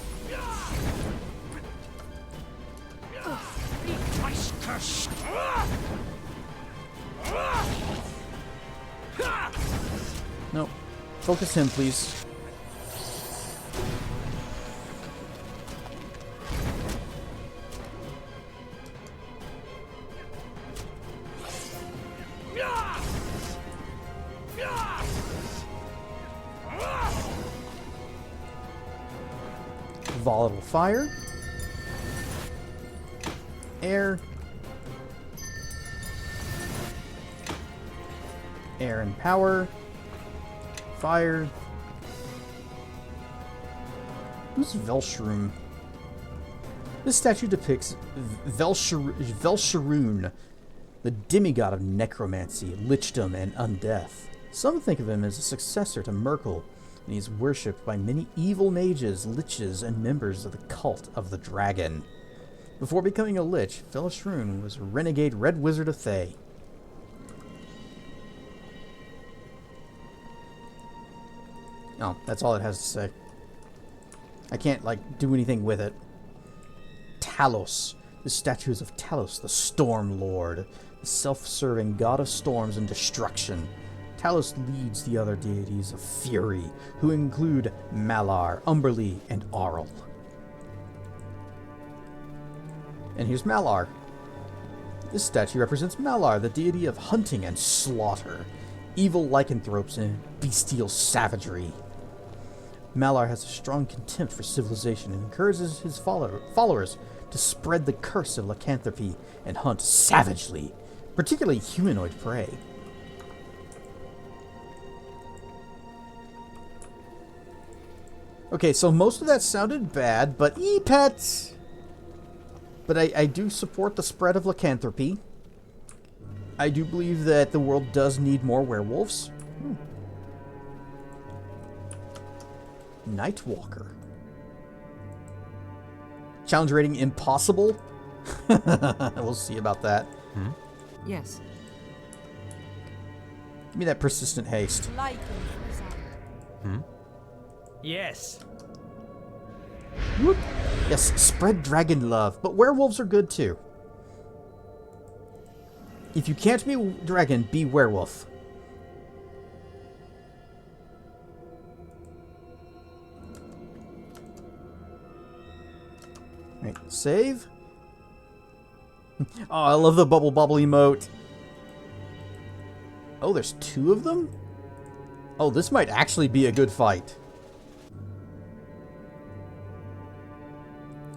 Speaker 1: No. Focus him, please. Volatile fire. Air. Air and power. Fire. Who's Velshroom? This statue depicts Velsharoon, the demigod of necromancy, lichdom, and undeath. Some think of him as a successor to Merkel, and he is worshipped by many evil mages, liches, and members of the cult of the dragon. Before becoming a lich, Velsharoon was a renegade red wizard of Thay. Oh, that's all it has to say. I can't, like, do anything with it. Talos. The statues of Talos, the Storm Lord, the self-serving god of storms and destruction. Talos leads the other deities of fury, who include Malar, Umberlee, and Auril. And here's Malar. This statue represents Malar, the deity of hunting and slaughter, evil lycanthropes, and bestial savagery. Malar has a strong contempt for civilization and encourages his followers to spread the curse of lycanthropy and hunt savagely, particularly humanoid prey. Okay, so most of that sounded bad, but pets. But I do support the spread of lycanthropy. I do believe that the world does need more werewolves. Nightwalker. Challenge rating impossible? We'll see about that.
Speaker 2: Yes.
Speaker 1: Give me that persistent haste.
Speaker 5: Yes.
Speaker 1: Whoop. Yes, spread dragon love, but werewolves are good too. If you can't be dragon, be werewolf. Right, save. Oh, I love the bubble bubble emote. Oh, there's two of them? Oh, this might actually be a good fight.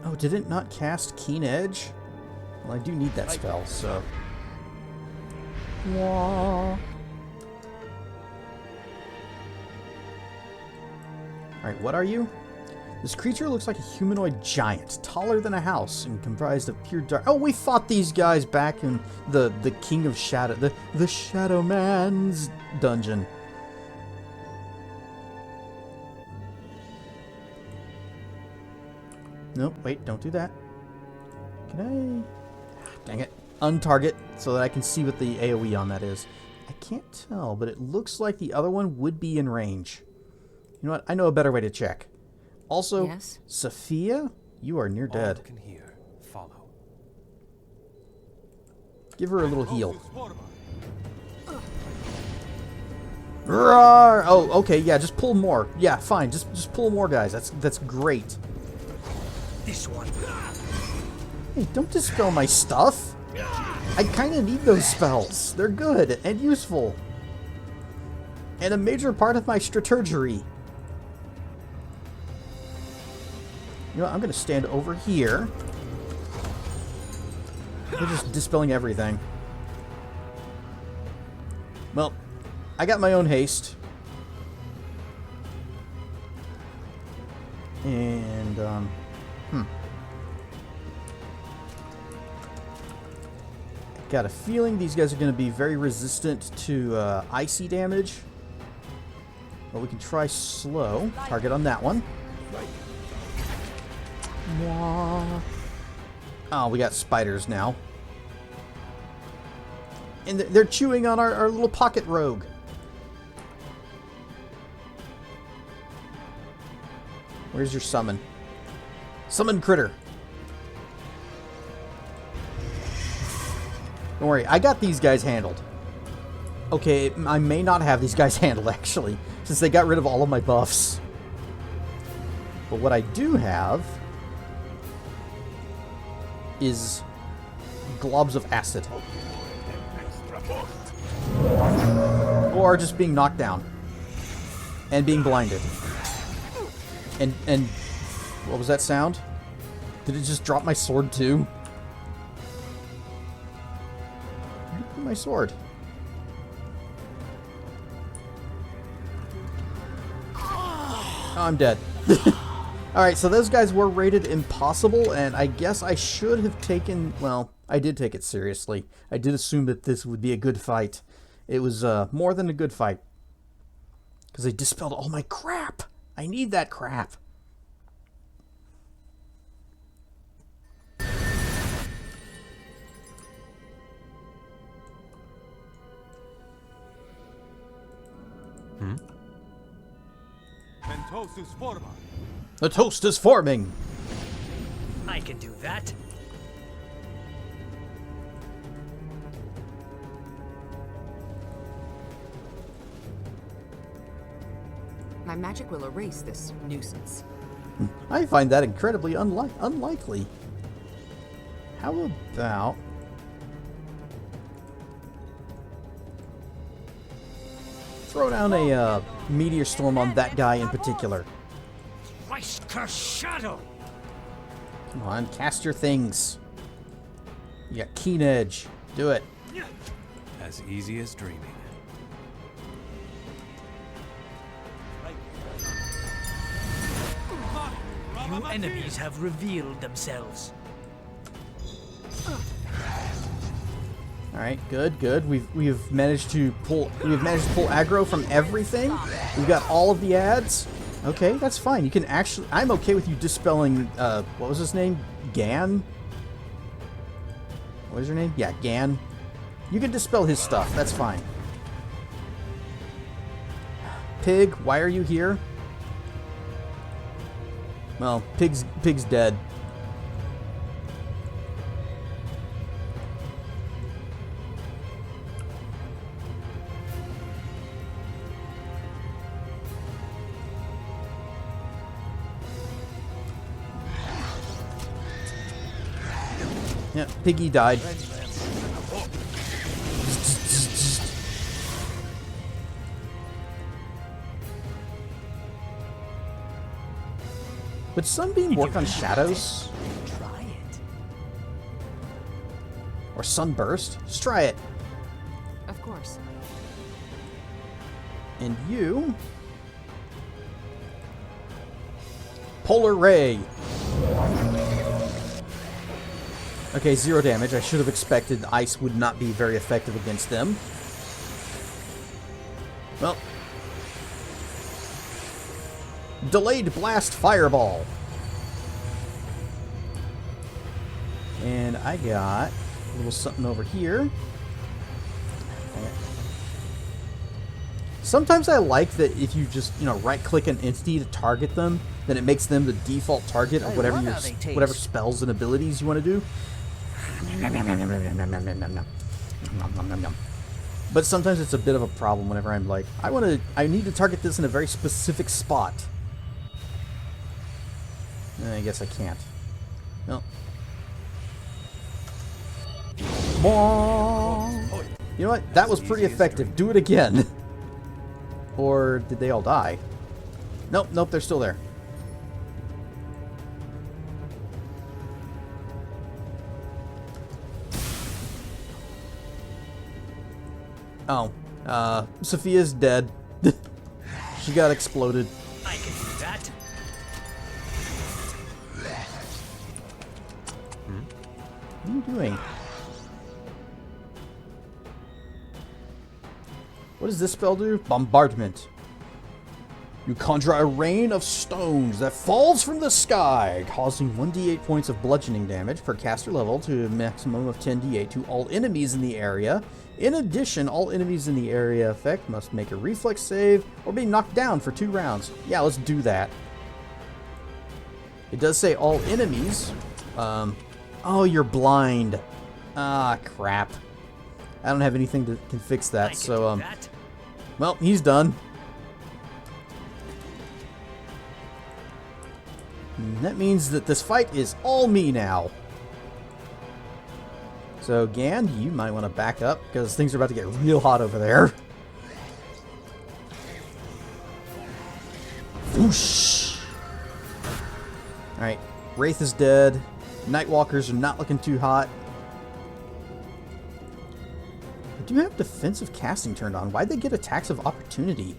Speaker 1: Oh, did it not cast Keen Edge? Well, I do need that spell, so... Wah. Alright, what are you? This creature looks like a humanoid giant, taller than a house and comprised of pure dark... Oh, we fought these guys back in the King of Shadow... The Shadow Man's dungeon. Nope, wait, don't do that. Can I... Dang it. Untarget so that I can see what the AoE on that is. I can't tell, but it looks like the other one would be in range. You know what? I know a better way to check. Also,
Speaker 2: Yes?
Speaker 1: Sophia, you are near dead.
Speaker 6: All can hear. Follow.
Speaker 1: Give her a little heal. Roar! Oh, okay, yeah, just pull more. Yeah, fine, just pull more, guys. That's great.
Speaker 5: This one.
Speaker 1: Hey, don't dispel my stuff. I kind of need those spells. They're good and useful. And a major part of my strategy. You know what, I'm going to stand over here. They're just dispelling everything. Well, I got my own haste. And, got a feeling these guys are going to be very resistant to icy damage. But we can try slow. Target on that one. Oh, we got spiders now. And they're chewing on our little pocket rogue. Where's your summon? Summon critter. Don't worry, I got these guys handled. Okay, I may not have these guys handled, actually, since they got rid of all of my buffs. But what I do have is globs of acid. Or just being knocked down. And being blinded. And what was that sound? Did it just drop my sword too? Where did I put my sword? Oh, I'm dead. Alright, so those guys were rated impossible, and I guess I should have taken... Well, I did take it seriously. I did assume that this would be a good fight. It was more than a good fight. Because they dispelled all my crap. I need that crap. The toast is forming.
Speaker 5: I can do that.
Speaker 2: My magic will erase this nuisance.
Speaker 1: I find that incredibly unlikely. How about... throw down a meteor storm on that guy in particular.
Speaker 5: Christ cursed shadow!
Speaker 1: Come on, cast your things. You got keen edge. Do it.
Speaker 6: As easy as dreaming.
Speaker 5: New enemies have revealed themselves.
Speaker 1: All right, good. We've managed to pull aggro from everything. We've got all of the ads. Okay, that's fine. You can actually... I'm okay with you dispelling... what was his name? Gan? What is your name? Yeah, Gan. You can dispel his stuff. That's fine. Pig, why are you here? Well, Pig's dead. Yeah, Piggy died. Would Sunbeam work on shadows?
Speaker 5: Try it.
Speaker 1: Or Sunburst? Just try it.
Speaker 2: Of course.
Speaker 1: And you... Polar Ray. Okay, 0 damage. I should have expected ice would not be very effective against them. Well. Delayed Blast Fireball. And I got a little something over here. Sometimes I like that if you just, right-click an entity to target them, then it makes them the default target of whatever spells and abilities you want to do. But sometimes it's a bit of a problem whenever I'm like, I need to target this in a very specific spot. I guess I can't. No. You know what? That was pretty effective. Do it again. Or did they all die? Nope, nope, they're still there. Oh, Sophia's dead. She got exploded.
Speaker 5: I can do that.
Speaker 1: What are you doing? What does this spell do? Bombardment. You conjure a rain of stones that falls from the sky, causing 1d8 points of bludgeoning damage per caster level to a maximum of 10d8 to all enemies in the area. In addition, all enemies in the area effect must make a reflex save or be knocked down for 2 rounds. Yeah, let's do that. It does say all enemies. Oh, you're blind. Ah, crap. I don't have anything that can fix that, so, well, he's done. And that means that this fight is all me now. So, Gan, you might want to back up, because things are about to get real hot over there. Whoosh! Alright, Wraith is dead. Nightwalkers are not looking too hot. I do have defensive casting turned on. Why'd they get attacks of opportunity?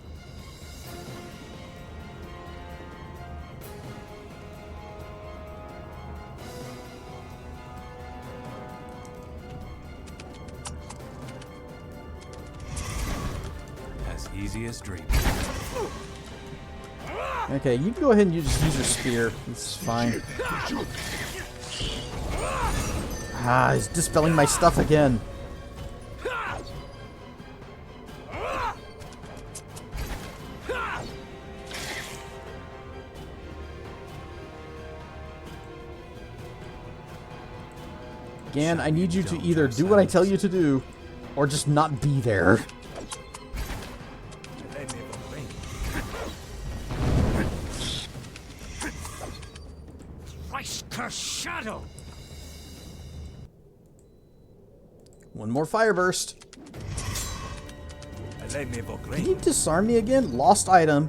Speaker 6: As easy as dreaming.
Speaker 1: Okay, you can go ahead and just use your spear. It's fine. Ah, he's dispelling my stuff again. Gan, I need you to either do what I tell you to do, or just not be there.
Speaker 5: Shadow.
Speaker 1: One more fire burst. Did he disarm me again? Lost item.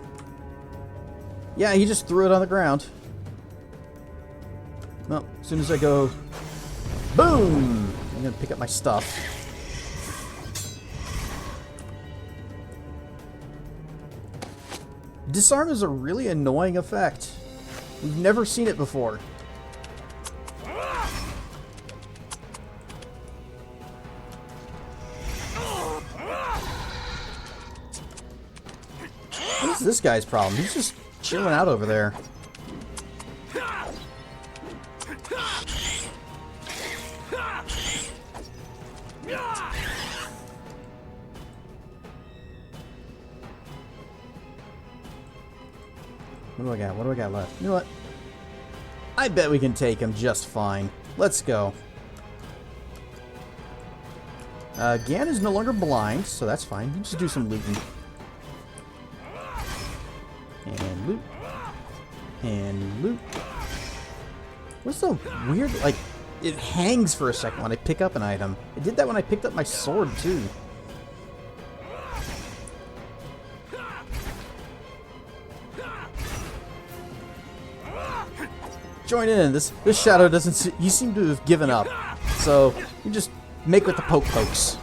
Speaker 1: Yeah, he just threw it on the ground. Well, as soon as I go, boom! I'm gonna pick up my stuff. Disarm is a really annoying effect. We've never seen it before. What is this guy's problem? He's just chilling out over there. What do I got? What do I got left? You know what? I bet we can take him just fine. Let's go. Gan is no longer blind, so that's fine. You just do some looting. And loot. And loot. What's so weird? Like, it hangs for a second when I pick up an item. It did that when I picked up my sword, too. Join in. This shadow doesn't... You seem to have given up. So, you just make with the pokes.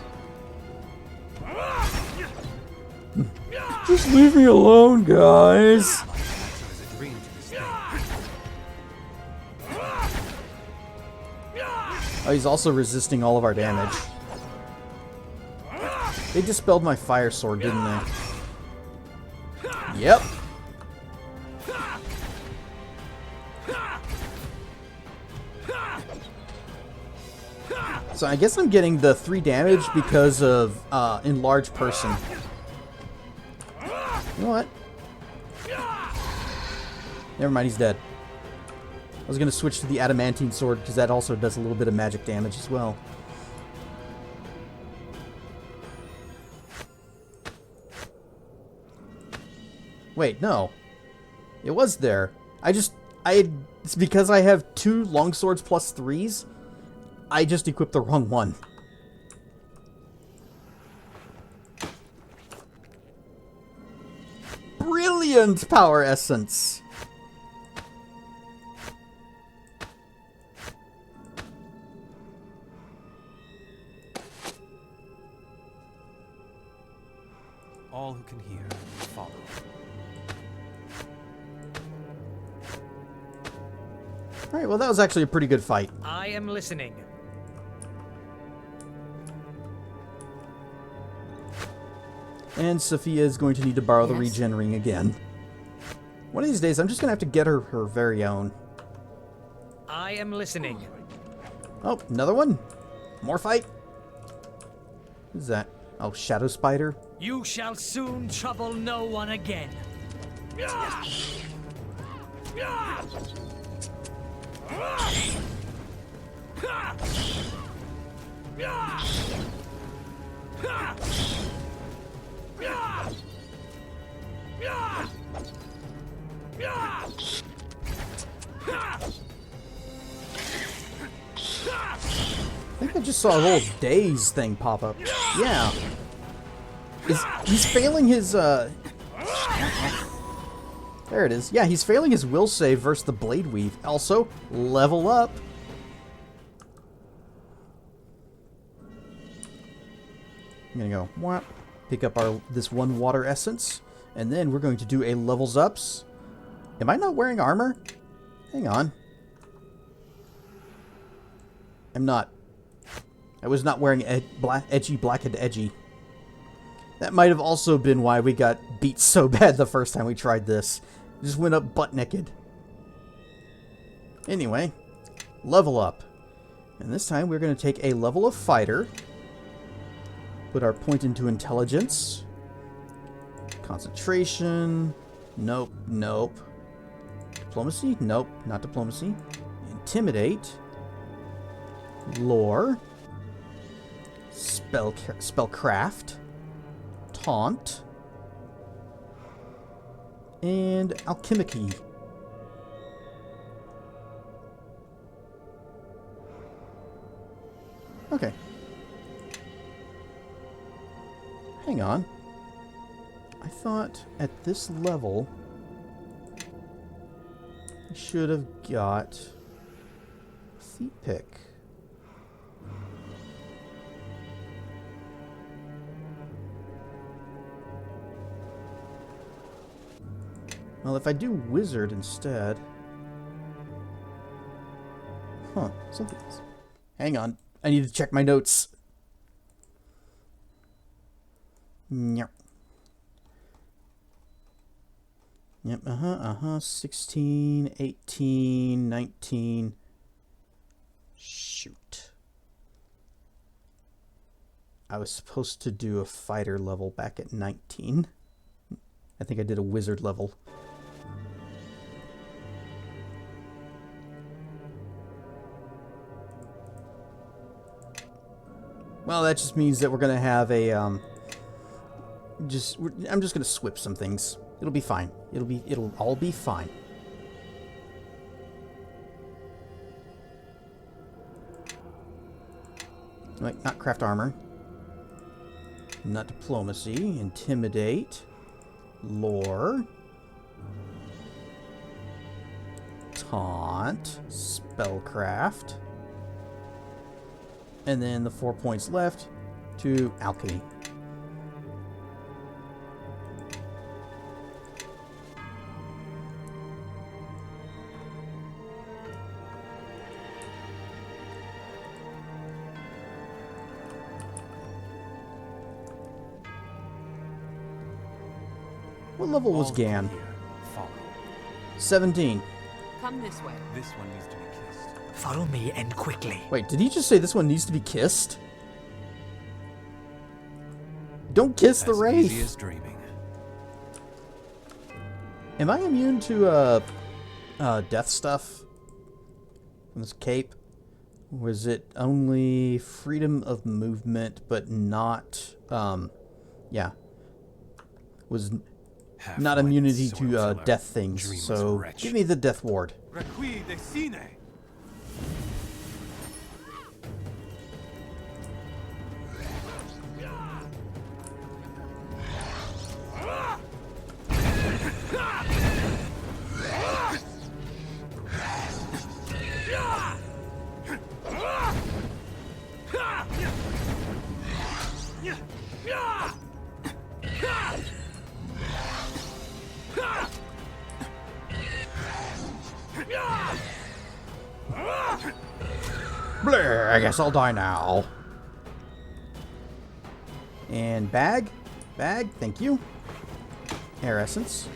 Speaker 1: Just leave me alone, guys. Oh, he's also resisting all of our damage. They dispelled my fire sword, didn't they? Yep. So I guess I'm getting the 3 damage because of enlarged person. You know what? Never mind, he's dead. I was going to switch to the adamantine sword because that also does a little bit of magic damage as well. Wait, no. It was there. It's because I have 2 longswords plus 3s. I just equipped the wrong one. Brilliant power essence!
Speaker 6: All who can hear, follow.
Speaker 1: Alright, well that was actually a pretty good fight.
Speaker 5: I am listening.
Speaker 1: And Sophia is going to need to borrow the
Speaker 2: Yes?
Speaker 1: regen ring again. One of these days, I'm just going to have to get her her very own.
Speaker 5: I am listening.
Speaker 1: Oh, another one? More fight? Who's that? Oh, Shadow Spider?
Speaker 5: You shall soon trouble no one again.
Speaker 1: I think I just saw a little daze thing pop up. Yeah. He's failing his, There it is. Yeah, he's failing his will save versus the Blade Weave. Also, level up. I'm gonna go, whop, pick up this 1 water essence, and then we're going to do a levels ups. Am I not wearing armor? Hang on. I'm not. I was not wearing edgy black and edgy. That might have also been why we got beat so bad the first time we tried this. Just went up butt naked. Anyway, level up. And this time we're going to take a level of fighter. Put our point into intelligence. Concentration. Nope, nope. Diplomacy? Nope, not diplomacy. Intimidate. Lore. Spellcraft. Taunt. And alchemy. Okay. Hang on. I thought at this level I should have got feet pick. Well, if I do wizard instead... Huh, something's... Hang on, I need to check my notes. Yep. Yep, 16, 18, 19... Shoot. I was supposed to do a fighter level back at 19. I think I did a wizard level. Well, that just means that we're gonna have a I'm just gonna swip some things. It'll be fine. It'll all be fine. Like, not craft armor. Not diplomacy. Intimidate. Lore. Taunt. Spellcraft. And then the 4 points left to alchemy. What level was
Speaker 6: All who can
Speaker 1: Gan?
Speaker 6: hear, follow.
Speaker 1: 17.
Speaker 2: Come this way.
Speaker 6: This one needs to be kissed.
Speaker 5: Follow me and quickly.
Speaker 1: Wait, did he just say this one needs to be kissed? Don't kiss the
Speaker 6: As
Speaker 1: wraith.
Speaker 6: easy as dreaming.
Speaker 1: Am I immune to death stuff from this cape? Or is it only freedom of movement but not yeah. not
Speaker 6: Half-blind
Speaker 1: immunity
Speaker 6: sword
Speaker 1: to
Speaker 6: killer.
Speaker 1: death things.
Speaker 6: Dreamer's
Speaker 1: So
Speaker 6: wretch.
Speaker 1: give me the death ward.
Speaker 6: Requi de Cine.
Speaker 1: Bleh, I guess I'll die now. And bag. Bag, thank you. Air essence.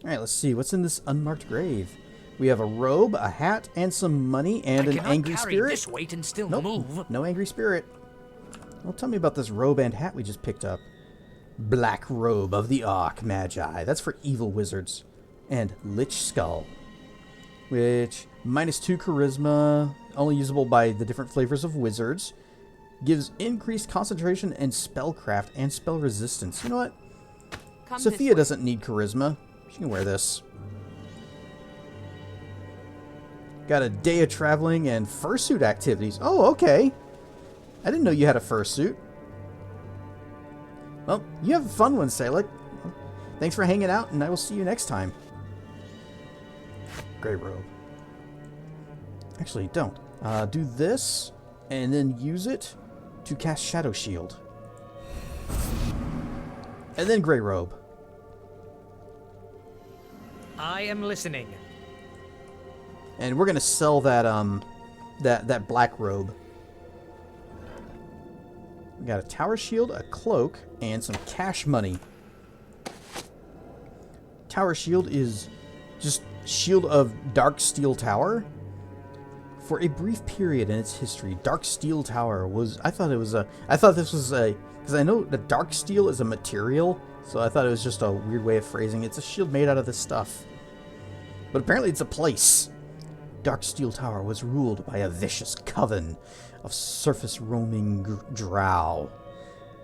Speaker 1: Alright, let's see. What's in this unmarked grave? We have a robe, a hat, and some money, and
Speaker 5: I
Speaker 1: an
Speaker 5: cannot
Speaker 1: angry
Speaker 5: carry
Speaker 1: spirit.
Speaker 5: this weight and still
Speaker 1: Nope,
Speaker 5: move.
Speaker 1: no angry spirit. Well, tell me about this robe and hat we just picked up. Black Robe of the Ark Magi. That's for evil wizards. And Lich Skull, which -2 charisma, only usable by the different flavors of wizards. Gives increased concentration and spellcraft and spell resistance. You know what?
Speaker 2: Come
Speaker 1: Sophia
Speaker 2: this way.
Speaker 1: doesn't need charisma. She can wear this. Got a day of traveling and fursuit activities. Oh, okay. I didn't know you had a fursuit. Well, you have a fun one, Salek. Thanks for hanging out, and I will see you next time. Grey robe. Actually, don't. Do this, and then use it to cast Shadow Shield. And then Grey robe.
Speaker 5: I am listening.
Speaker 1: And we're gonna sell that that black robe. We got a tower shield, a cloak, and some cash money. Tower shield is just shield of Dark Steel Tower. For a brief period in its history, Dark Steel Tower was. I thought this was a. Because I know that Dark Steel is a material, so I thought it was just a weird way of phrasing it. It's a shield made out of this stuff. But apparently it's a place. Dark Steel Tower was ruled by a vicious coven of surface-roaming drow.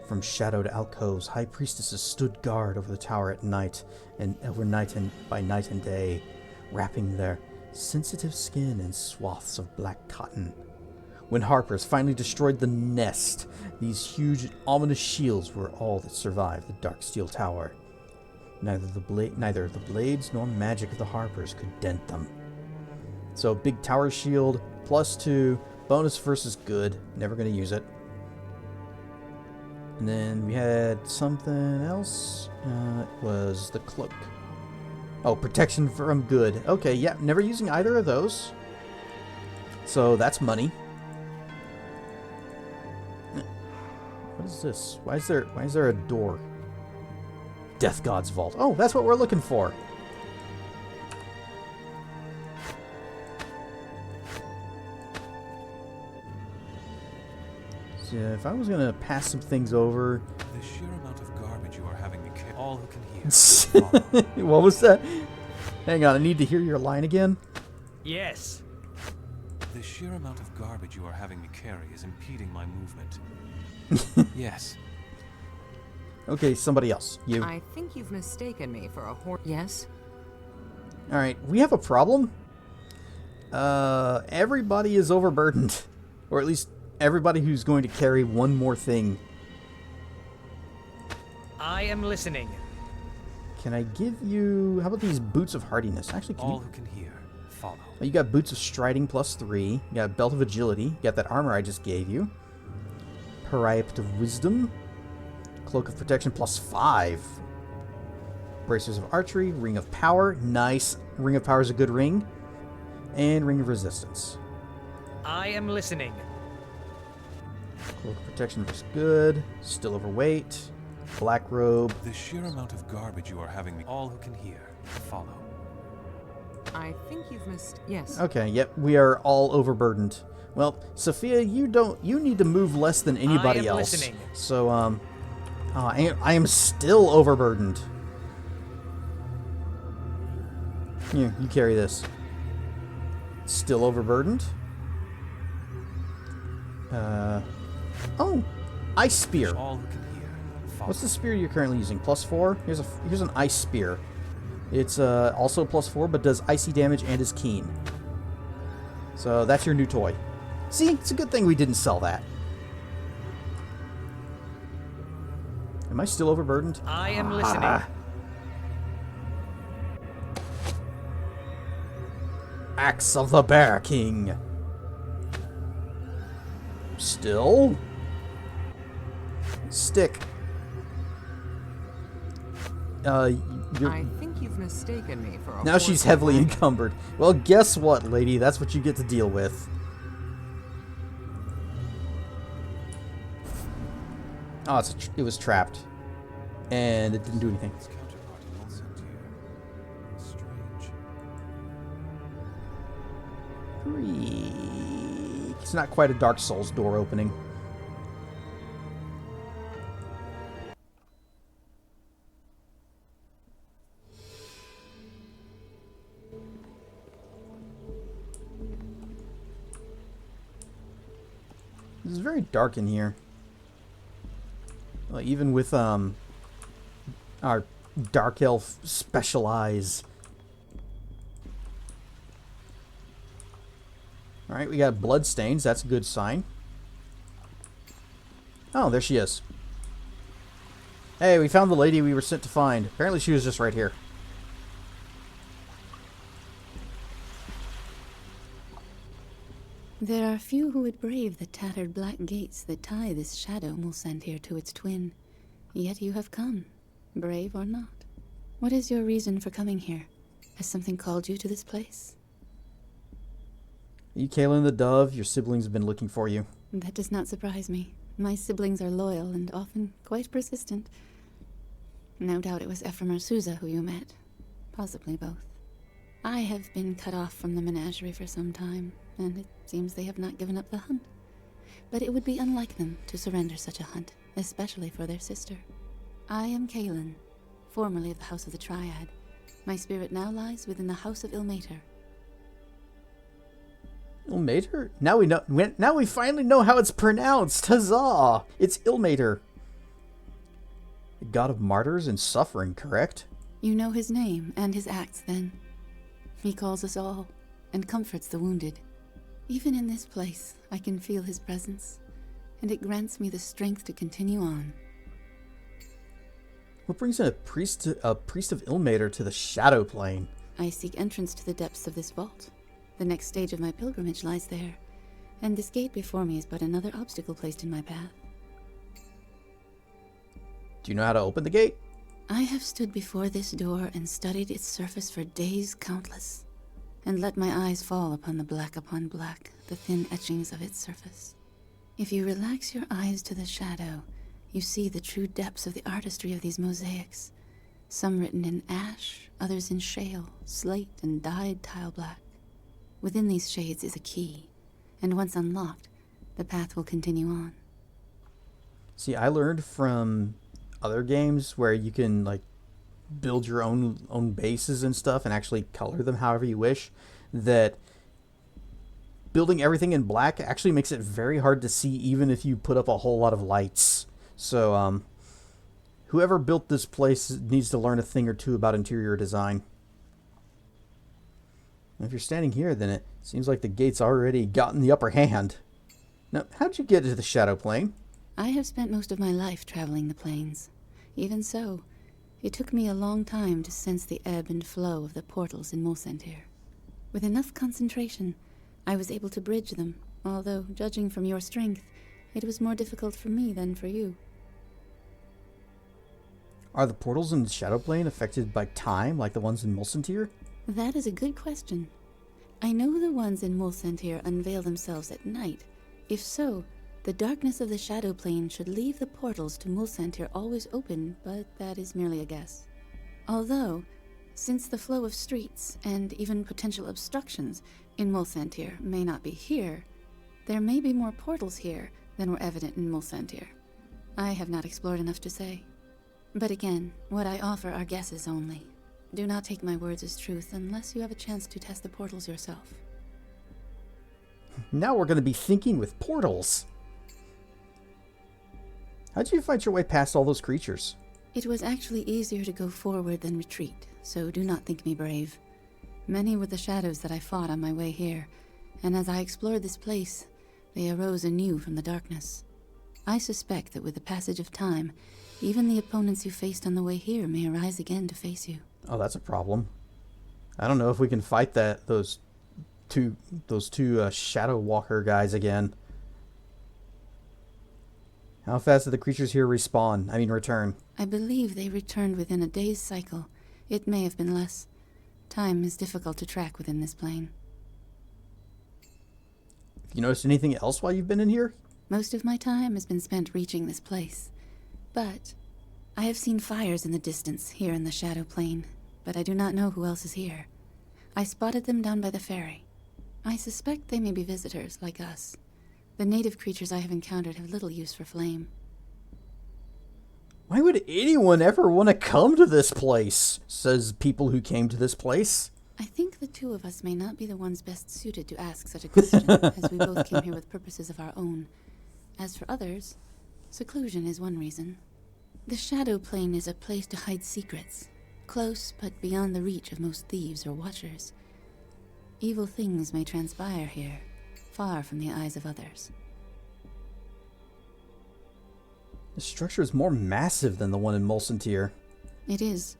Speaker 1: From shadowed alcoves, high priestesses stood guard over the tower at night, and overnight and by night and day, wrapping their sensitive skin in swaths of black cotton. When Harpers finally destroyed the nest, these huge, ominous shields were all that survived the Dark Steel Tower. Neither the blades nor magic of the Harpers could dent them. So, big tower shield, +2, bonus versus good. Never going to use it. And then we had something else. It was the cloak. Oh, protection from good. Okay, yeah, never using either of those. So that's money. What is this? Why is there a door? Death God's Vault. Oh, that's what we're looking for. So if I was gonna pass some things over.
Speaker 6: The sheer amount of garbage you are having me carry. All who can hear.
Speaker 1: What was that? Hang on, I need to hear your line again.
Speaker 5: Yes.
Speaker 6: The sheer amount of garbage you are having me carry is impeding my movement. Yes.
Speaker 1: Okay, somebody else. You.
Speaker 2: I think you've mistaken me for a horse. Yes?
Speaker 1: Alright, we have a problem. Everybody is overburdened. Or at least everybody who's going to carry one more thing.
Speaker 5: I am listening.
Speaker 1: Can I give you... How about these Boots of Hardiness? Actually, can
Speaker 6: All
Speaker 1: you...
Speaker 6: who can hear, follow.
Speaker 1: You got Boots of Striding +3. You got Belt of Agility. You got that armor I just gave you. Parapet of Wisdom. Cloak of Protection +5. Bracers of Archery. Ring of Power. Nice. Ring of Power is a good ring. And Ring of Resistance.
Speaker 5: I am listening.
Speaker 1: Cloak of Protection is good. Still overweight. Black robe.
Speaker 6: The sheer amount of garbage you are having me. All who can hear, follow.
Speaker 2: I think you've missed. Yes.
Speaker 1: Okay, yep, we are all overburdened. Well, Sophia, you need to move less than anybody
Speaker 5: I am
Speaker 1: else.
Speaker 5: listening.
Speaker 1: So, I am still overburdened. Here, you carry this. Still overburdened. Oh, Ice Spear.
Speaker 6: All who can hear,
Speaker 1: What's the spear you're currently using? +4? Here's an ice spear. It's also +4, but does icy damage and is keen. So that's your new toy. See, it's a good thing we didn't sell that. Am I still overburdened?
Speaker 5: I am listening.
Speaker 1: Axe of the Bear King. Still? Stick.
Speaker 2: I think you've mistaken me for a
Speaker 1: Now she's heavily encumbered. Well, guess what, lady? That's what you get to deal with. Oh, it was trapped. And it didn't do anything.
Speaker 6: Its counterpart in Mulsantir. Strange.
Speaker 1: It's not quite a Dark Souls door opening. It's very dark in here. Well, even with our dark elf special eyes. Alright, we got blood stains. That's a good sign. Oh, there she is. Hey, we found the lady we were sent to find. Apparently she was just right here.
Speaker 8: There are few who would brave the tattered black gates that tie this shadow Mulsantir to its twin. Yet you have come, brave or not. What is your reason for coming here? Has something called you to this place?
Speaker 1: Are you Kaelin the Dove? Your siblings have been looking for you.
Speaker 8: That does not surprise me. My siblings are loyal and often quite persistent. No doubt it was Ephraim or Souza who you met. Possibly both. I have been cut off from the menagerie for some time, and it seems they have not given up the hunt. But it would be unlike them to surrender such a hunt, especially for their sister. I am Kaelin, formerly of the House of the Triad. My spirit now lies within the House of Ilmater.
Speaker 1: Ilmater? Now we know. Now we finally know how it's pronounced. Huzzah! It's Ilmater. The god of martyrs and suffering, correct?
Speaker 8: You know his name and his acts, then. He calls us all, and comforts the wounded. Even in this place, I can feel his presence, and it grants me the strength to continue on.
Speaker 1: What brings in a priest of Ilmater to the Shadow Plane?
Speaker 8: I seek entrance to the depths of this vault. The next stage of my pilgrimage lies there, and this gate before me is but another obstacle placed in my path.
Speaker 1: Do you know how to open the gate?
Speaker 8: I have stood before this door and studied its surface for days countless, and let my eyes fall upon the thin etchings of its surface. If you relax your eyes to the shadow, you see the true depths of the artistry of these mosaics, some written in ash, others in shale, slate, and dyed tile black. Within these shades is a key, and once unlocked, the path will continue on.
Speaker 1: See, I learned from other games where you can like build your own bases and stuff and actually color them however you wish, that building everything in black actually makes it very hard to see even if you put up a whole lot of lights. So whoever built this place needs to learn a thing or two about interior design. And if you're standing here, then it seems like the gate's already gotten the upper hand. Now, how'd you get to the Shadow Plane?
Speaker 8: I have spent most of my life traveling the plains. Even so, it took me a long time to sense the ebb and flow of the portals in Mulsantir. With enough concentration, I was able to bridge them, although, judging from your strength, it was more difficult for me than for you.
Speaker 1: Are the portals in the Shadow Plane affected by time like the ones in Mulsantir?
Speaker 8: That is a good question. I know the ones in Mulsantir unveil themselves at night. If so, the darkness of the Shadow Plane should leave the portals to Mulsantir always open, but that is merely a guess. Although, since the flow of streets, and even potential obstructions, in Mulsantir may not be here, there may be more portals here than were evident in Mulsantir. I have not explored enough to say. But again, what I offer are guesses only. Do not take my words as truth unless you have a chance to test the portals yourself.
Speaker 1: Now we're going to be thinking with portals. How'd you fight your way past all those creatures?
Speaker 8: It was actually easier to go forward than retreat, so do not think me brave. Many were the shadows that I fought on my way here, and as I explored this place, they arose anew from the darkness. I suspect that with the passage of time, even the opponents you faced on the way here may arise again to face you.
Speaker 1: Oh, that's a problem. I don't know if we can fight those two Shadow Walker guys again. How fast do the creatures here return?
Speaker 8: I believe they returned within a day's cycle. It may have been less. Time is difficult to track within this plane.
Speaker 1: Have you noticed anything else while you've been in here?
Speaker 8: Most of my time has been spent reaching this place. But I have seen fires in the distance here in the Shadow Plane, but I do not know who else is here. I spotted them down by the ferry. I suspect they may be visitors like us. The native creatures I have encountered have little use for flame.
Speaker 1: Why would anyone ever want to come to this place? Says people who came to this place.
Speaker 8: I think the two of us may not be the ones best suited to ask such a question, as we both came here with purposes of our own. As for others, seclusion is one reason. The Shadow Plane is a place to hide secrets, close but beyond the reach of most thieves or watchers. Evil things may transpire here, far from the eyes of others.
Speaker 1: The structure is more massive than the one in Mulsantir.
Speaker 8: It is.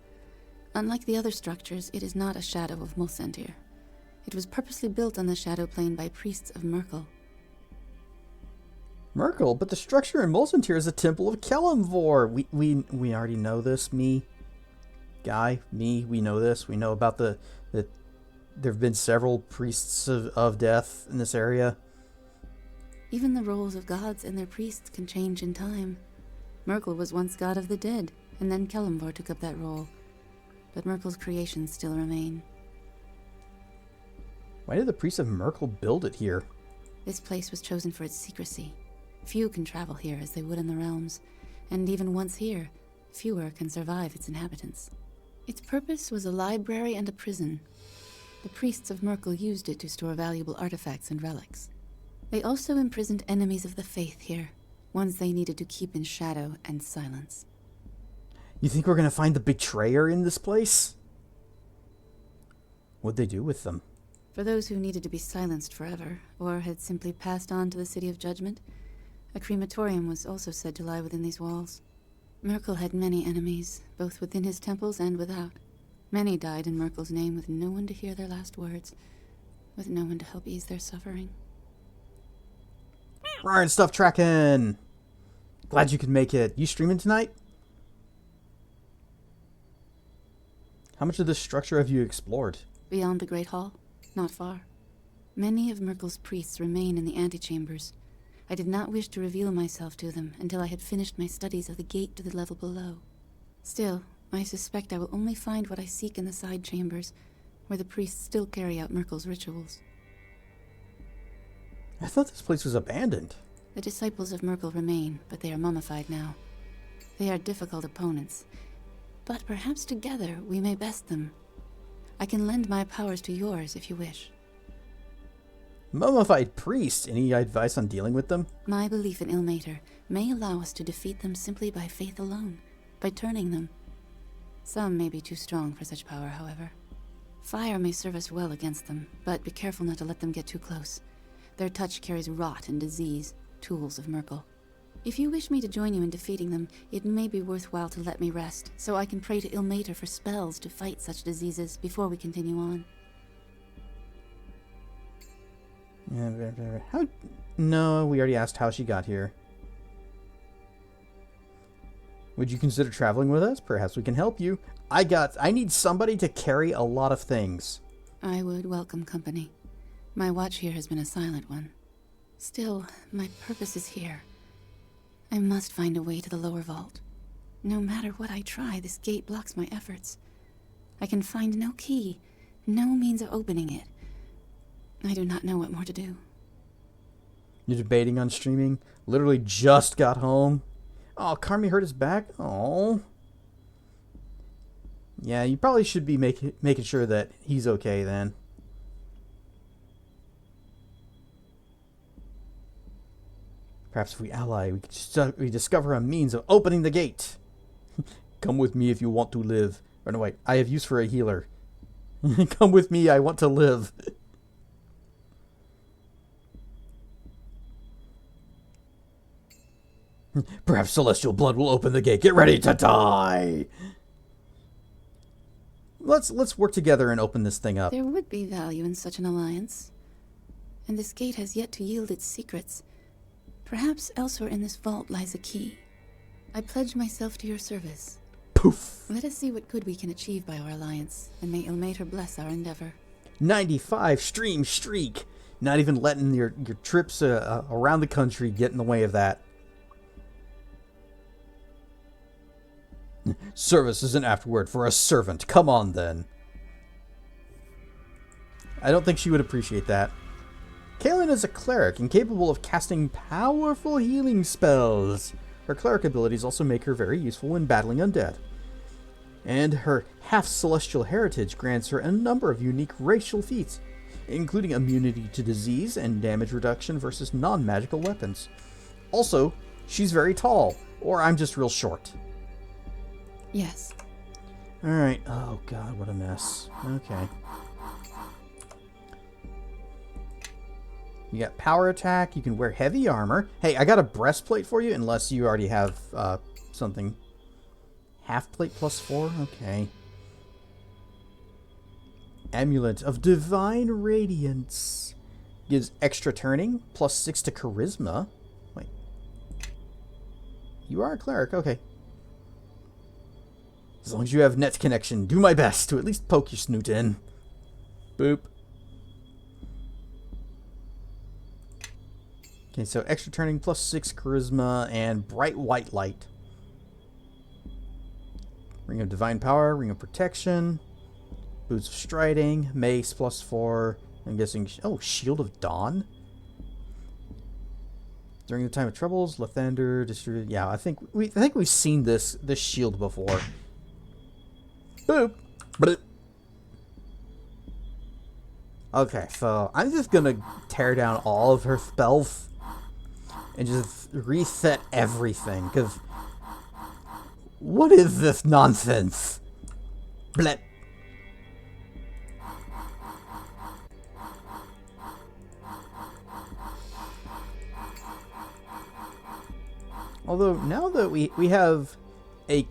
Speaker 8: Unlike the other structures, it is not a shadow of Mulsantir. It was purposely built on the Shadow Plane by priests of Merkel.
Speaker 1: Merkel? But the structure in Mulsantir is a temple of Kelemvor. We already know this, we know this. We know about that there have been several priests of death in this area.
Speaker 8: Even the roles of gods and their priests can change in time. Merkel was once god of the dead, and then Kelemvor took up that role. But Merkel's creations still remain.
Speaker 1: Why did the priests of Merkel build it here?
Speaker 8: This place was chosen for its secrecy. Few can travel here as they would in the realms, and even once here, fewer can survive its inhabitants. Its purpose was a library and a prison. The priests of Merkel used it to store valuable artifacts and relics. They also imprisoned enemies of the faith here, ones they needed to keep in shadow and silence.
Speaker 1: You think we're gonna find the betrayer in this place? What'd they do with them?
Speaker 8: For those who needed to be silenced forever, or had simply passed on to the City of Judgment, a crematorium was also said to lie within these walls. Merkel had many enemies, both within his temples and without. Many died in Merkel's name with no one to hear their last words, with no one to help ease their suffering.
Speaker 1: Ryan, stuff tracking! Glad you could make it. You streaming tonight? How much of this structure have you explored?
Speaker 8: Beyond the Great Hall? Not far. Many of Merkel's priests remain in the antechambers. I did not wish to reveal myself to them until I had finished my studies of the gate to the level below. Still, I suspect I will only find what I seek in the side chambers, where the priests still carry out Merkel's rituals.
Speaker 1: I thought this place was abandoned.
Speaker 8: The disciples of Merkel remain, but they are mummified now. They are difficult opponents, but perhaps together we may best them. I can lend my powers to yours if you wish.
Speaker 1: Mummified priests. Any advice on dealing with them?
Speaker 8: My belief in Ilmater may allow us to defeat them simply by faith alone, by turning them. Some may be too strong for such power, however. Fire may serve us well against them, but be careful not to let them get too close. Their touch carries rot and disease, tools of Merkel. If you wish me to join you in defeating them, it may be worthwhile to let me rest, so I can pray to Ilmater for spells to fight such diseases before we continue on.
Speaker 1: How? No, we already asked how she got here. Would you consider traveling with us? Perhaps we can help you. I need somebody to carry a lot of things.
Speaker 8: I would welcome company. My watch here has been a silent one. Still, my purpose is here. I must find a way to the lower vault. No matter what I try, this gate blocks my efforts. I can find no key, no means of opening it. I do not know what more to do.
Speaker 1: You're debating on streaming? Literally just got home? Oh, Carmi hurt his back? Oh. Yeah, you probably should be making sure that he's okay then. Perhaps if we ally, we discover a means of opening the gate. Come with me if you want to live. Or no, wait. I have use for a healer. Come with me. I want to live. Perhaps celestial blood will open the gate. Get ready to die. Let's work together and open this thing up.
Speaker 8: There would be value in such an alliance. And this gate has yet to yield its secrets. Perhaps elsewhere in this vault lies a key. I pledge myself to your service.
Speaker 1: Poof.
Speaker 8: Let us see what good we can achieve by our alliance, and may Ilmater bless our endeavor.
Speaker 1: 95 stream streak. Not even letting your trips around the country get in the way of that. Service is an apt word for a servant. Come on, then. I don't think she would appreciate that. Kaelin is a cleric and capable of casting powerful healing spells. Her cleric abilities also make her very useful when battling undead. And her half-celestial heritage grants her a number of unique racial feats, including immunity to disease and damage reduction versus non-magical weapons. Also, she's very tall, or I'm just real short.
Speaker 8: Yes.
Speaker 1: Alright. Oh god, what a mess. Okay. You got power attack, you can wear heavy armor. Hey, I got a breastplate for you, unless you already have something. Half plate +4? Okay. Amulet of Divine Radiance. Gives extra turning, +6 to charisma. Wait. You are a cleric, okay. As long as you have net connection, do my best to at least poke your snoot in. Boop. Okay, so extra turning, +6 charisma, and bright white light. Ring of Divine Power, Ring of Protection, Boots of Striding, Mace +4. I'm guessing, oh, Shield of Dawn. During the time of troubles, Lathander distributed. Yeah, I think we've seen this shield before. Boop. Bloop. Okay, so I'm just gonna tear down all of her spells and just reset everything, because what is this nonsense? Blep. Although now that we have a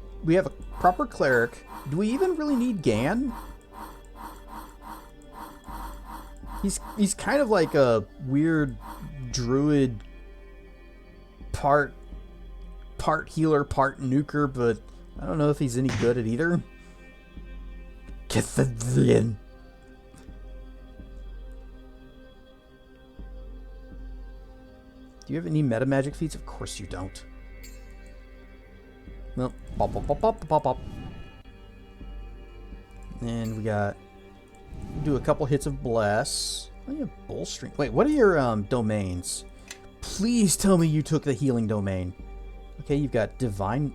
Speaker 1: proper cleric, do we even really need Gan? He's kind of like a weird druid, part healer, part nuker, but I don't know if he's any good at either. Get the in. Do you have any meta magic feats? Of course you don't. Well, pop, pop, pop, pop, pop, pop. And we got, do a couple hits of bless. Oh, you have bull string. Wait, what are your domains? Please tell me you took the healing domain. Okay, you've got divine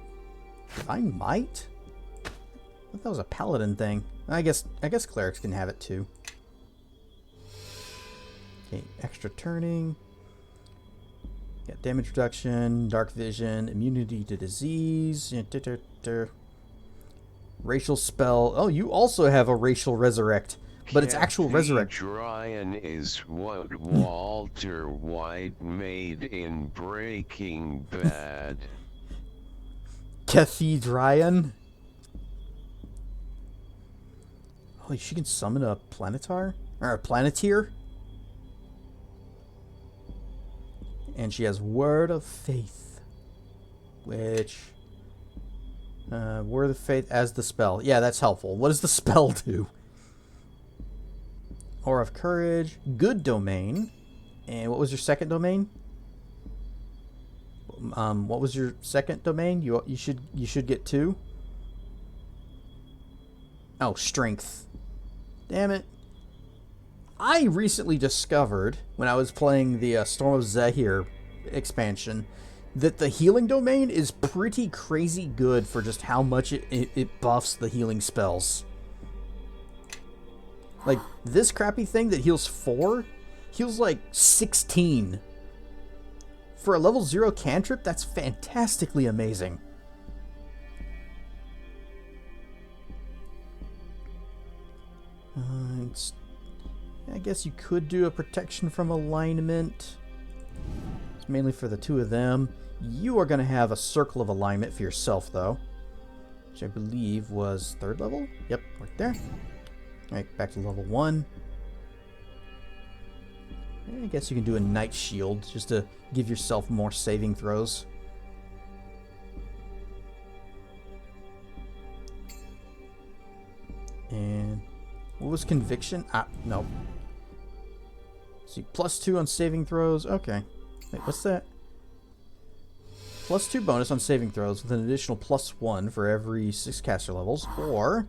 Speaker 1: might. I thought that was a paladin thing. I guess clerics can have it too. Okay, extra turning. Got damage reduction, dark vision, immunity to disease. Racial spell. Oh, you also have a racial resurrect, but it's actual resurrect.
Speaker 4: Ryan is what Walter White made in Breaking Bad.
Speaker 1: Cathedrian. Oh, she can summon a planetar? Or a planeteer? And she has Word of Faith. Which... Word of Faith as the spell. Yeah, that's helpful. What does the spell do? Aura of Courage. Good domain. And what was your second domain? What was your second domain? You should get 2. Oh, Strength. Damn it. I recently discovered, when I was playing the Storm of Zahir expansion, that the healing domain is pretty crazy good for just how much it buffs the healing spells. Like, this crappy thing that heals 4, heals like 16 For a level 0 cantrip, that's fantastically amazing. I guess you could do a protection from alignment. It's mainly for the two of them. You are going to have a circle of alignment for yourself, though. Which I believe was 3rd level? Yep, right there. Alright, back to level 1. I guess you can do a Night Shield just to give yourself more saving throws. And what was Conviction? No. See, +2 on saving throws. Okay. Wait, what's that? +2 bonus on saving throws with an additional +1 for every 6 caster levels, or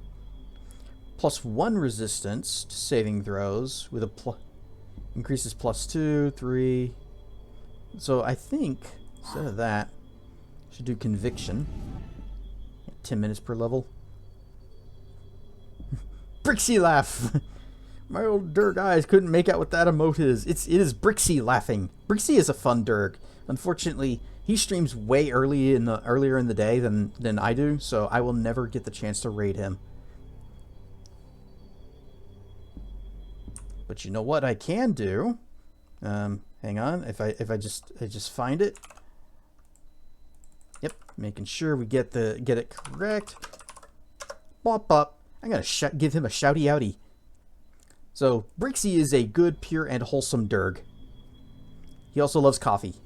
Speaker 1: +1 resistance to saving throws with a increases +2, 3. So I think instead of that, I should do Conviction. 10 minutes per level. Brixie laugh. My old Durg eyes couldn't make out what that emote is. It is Brixie laughing. Brixie is a fun Durg. Unfortunately, he streams way earlier in the day than I do, so I will never get the chance to raid him. But you know what I can do? Hang on. If I just find it. Yep, making sure we get it correct. Bop bop. I'm gonna give him a shouty outy. So Brixie is a good, pure, and wholesome Durg. He also loves coffee.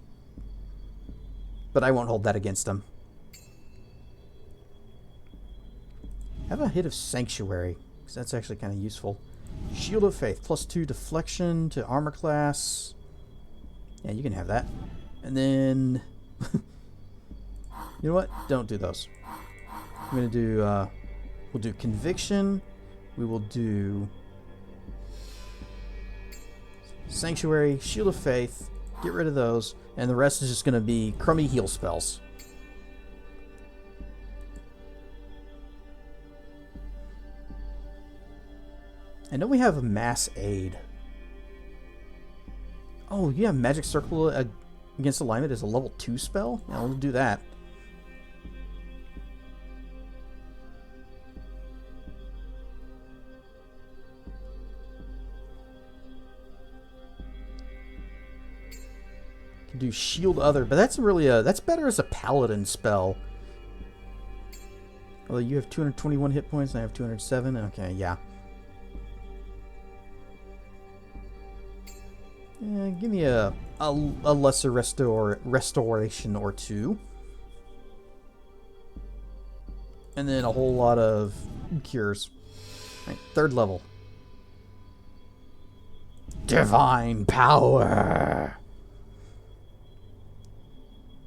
Speaker 1: But I won't hold that against him. Have a hit of Sanctuary, because that's actually kind of useful. Shield of Faith, +2 deflection to armor class. Yeah, you can have that. And then... you know what? Don't do those. I'm going to do... we'll do Conviction. We will do... Sanctuary, Shield of Faith. Get rid of those. And the rest is just going to be crummy heal spells. I know we have a Mass Aid. Oh, yeah, Magic Circle against alignment is a level 2 spell? Yeah, we'll do that. Can do Shield Other, but that's really that's better as a Paladin spell. Although you have 221 hit points and I have 207. Okay, yeah. Give me a lesser restoration or two. And then a whole lot of cures. Right, 3rd level. Divine Power!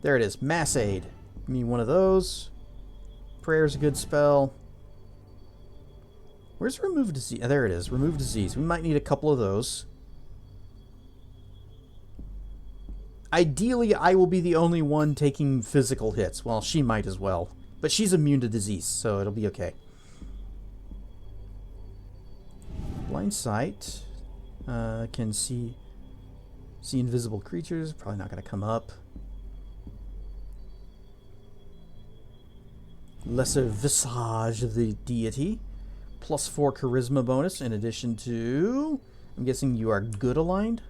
Speaker 1: There it is. Mass Aid. Give me one of those. Prayer's a good spell. Where's Remove Disease? Oh, there it is. Remove Disease. We might need a couple of those. Ideally, I will be the only one taking physical hits. Well, she might as well. But she's immune to disease, so it'll be okay. Blind Sight. Can see invisible creatures. Probably not going to come up. Lesser Visage of the Deity. +4 Charisma bonus in addition to... I'm guessing you are good aligned?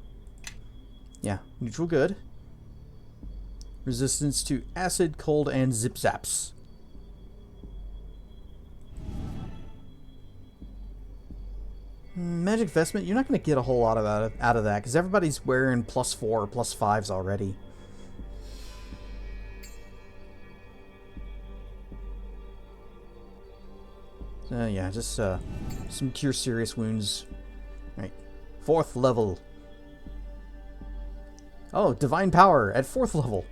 Speaker 1: Yeah, neutral good. Resistance to acid, cold, and zip zaps. Magic Vestment, you're not going to get a whole lot out of that, because everybody's wearing +4 or +5s already. Yeah, just some Cure Serious Wounds. Right. 4th level. Oh, Divine Power at 4th level.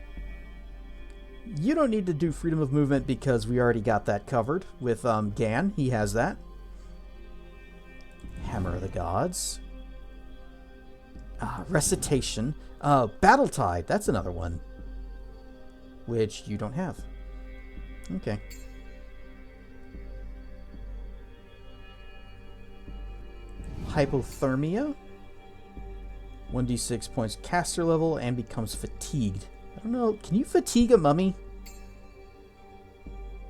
Speaker 1: You don't need to do Freedom of Movement because we already got that covered with Gan. He has that. Hammer of the Gods. Recitation. Battle Tide. That's another one. Which you don't have. Okay. Hypothermia. 1d6 points caster level and becomes fatigued. don't know. Can you fatigue a mummy?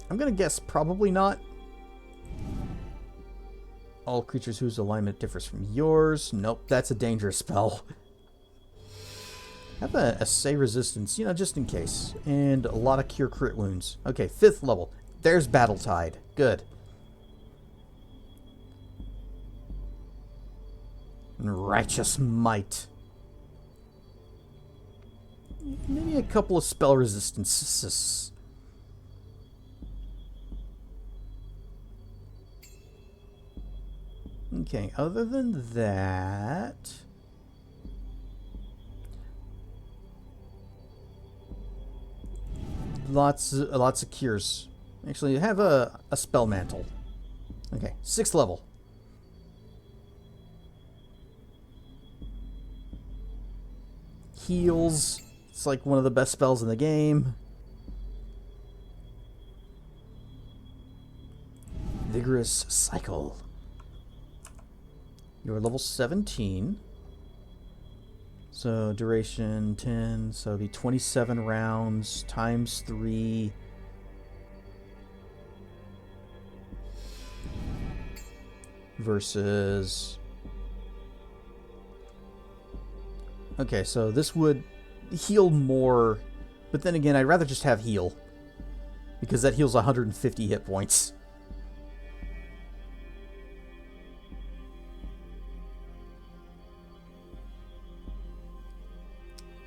Speaker 1: I'm gonna guess probably not. All creatures whose alignment differs from yours. Nope, that's a dangerous spell. Have a assay resistance, you know, just in case. And a lot of cure crit wounds. Okay, 5th level. There's Battle Tide. Good. And Righteous Might. Maybe a couple of spell resistances. Okay, other than that... Lots of cures. Actually, you have a spell mantle. Okay, 6th level. Heals. It's like one of the best spells in the game. Vigorous Cycle. You're level 17. So duration 10, so it'll be 27 rounds times 3. Versus... Okay, so this would heal more, but then again, I'd rather just have heal. Because that heals 150 hit points.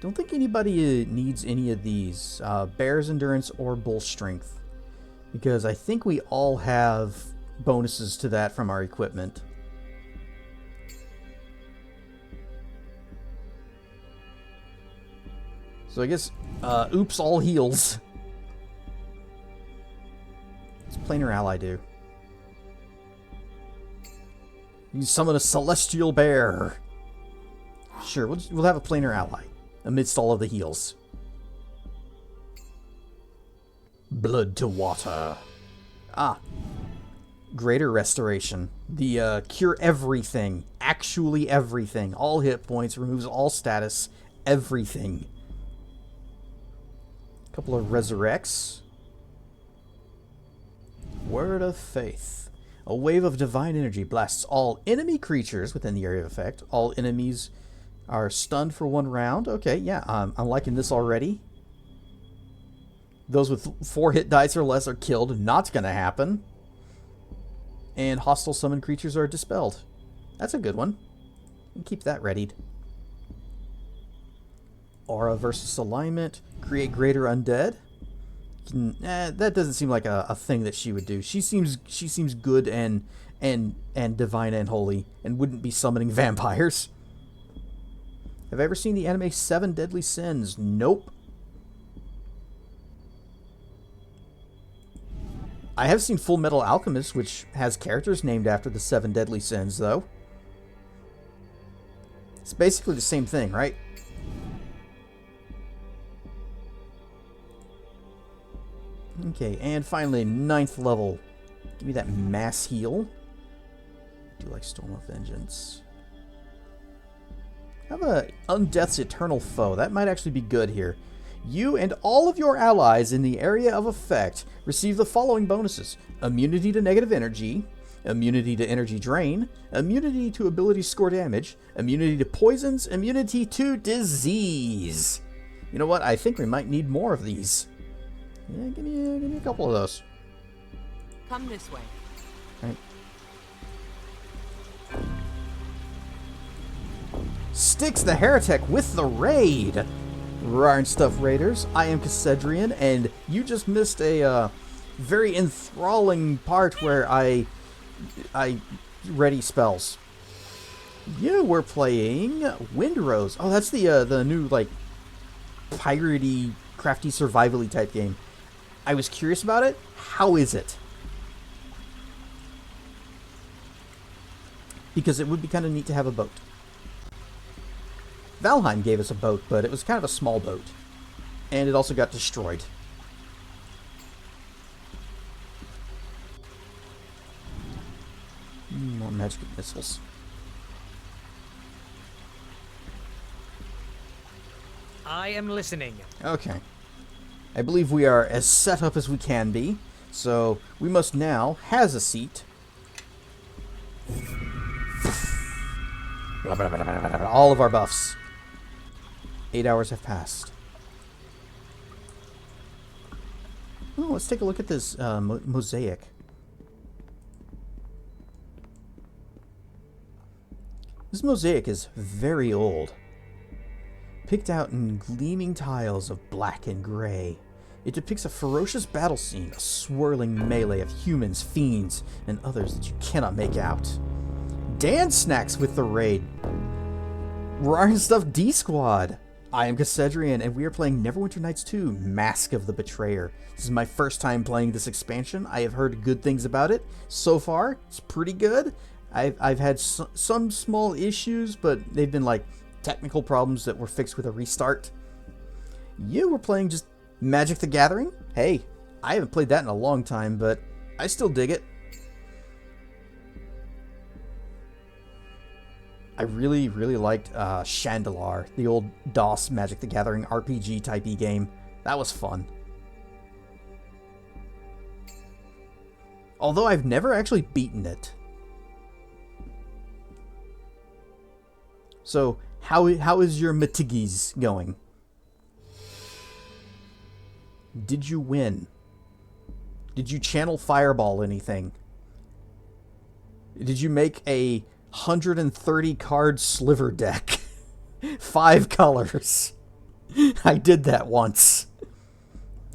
Speaker 1: Don't think anybody needs any of these. Bear's Endurance or Bull Strength. Because I think we all have bonuses to that from our equipment. So I guess, oops, all heals. What's Planar Ally do? You summon a Celestial Bear. Sure, we'll have a Planar Ally amidst all of the heals. Blood to Water. Ah. Greater Restoration. The cure everything. Actually everything. All hit points. Removes all status. Everything. Couple of Resurrects. Word of Faith. A wave of divine energy blasts all enemy creatures within the area of effect. All enemies are stunned for 1 round. Okay, yeah, I'm liking this already. Those with 4 hit dice or less are killed. Not gonna happen. And hostile summoned creatures are dispelled. That's a good one. Keep that readied. Aura versus Alignment. Create greater undead. That doesn't seem like a thing that she would do. She seems good and divine and holy, and wouldn't be summoning vampires. Have I ever seen the anime 7 Deadly Sins? Nope. I have seen Full Metal Alchemist, which has characters named after the 7 Deadly Sins, though. It's basically the same thing, right? Okay, and finally, 9th level. Give me that mass heal. Do like Storm of Vengeance. Have a Undeath's Eternal Foe. That might actually be good here. You and all of your allies in the area of effect receive the following bonuses. Immunity to negative energy. Immunity to energy drain. Immunity to ability score damage. Immunity to poisons. Immunity to disease. You know what? I think we might need more of these. Yeah, give me a couple of those.
Speaker 2: Come this way.
Speaker 1: All right. Styx the Heretic with the raid. Rar and Stuff Raiders, I am Cassedrian, and you just missed a very enthralling part where I ready spells. Yeah, we're playing Windrose. Oh, that's the new like piratey, crafty, survival-y type game. I was curious about it. How is it? Because it would be kind of neat to have a boat. Valheim gave us a boat, but it was kind of a small boat. And it also got destroyed. More magic missiles.
Speaker 5: I am listening.
Speaker 1: Okay. I believe we are as set up as we can be. So we must now has a seat. All of our buffs. 8 hours have passed. Oh, let's take a look at this mosaic. This mosaic is very old. Picked out in gleaming tiles of black and gray. It depicts a ferocious battle scene, a swirling melee of humans, fiends, and others that you cannot make out. Dan snacks with the raid. Ryan Stuff D Squad. I am Cassedrian, and we are playing Neverwinter Nights 2, Mask of the Betrayer. This is my first time playing this expansion. I have heard good things about it. So far, it's pretty good. I've had some small issues, but they've been like technical problems that were fixed with a restart. You were playing just Magic the Gathering? Hey, I haven't played that in a long time, but I still dig it. I really, really liked Chandelar, the old DOS Magic the Gathering RPG type-y game. That was fun. Although I've never actually beaten it. So, how is your Matigis going? Did you win? Did you channel Fireball anything? Did you make a 130 card sliver deck? 5 colors. I did that once.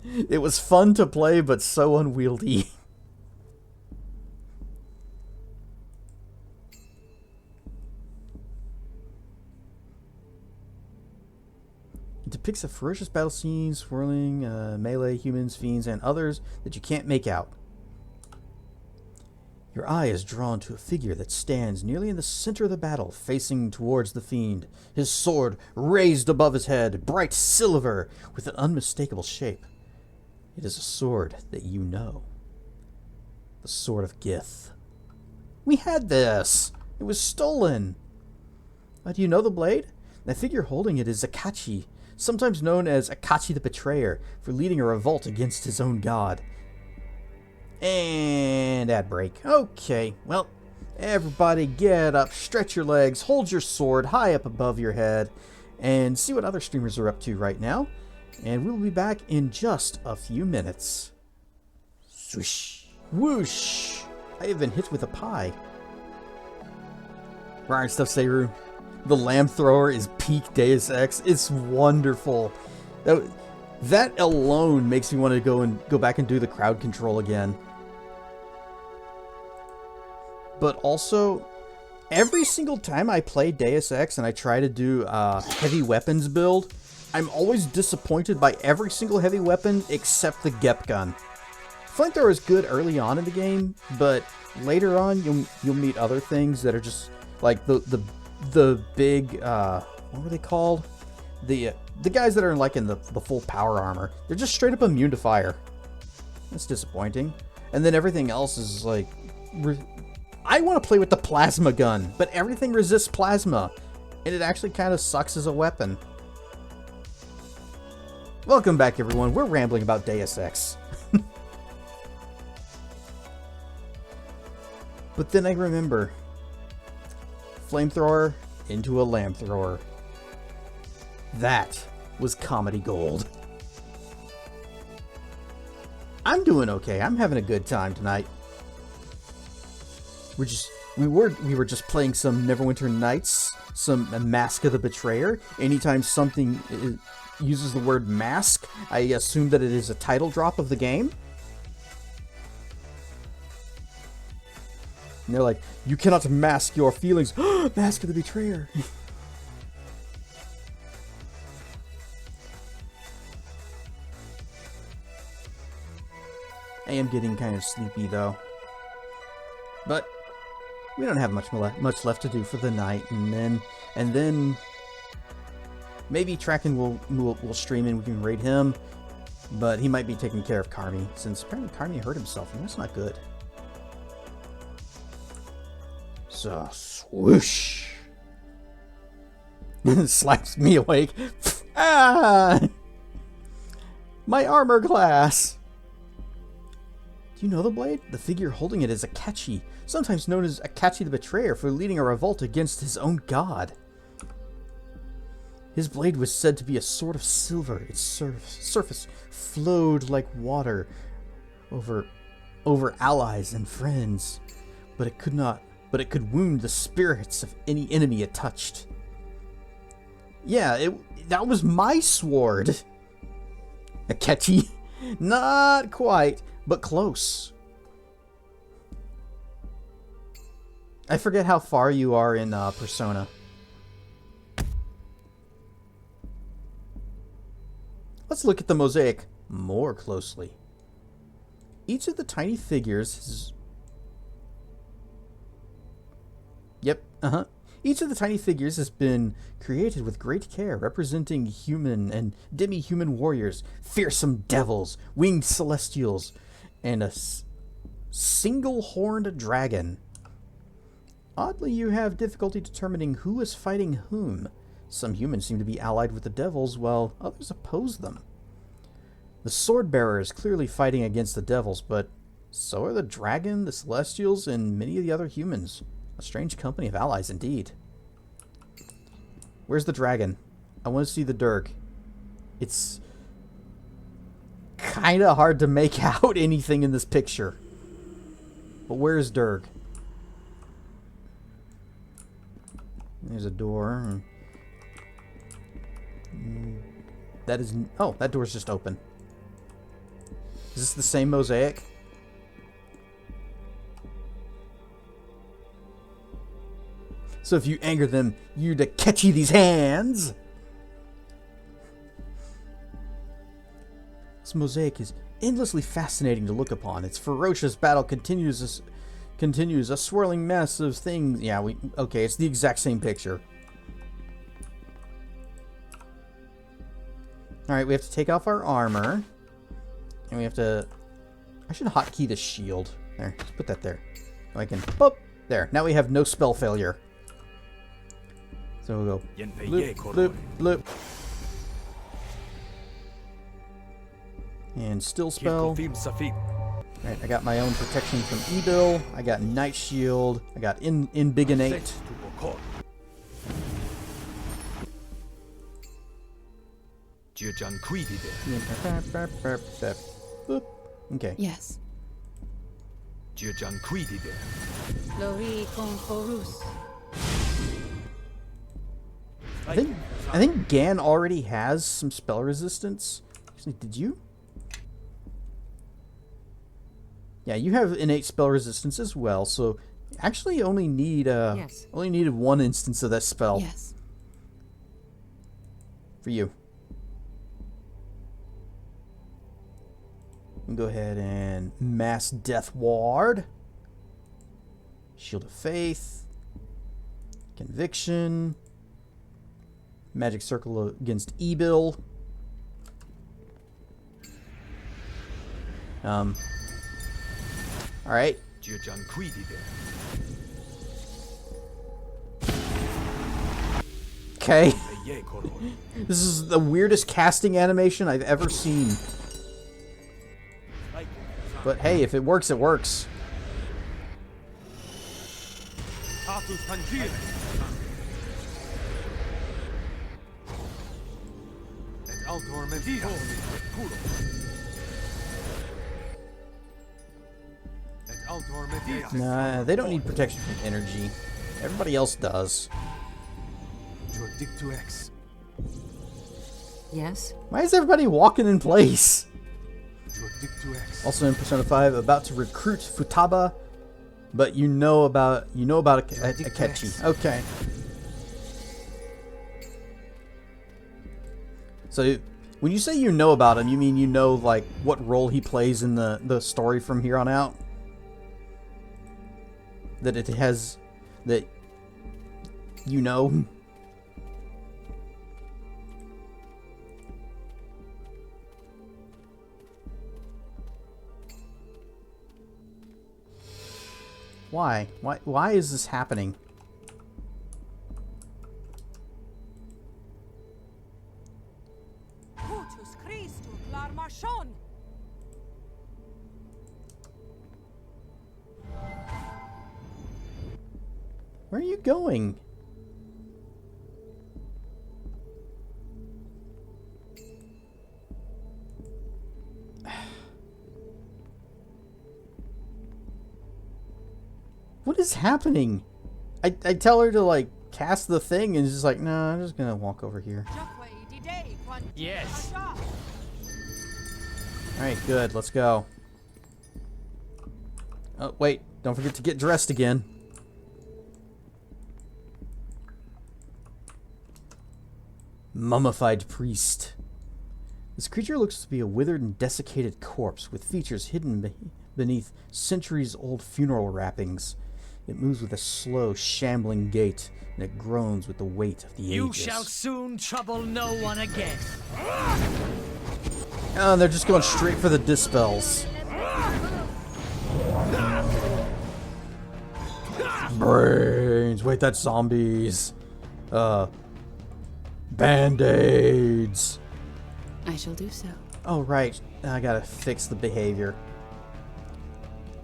Speaker 1: It was fun to play, but so unwieldy. It depicts a ferocious battle scene, swirling melee, humans, fiends, and others that you can't make out. Your eye is drawn to a figure that stands nearly in the center of the battle, facing towards the fiend, his sword raised above his head, bright silver, with an unmistakable shape. It is a sword that you know. The Sword of Gith. We had this! It was stolen! Do you know the blade? The figure holding it is Akachi, sometimes known as Akachi the Betrayer, for leading a revolt against his own god. And ad break. Okay, well, everybody get up, stretch your legs, hold your sword high up above your head, and see what other streamers are up to right now. And we'll be back in just a few minutes. Swish. Whoosh. I have been hit with a pie. Ryan Stuff Seru. The lamb thrower is peak Deus Ex. It's wonderful. That alone makes me want to go back and do the crowd control again. But also, every single time I play Deus Ex and I try to do a heavy weapons build, I'm always disappointed by every single heavy weapon except the Gep gun. Flamethrower is good early on in the game, but later on you'll meet other things that are just like the big what were they called? The guys that are like in the full power armor. They're just straight up immune to fire. That's disappointing. And then everything else is like I want to play with the plasma gun, but everything resists plasma, and it actually kind of sucks as a weapon. Welcome back, everyone. We're rambling about Deus Ex. But then I remember flamethrower into a lamb thrower. That was comedy gold. I'm doing okay. I'm having a good time tonight. We were just playing some Neverwinter Nights, some Mask of the Betrayer. Anytime something uses the word mask, I assume that it is a title drop of the game. And they're like, you cannot mask your feelings. Mask of the Betrayer. I am getting kind of sleepy though. But we don't have much left to do for the night, and then maybe Traken will stream and we can raid him, but he might be taking care of Carmi, since apparently Carmi hurt himself, and that's not good. So swoosh. Slaps me awake. Ah! My armor class! Do you know the blade? The figure holding it is Akechi, sometimes known as Akechi the Betrayer for leading a revolt against his own god. His blade was said to be a sword of silver. Its surface flowed like water over allies and friends, but it could wound the spirits of any enemy it touched. Yeah, that was my sword. Akechi. Not quite, but close. I forget how far you are in Persona. Let's look at the mosaic more closely. Each of the tiny figures is... Each of the tiny figures has been created with great care, representing human and demi-human warriors, fearsome devils, winged celestials, and a single-horned dragon. Oddly, you have difficulty determining who is fighting whom. Some humans seem to be allied with the devils, while others oppose them. The sword-bearer is clearly fighting against the devils, but so are the dragon, the celestials, and many of the other humans. A strange company of allies indeed. Where's the dragon? I want to see the Durg. It's kind of hard to make out anything in this picture. But where's Durg? There's a door. That is... Oh, that door's just open. Is this the same mosaic? So if you anger them, you're to catchy these hands. This mosaic is endlessly fascinating to look upon. Its ferocious battle continues, a swirling mess of things. Yeah, okay, it's the exact same picture. Alright, we have to take off our armor. And we have to... I should hotkey the shield. There, let's put that there. So I can... Boop! There, now we have no spell failure. So we'll go... Bloop, bloop, bloop. And still spell. Alright, I got my own protection from Evil. I got Night Shield. I got Inbigonate. Boop. Okay.
Speaker 8: Yes. Lori Conforus.
Speaker 1: I think Gan already has some spell resistance. Actually, did you? Yeah, you have innate spell resistance as well, so actually only need only needed one instance of that spell.
Speaker 8: Yes.
Speaker 1: For you. We can go ahead and Mass Death Ward. Shield of Faith. Conviction. Magic Circle against Evil. Alright. Okay. This is the weirdest casting animation I've ever seen. But hey, if it works, it works. Nah, they don't need protection from energy. Everybody else does.
Speaker 2: Yes?
Speaker 1: Why is everybody walking in place? Also in Persona 5, about to recruit Futaba, but you know about Akechi. Okay. So when you say you know about him, you mean you know like what role he plays in the story from here on out? That it has, that you know? Why? Why is this happening? Where are you going? What is happening? I tell her to, like, cast the thing, and she's just like, nah, I'm just gonna walk over here.
Speaker 3: Yes.
Speaker 1: Alright, good. Let's go. Oh, wait. Don't forget to get dressed again. Mummified priest. This creature looks to be a withered and desiccated corpse with features hidden beneath centuries-old funeral wrappings. It moves with a slow, shambling gait, and it groans with the weight of the ages.
Speaker 5: You shall soon trouble no one again.
Speaker 1: Oh, they're just going straight for the dispels. Brains. Wait, that's zombies. Band-aids.
Speaker 8: I shall do so.
Speaker 1: Oh, right. I gotta fix the behavior.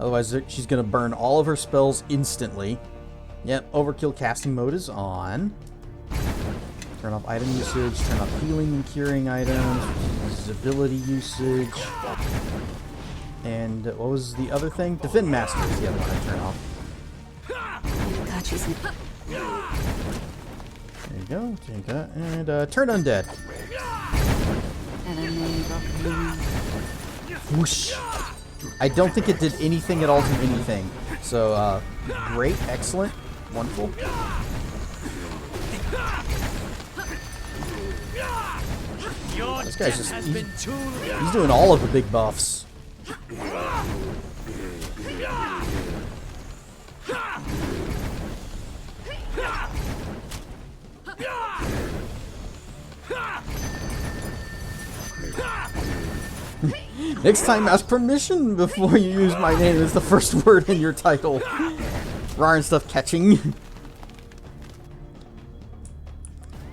Speaker 1: Otherwise, she's gonna burn all of her spells instantly. Yep, overkill casting mode is on. Turn off item usage, turn off healing and curing items, visibility usage. And what was the other thing? Defend Master is the other one I turn off.
Speaker 8: God, she's
Speaker 1: There you go, take that. And turn undead. Whoosh. I don't think it did anything at all to anything. So, great, excellent, wonderful. This guy's just, he's doing all of the big buffs. Next time, ask permission before you use my name as the first word in your title. Rar and stuff catching.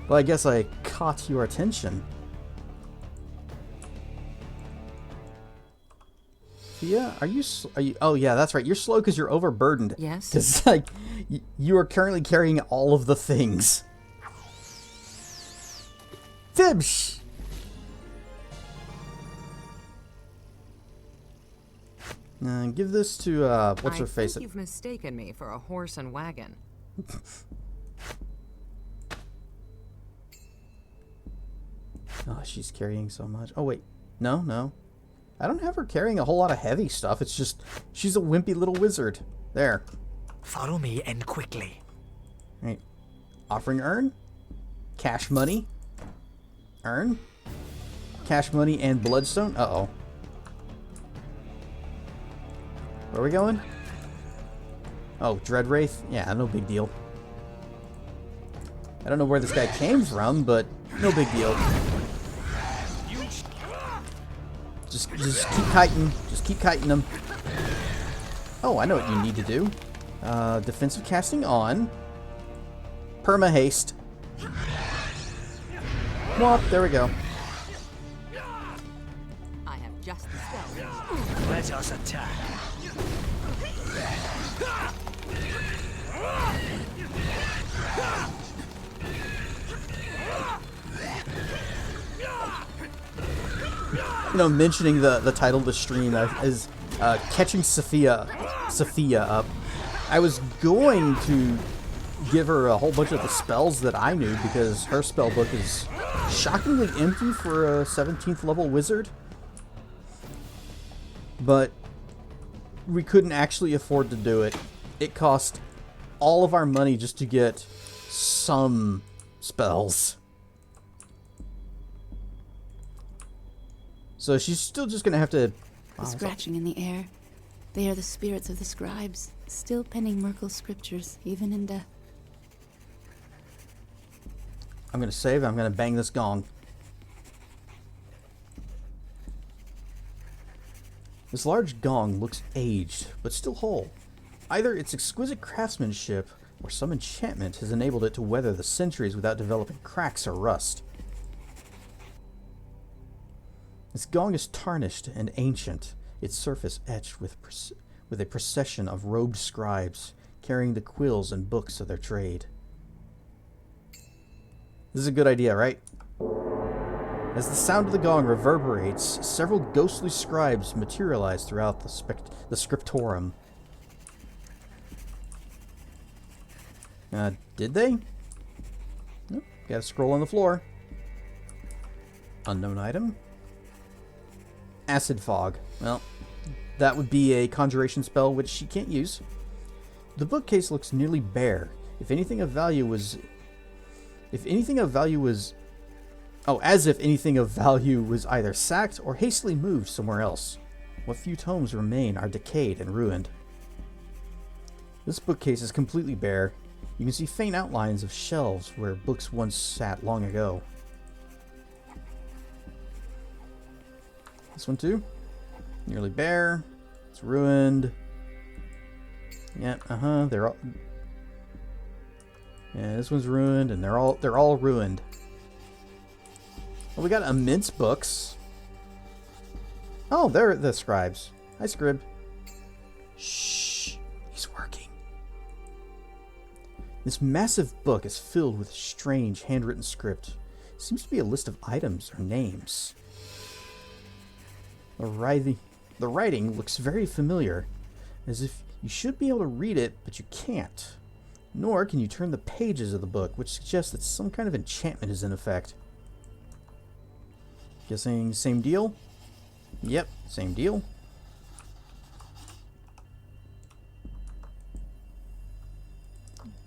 Speaker 1: Well, I guess I caught your attention. Thea, are you? Oh yeah, that's right. You're slow because you're overburdened.
Speaker 2: Yes.
Speaker 1: Because like you are currently carrying all of the things. Fibs. Give this to what's her face?
Speaker 2: I think you've mistaken me for a horse and wagon.
Speaker 1: Oh, she's carrying so much. Oh wait, no. I don't have her carrying a whole lot of heavy stuff. It's just she's a wimpy little wizard. There.
Speaker 5: Follow me and quickly.
Speaker 1: Right. Offering urn. Cash money. Urn. Cash money and bloodstone. Uh-oh. Where are we going? Oh, Dreadwraith? Yeah, no big deal. I don't know where this guy came from, but no big deal. Just keep kiting. Just keep kiting them. Oh, I know what you need to do. Defensive casting on. Perma haste. Well, there we go.
Speaker 2: I have just the spell.
Speaker 5: Let us attack.
Speaker 1: You know, mentioning the title of the stream is catching Sophia up. I was going to give her a whole bunch of the spells that I knew because her spell book is shockingly empty for a 17th level wizard. But we couldn't actually afford to do it. It cost all of our money just to get some spells. So she's still just gonna have to...
Speaker 8: The scratching in the air. They are the spirits of the scribes, still penning Merkel's scriptures, even in death.
Speaker 1: I'm gonna save, I'm gonna bang this gong. This large gong looks aged, but still whole. Either its exquisite craftsmanship or some enchantment has enabled it to weather the centuries without developing cracks or rust. This gong is tarnished and ancient, its surface etched with a procession of robed scribes, carrying the quills and books of their trade. This is a good idea, right? As the sound of the gong reverberates, several ghostly scribes materialize throughout the scriptorum. Did they? Nope. Got a scroll on the floor. Unknown item. Acid fog. Well, that would be a conjuration spell which she can't use. The bookcase looks nearly bare. If anything of value was... as if anything of value was either sacked or hastily moved somewhere else. What few tomes remain are decayed and ruined. This bookcase is completely bare. You can see faint outlines of shelves where books once sat long ago. This one too. Nearly bare. It's ruined. Yeah, they're all... Yeah, this one's ruined, and they're all ruined. Well, we got immense books. Oh, they're the scribes. Hi, Scrib. Shh, he's working. This massive book is filled with strange handwritten script. It seems to be a list of items or names. The writing looks very familiar, as if you should be able to read it, but you can't. Nor can you turn the pages of the book, which suggests that some kind of enchantment is in effect. Guessing same deal? Yep, same deal.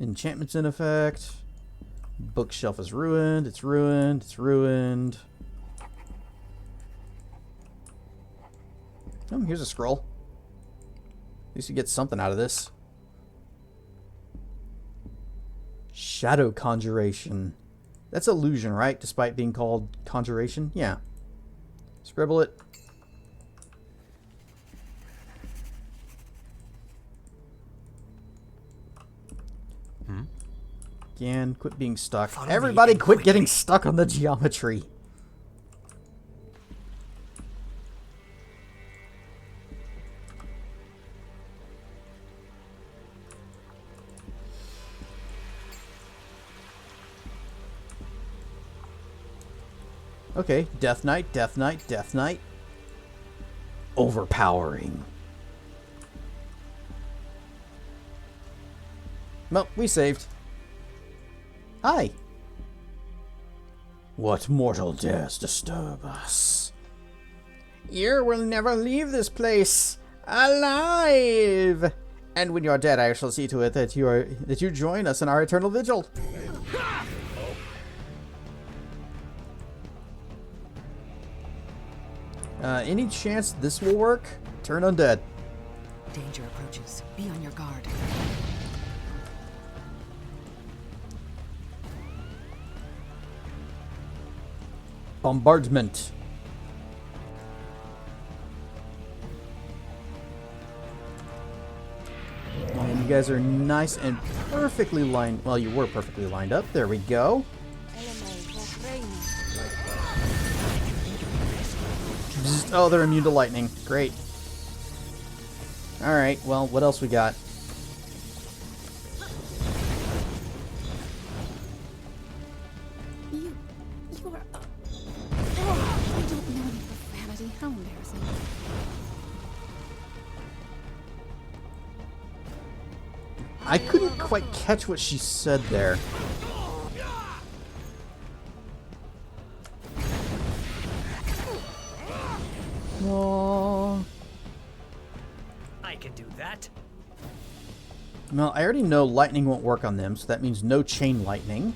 Speaker 1: Enchantment's in effect. Bookshelf is ruined. It's ruined. It's ruined. Oh, here's a scroll. At least you get something out of this. Shadow conjuration. That's illusion, right? Despite being called conjuration? Yeah. Scribble it. Again, quit being stuck. Everybody quit getting stuck on the geometry. Okay, Death Knight, Death Knight, Death Knight. Overpowering. Well, we saved. Hi. What mortal dares disturb us? You will never leave this place alive. And when you are dead, I shall see to it that you join us in our eternal vigil. Any chance this will work? Turn undead.
Speaker 2: Danger approaches. Be on your guard.
Speaker 1: Bombardment. And you guys are nice and perfectly lined. Well, you were perfectly lined up. There we go. Oh, they're immune to lightning. Great. Alright, well, what else we got?
Speaker 8: You are... I don't know any profanity. How embarrassing.
Speaker 1: I couldn't quite catch what she said there. Aww.
Speaker 5: I can do that.
Speaker 1: Well, I already know lightning won't work on them, so that means no chain lightning.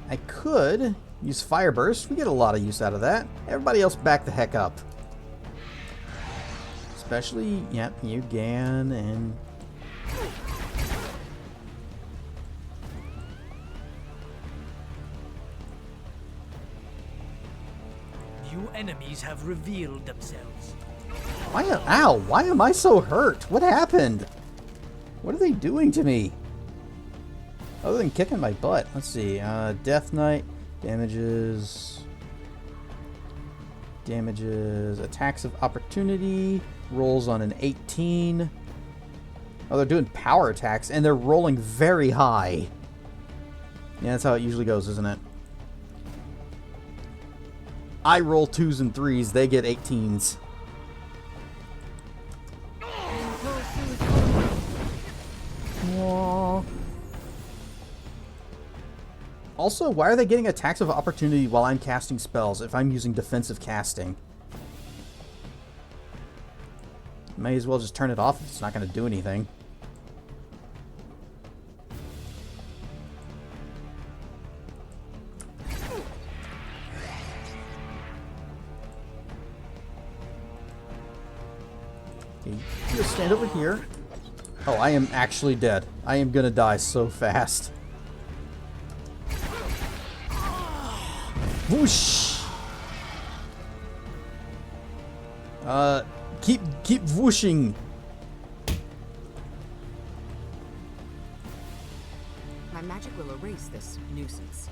Speaker 1: I could use Fire Burst. We get a lot of use out of that. Everybody else back the heck up. Especially, yep, you, Gan, and...
Speaker 5: New enemies have revealed themselves.
Speaker 1: Ow, why am I so hurt? What happened? What are they doing to me? Other than kicking my butt. Let's see. Death Knight. Damages. Attacks of opportunity. Rolls on an 18. Oh, they're doing power attacks, and they're rolling very high. Yeah, that's how it usually goes, isn't it? I roll 2s and 3s, they get 18s. Aww. Also, why are they getting attacks of opportunity while I'm casting spells if I'm using defensive casting? May as well just turn it off if it's not going to do anything. Okay, just stand over here. Oh, I am actually dead. I am going to die so fast. Whoosh! Keep whooshing.
Speaker 2: My magic will erase this nuisance.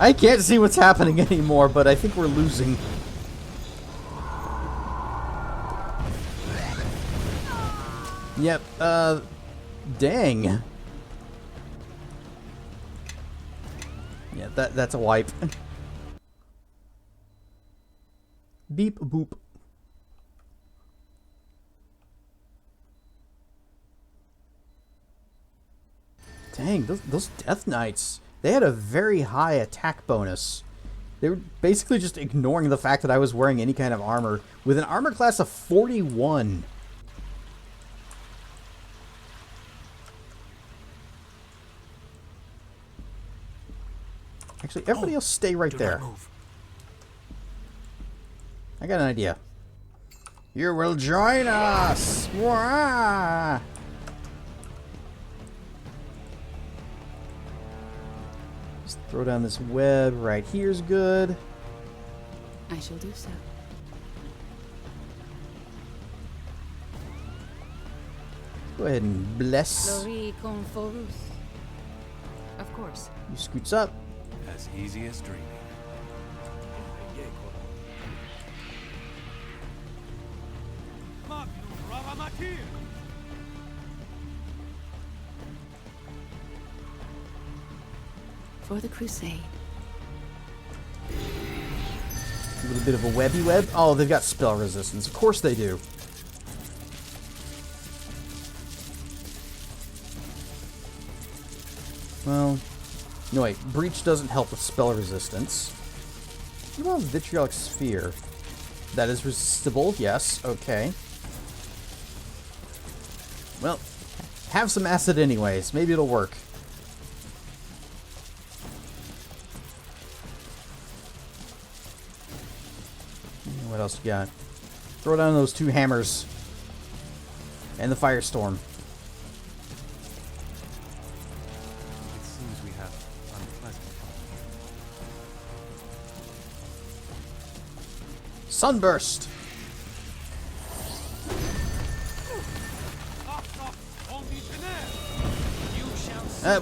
Speaker 1: I can't see what's happening anymore, but I think we're losing. Yep, dang. Yeah, that's a wipe. Beep boop. Dang, those Death Knights, they had a very high attack bonus. They were basically just ignoring the fact that I was wearing any kind of armor with an armor class of 41. Actually, everybody else stay right there. I got an idea. You will join us! Wah! Just throw down this web right here's good.
Speaker 8: I shall do so.
Speaker 1: Go ahead and bless.
Speaker 8: Glory conforus.
Speaker 2: Of course.
Speaker 1: You scoots up.
Speaker 6: As easy as dreaming.
Speaker 8: For the crusade.
Speaker 1: A little bit of a webby web. Oh, they've got spell resistance. Of course they do. Well, no wait. Breach doesn't help with spell resistance. What about Vitriolic Sphere? That is resistible. Yes. Okay. Well, have some acid anyways. Maybe it'll work. What else you got? Throw down those 2 hammers. And the firestorm.
Speaker 6: It seems we have unpleasant company.
Speaker 1: Sunburst!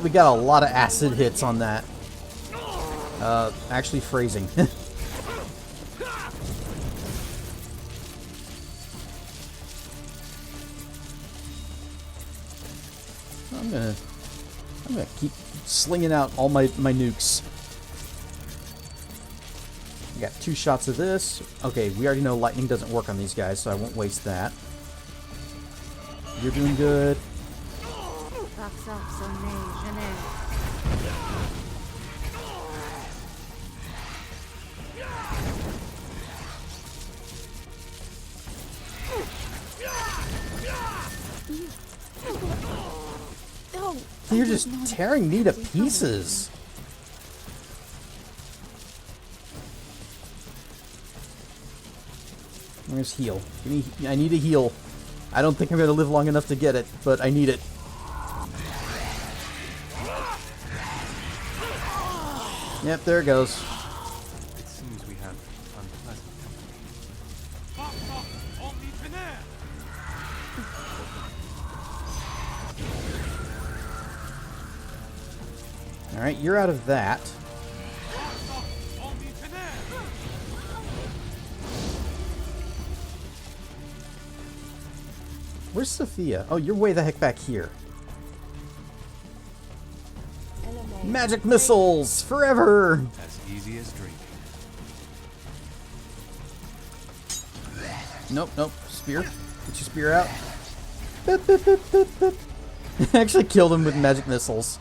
Speaker 1: We got a lot of acid hits on that. Actually phrasing. I'm gonna keep slinging out all my nukes. We got 2 shots of this. Okay, we already know lightning doesn't work on these guys, so I won't waste that. You're doing good. You're just tearing me to pieces. Where's heal? I need a heal. I don't think I'm going to live long enough to get it, but I need it. Yep, there it goes.
Speaker 6: It seems we have unpleasant company.
Speaker 1: Alright, you're out of that. Where's Sophia? Oh, you're way the heck back here. Magic missiles! Forever!
Speaker 6: As easy as dreaming.
Speaker 1: Nope, nope. Spear. Get your spear out. Boop, boop, boop, boop, boop. I actually killed him with magic missiles.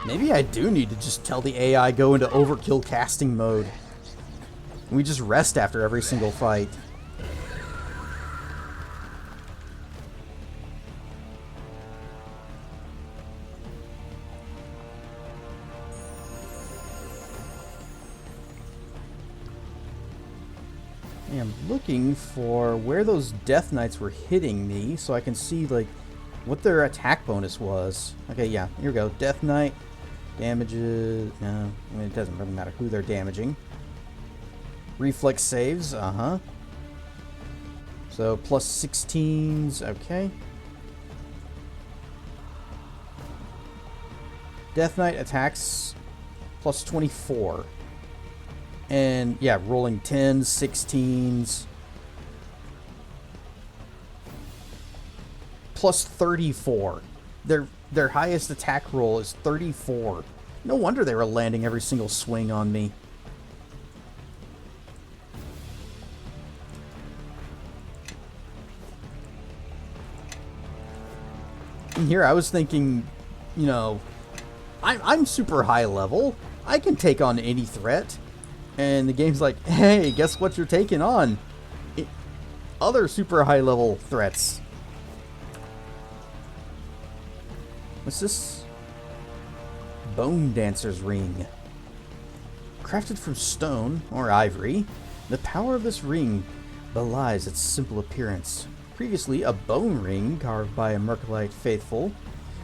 Speaker 1: Maybe I do need to just tell the AI go into overkill casting mode. We just rest after every single fight. I'm looking for where those Death Knights were hitting me so I can see like what their attack bonus was. Okay, yeah, here we go. Death Knight damages. No, I mean, it doesn't really matter who they're damaging. Reflex saves, So plus 16s, okay. Death Knight attacks plus 24. And yeah, rolling 10s, 16s. Plus 34. Their highest attack roll is 34. No wonder they were landing every single swing on me. And here I was thinking, you know, I'm super high level. I can take on any threat. And the game's like, hey, guess what you're taking on? Other super high level threats. What's this? Bone Dancer's Ring. Crafted from stone or ivory, the power of this ring belies its simple appearance. Previously a bone ring carved by a Mercolite faithful.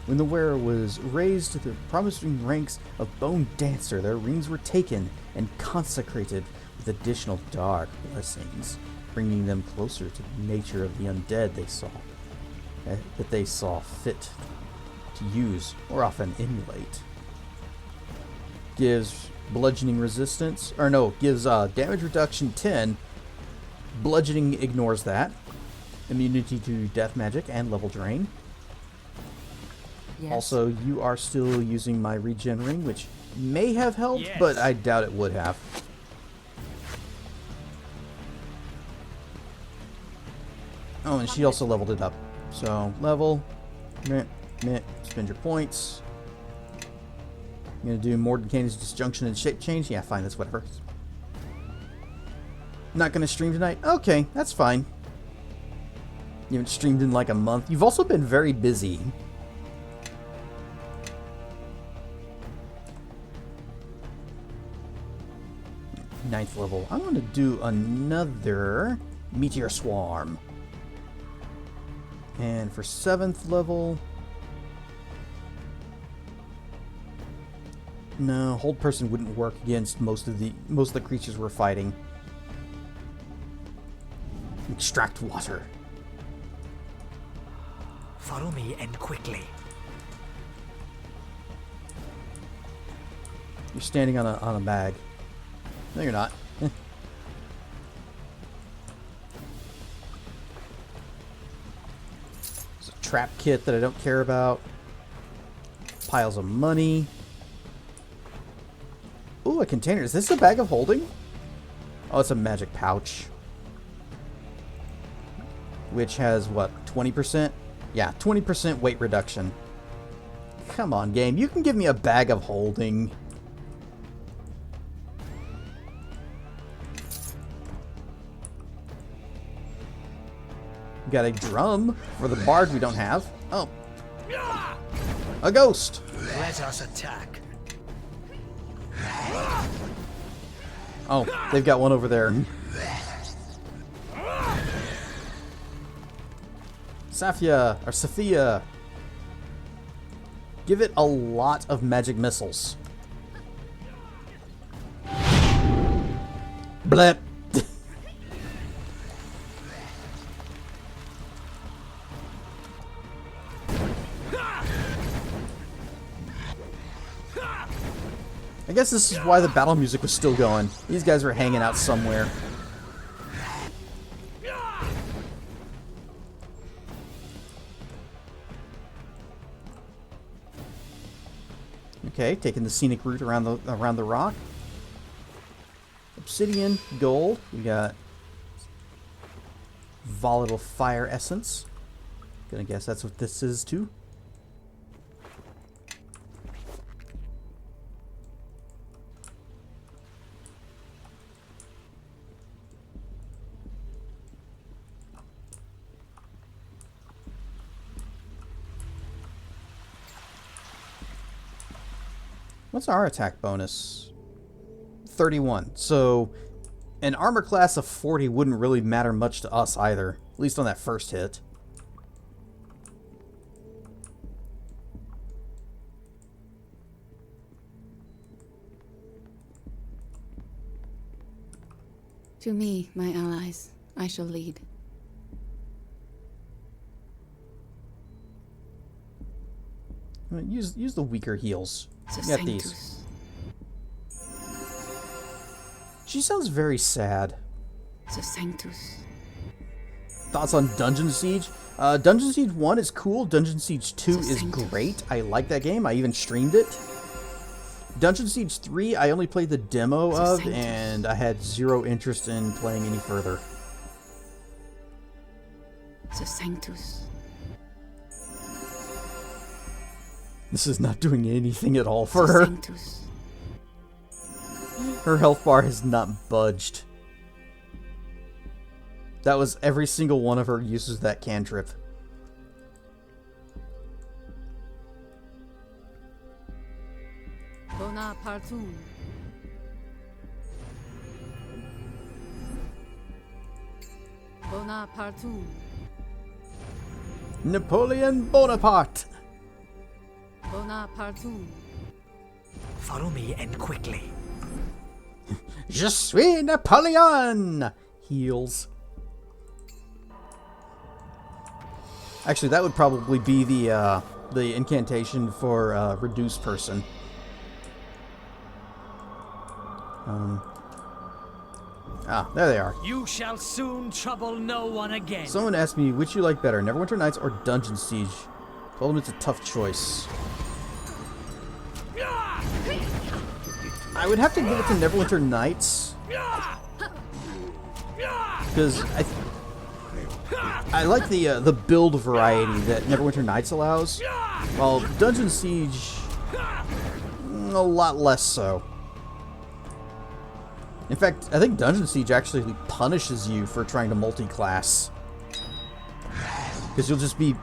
Speaker 1: When the wearer was raised to the promising ranks of Bone Dancer, their rings were taken and consecrated with additional dark blessings, bringing them closer to the nature of the undead that they saw fit to use or often emulate. Gives bludgeoning resistance, or no, gives damage reduction 10. Bludgeoning ignores that. Immunity to death magic and level drain.
Speaker 2: Yes.
Speaker 1: Also, you are still using my regen ring, which may have helped, but I doubt it would have. Oh, and she also leveled it up. So, level, spend your points. I'm going to do Mordenkainen's Disjunction and Shape Change. Yeah, fine, that's whatever. Not going to stream tonight? Okay, that's fine. You haven't streamed in like a month. You've also been very busy. Ninth level. I'm going to do another Meteor Swarm. And for 7th level... No, Hold Person wouldn't work against most of the creatures we're fighting. Extract Water.
Speaker 5: Follow me and quickly.
Speaker 1: You're standing on a bag. No, you're not. There's a trap kit that I don't care about. Piles of money. Ooh, a container. Is this a bag of holding? Oh, it's a magic pouch. Which has, what, 20%? Yeah, 20% weight reduction. Come on, game. You can give me a bag of holding. Got a drum for the bard we don't have. Oh. A ghost.
Speaker 5: Let us attack.
Speaker 1: Oh, they've got one over there. Sophia. Give it a lot of magic missiles. Blep. I guess this is why the battle music was still going. These guys were hanging out somewhere. Okay, taking the scenic route around the rock. Obsidian, gold. We got volatile fire essence. Gonna guess that's what this is too. What's our attack bonus? 31. So an armor class of 40 wouldn't really matter much to us either. At least on that first hit.
Speaker 8: To me, my allies, I shall lead.
Speaker 1: Use the weaker heals. Get these. She sounds very sad.
Speaker 8: Sanctus.
Speaker 1: Thoughts on Dungeon Siege? Dungeon Siege 1 is cool. Dungeon Siege 2 is great. I like that game. I even streamed it. Dungeon Siege 3, I only played the demo of, and I had zero interest in playing any further.
Speaker 8: Sanctus.
Speaker 1: This is not doing anything at all for her. Her health bar has not budged. That was every single one of her uses of that cantrip.
Speaker 2: Bonaparte. Bonaparte.
Speaker 1: Napoleon Bonaparte.
Speaker 2: Bonaparte.
Speaker 5: Follow me and quickly.
Speaker 1: Je suis Napoleon! Heals. Actually, that would probably be the incantation for reduce person. There they are.
Speaker 5: You shall soon trouble no one again.
Speaker 1: Someone asked me which you like better, Neverwinter Nights or Dungeon Siege. Told them it's a tough choice. I would have to give it to Neverwinter Nights. Because I like the build variety that Neverwinter Nights allows, while Dungeon Siege, a lot less so. In fact, I think Dungeon Siege actually punishes you for trying to multi-class, because you'll just be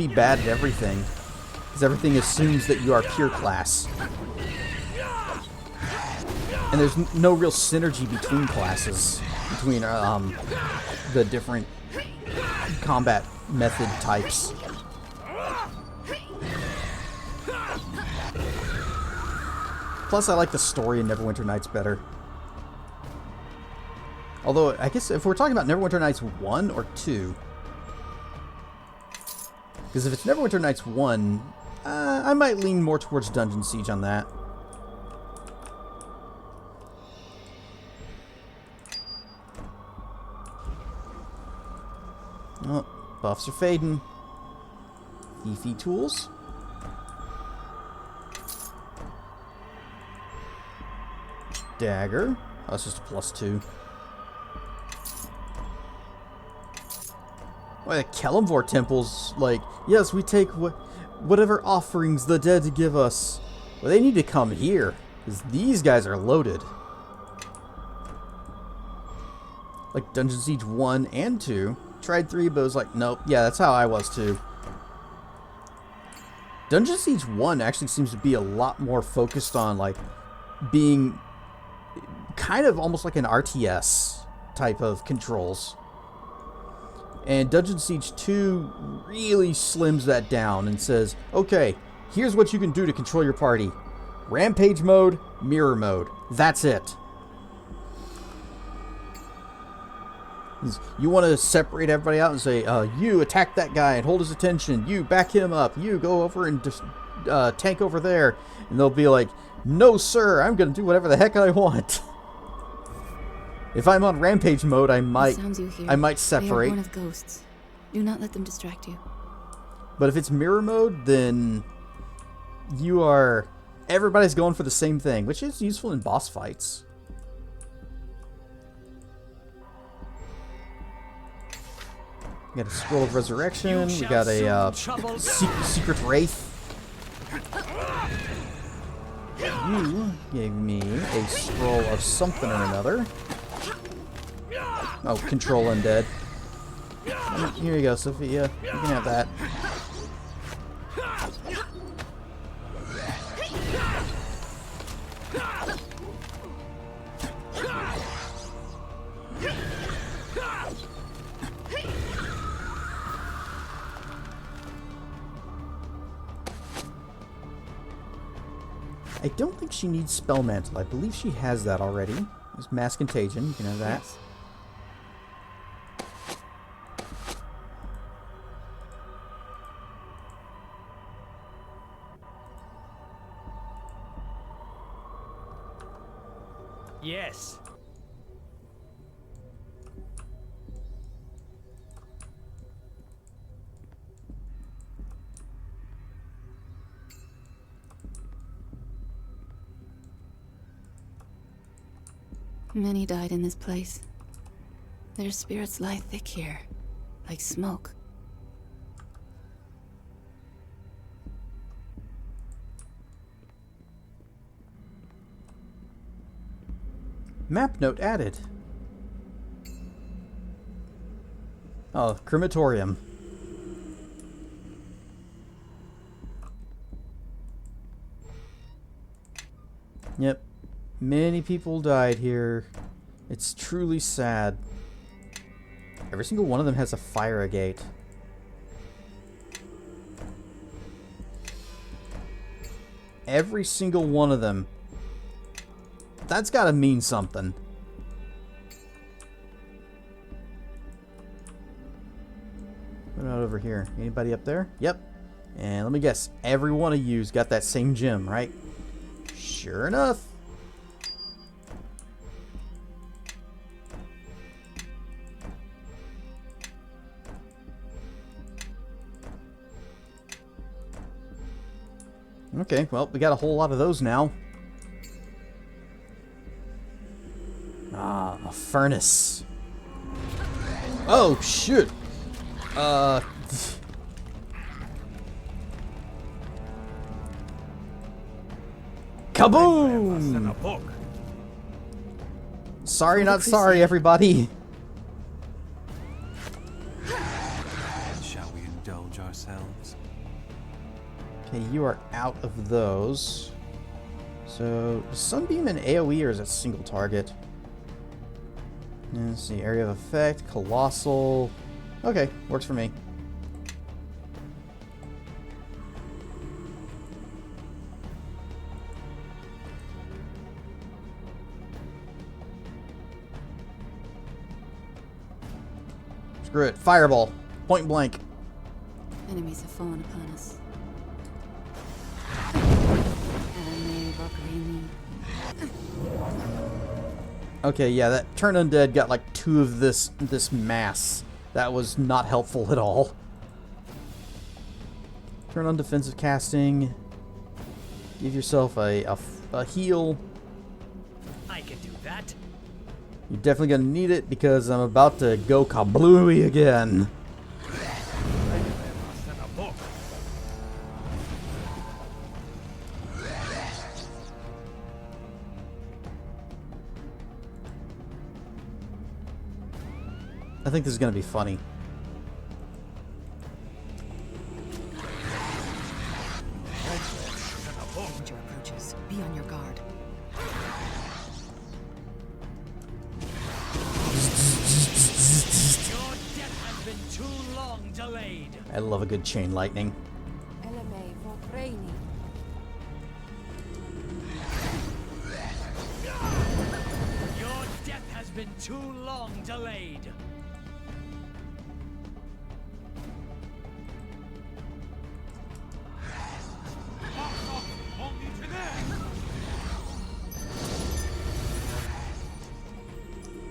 Speaker 1: bad at everything, because everything assumes that you are pure class, and there's no real synergy between classes, between the different combat method types. Plus, I like the story in Neverwinter Nights better. Although, I guess if we're talking about Neverwinter Nights 1 or 2... Because if it's Neverwinter Nights 1, I might lean more towards Dungeon Siege on that. Oh, buffs are fading. Thiefy tools. Dagger. Oh, that's just a +2. Well, the Kelemvor temples, like, yes, we take whatever offerings the dead give us. Well, they need to come here, because these guys are loaded. Like Dungeon Siege 1 and 2. Tried 3, but it was like, nope. Yeah, that's how I was too. Dungeon Siege 1 actually seems to be a lot more focused on, like, being kind of almost like an RTS type of controls. And Dungeon Siege 2 really slims that down and says, okay, here's what you can do to control your party. Rampage mode, mirror mode. That's it. You want to separate everybody out and say, you attack that guy and hold his attention. You back him up. You go over and just tank over there. And they'll be like, no, sir, I'm going to do whatever the heck I want. If I'm on rampage mode, I might separate.
Speaker 8: They are born of ghosts. Do not let them distract you.
Speaker 1: But if it's mirror mode, then everybody's going for the same thing, which is useful in boss fights. We got a scroll of resurrection. We got a secret wraith. You gave me a scroll of something or another. Oh, control undead. Here you go, Sophia. You can have that. I don't think she needs Spell Mantle. I believe she has that already. There's Mass Contagion. You can have that.
Speaker 8: Yes.
Speaker 5: Yes.
Speaker 8: Many died in this place. Their spirits lie thick here, like smoke.
Speaker 1: Map note added. Oh, crematorium. Yep. Many people died here. It's truly sad. Every single one of them has a fire gate. Every single one of them. That's gotta mean something. What about over here? Anybody up there? Yep. And let me guess, every one of you's got that same gem, right? Sure enough. Okay, well, we got a whole lot of those now. Ah, a furnace. Oh, shoot. Kaboom! Sorry, not sorry, everybody.
Speaker 6: Shall we indulge ourselves?
Speaker 1: Okay, you are out of those. So, Sunbeam and AoE, or is that single target? Let's see, area of effect, colossal. Okay, works for me. Screw it, fireball, point blank.
Speaker 8: Enemies have fallen upon us.
Speaker 1: Okay, yeah, that turn undead got like 2 of this mass. That was not helpful at all. Turn on defensive casting. Give yourself a heal.
Speaker 5: I can do that.
Speaker 1: You're definitely gonna need it because I'm about to go kablooey again. I think this is gonna be funny.
Speaker 2: Danger approaches. Be on your guard.
Speaker 5: Your death has been too long delayed.
Speaker 1: I love a good chain lightning.
Speaker 5: Your death has been too long delayed.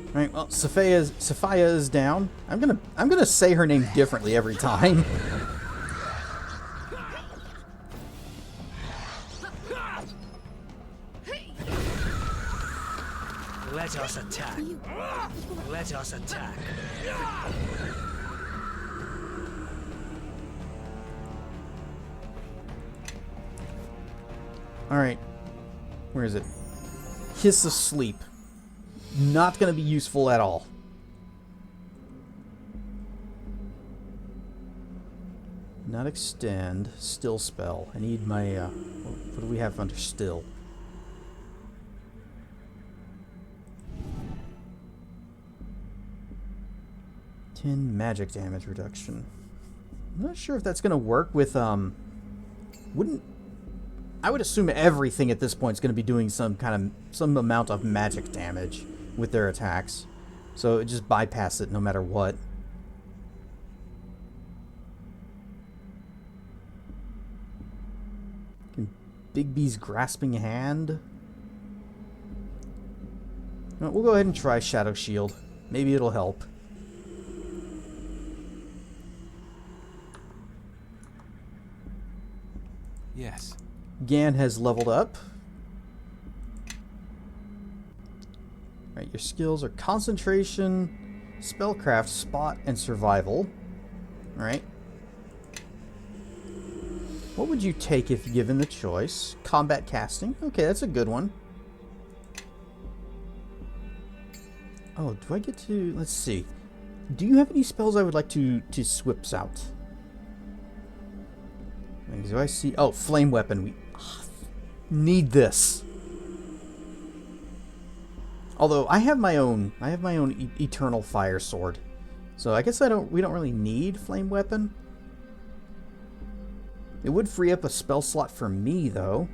Speaker 1: Alright, well, Sophia is down. I'm gonna say her name differently every time.
Speaker 5: Let us attack. Let us attack.
Speaker 1: Alright. Where is it? Hiss of Sleep. Not going to be useful at all. Not extend. Still spell. I need my... what do we have under still? Ten magic damage reduction. I'm not sure if that's going to work with... Wouldn't... I would assume everything at this point is going to be doing some amount of magic damage with their attacks. So just bypass it no matter what. Big B's Grasping Hand. No, we'll go ahead and try Shadow Shield. Maybe it'll help.
Speaker 6: Yes.
Speaker 1: Gan has leveled up. Alright, your skills are Concentration, Spellcraft, Spot, and Survival. Alright. What would you take if given the choice? Combat Casting. Okay, that's a good one. Oh, do I get to... Let's see. Do you have any spells I would like to swips out? Do I see... Oh, Flame Weapon. We need this. Although I have my own Eternal Fire Sword. So I guess we don't really need Flame Weapon. It would free up a spell slot for me though.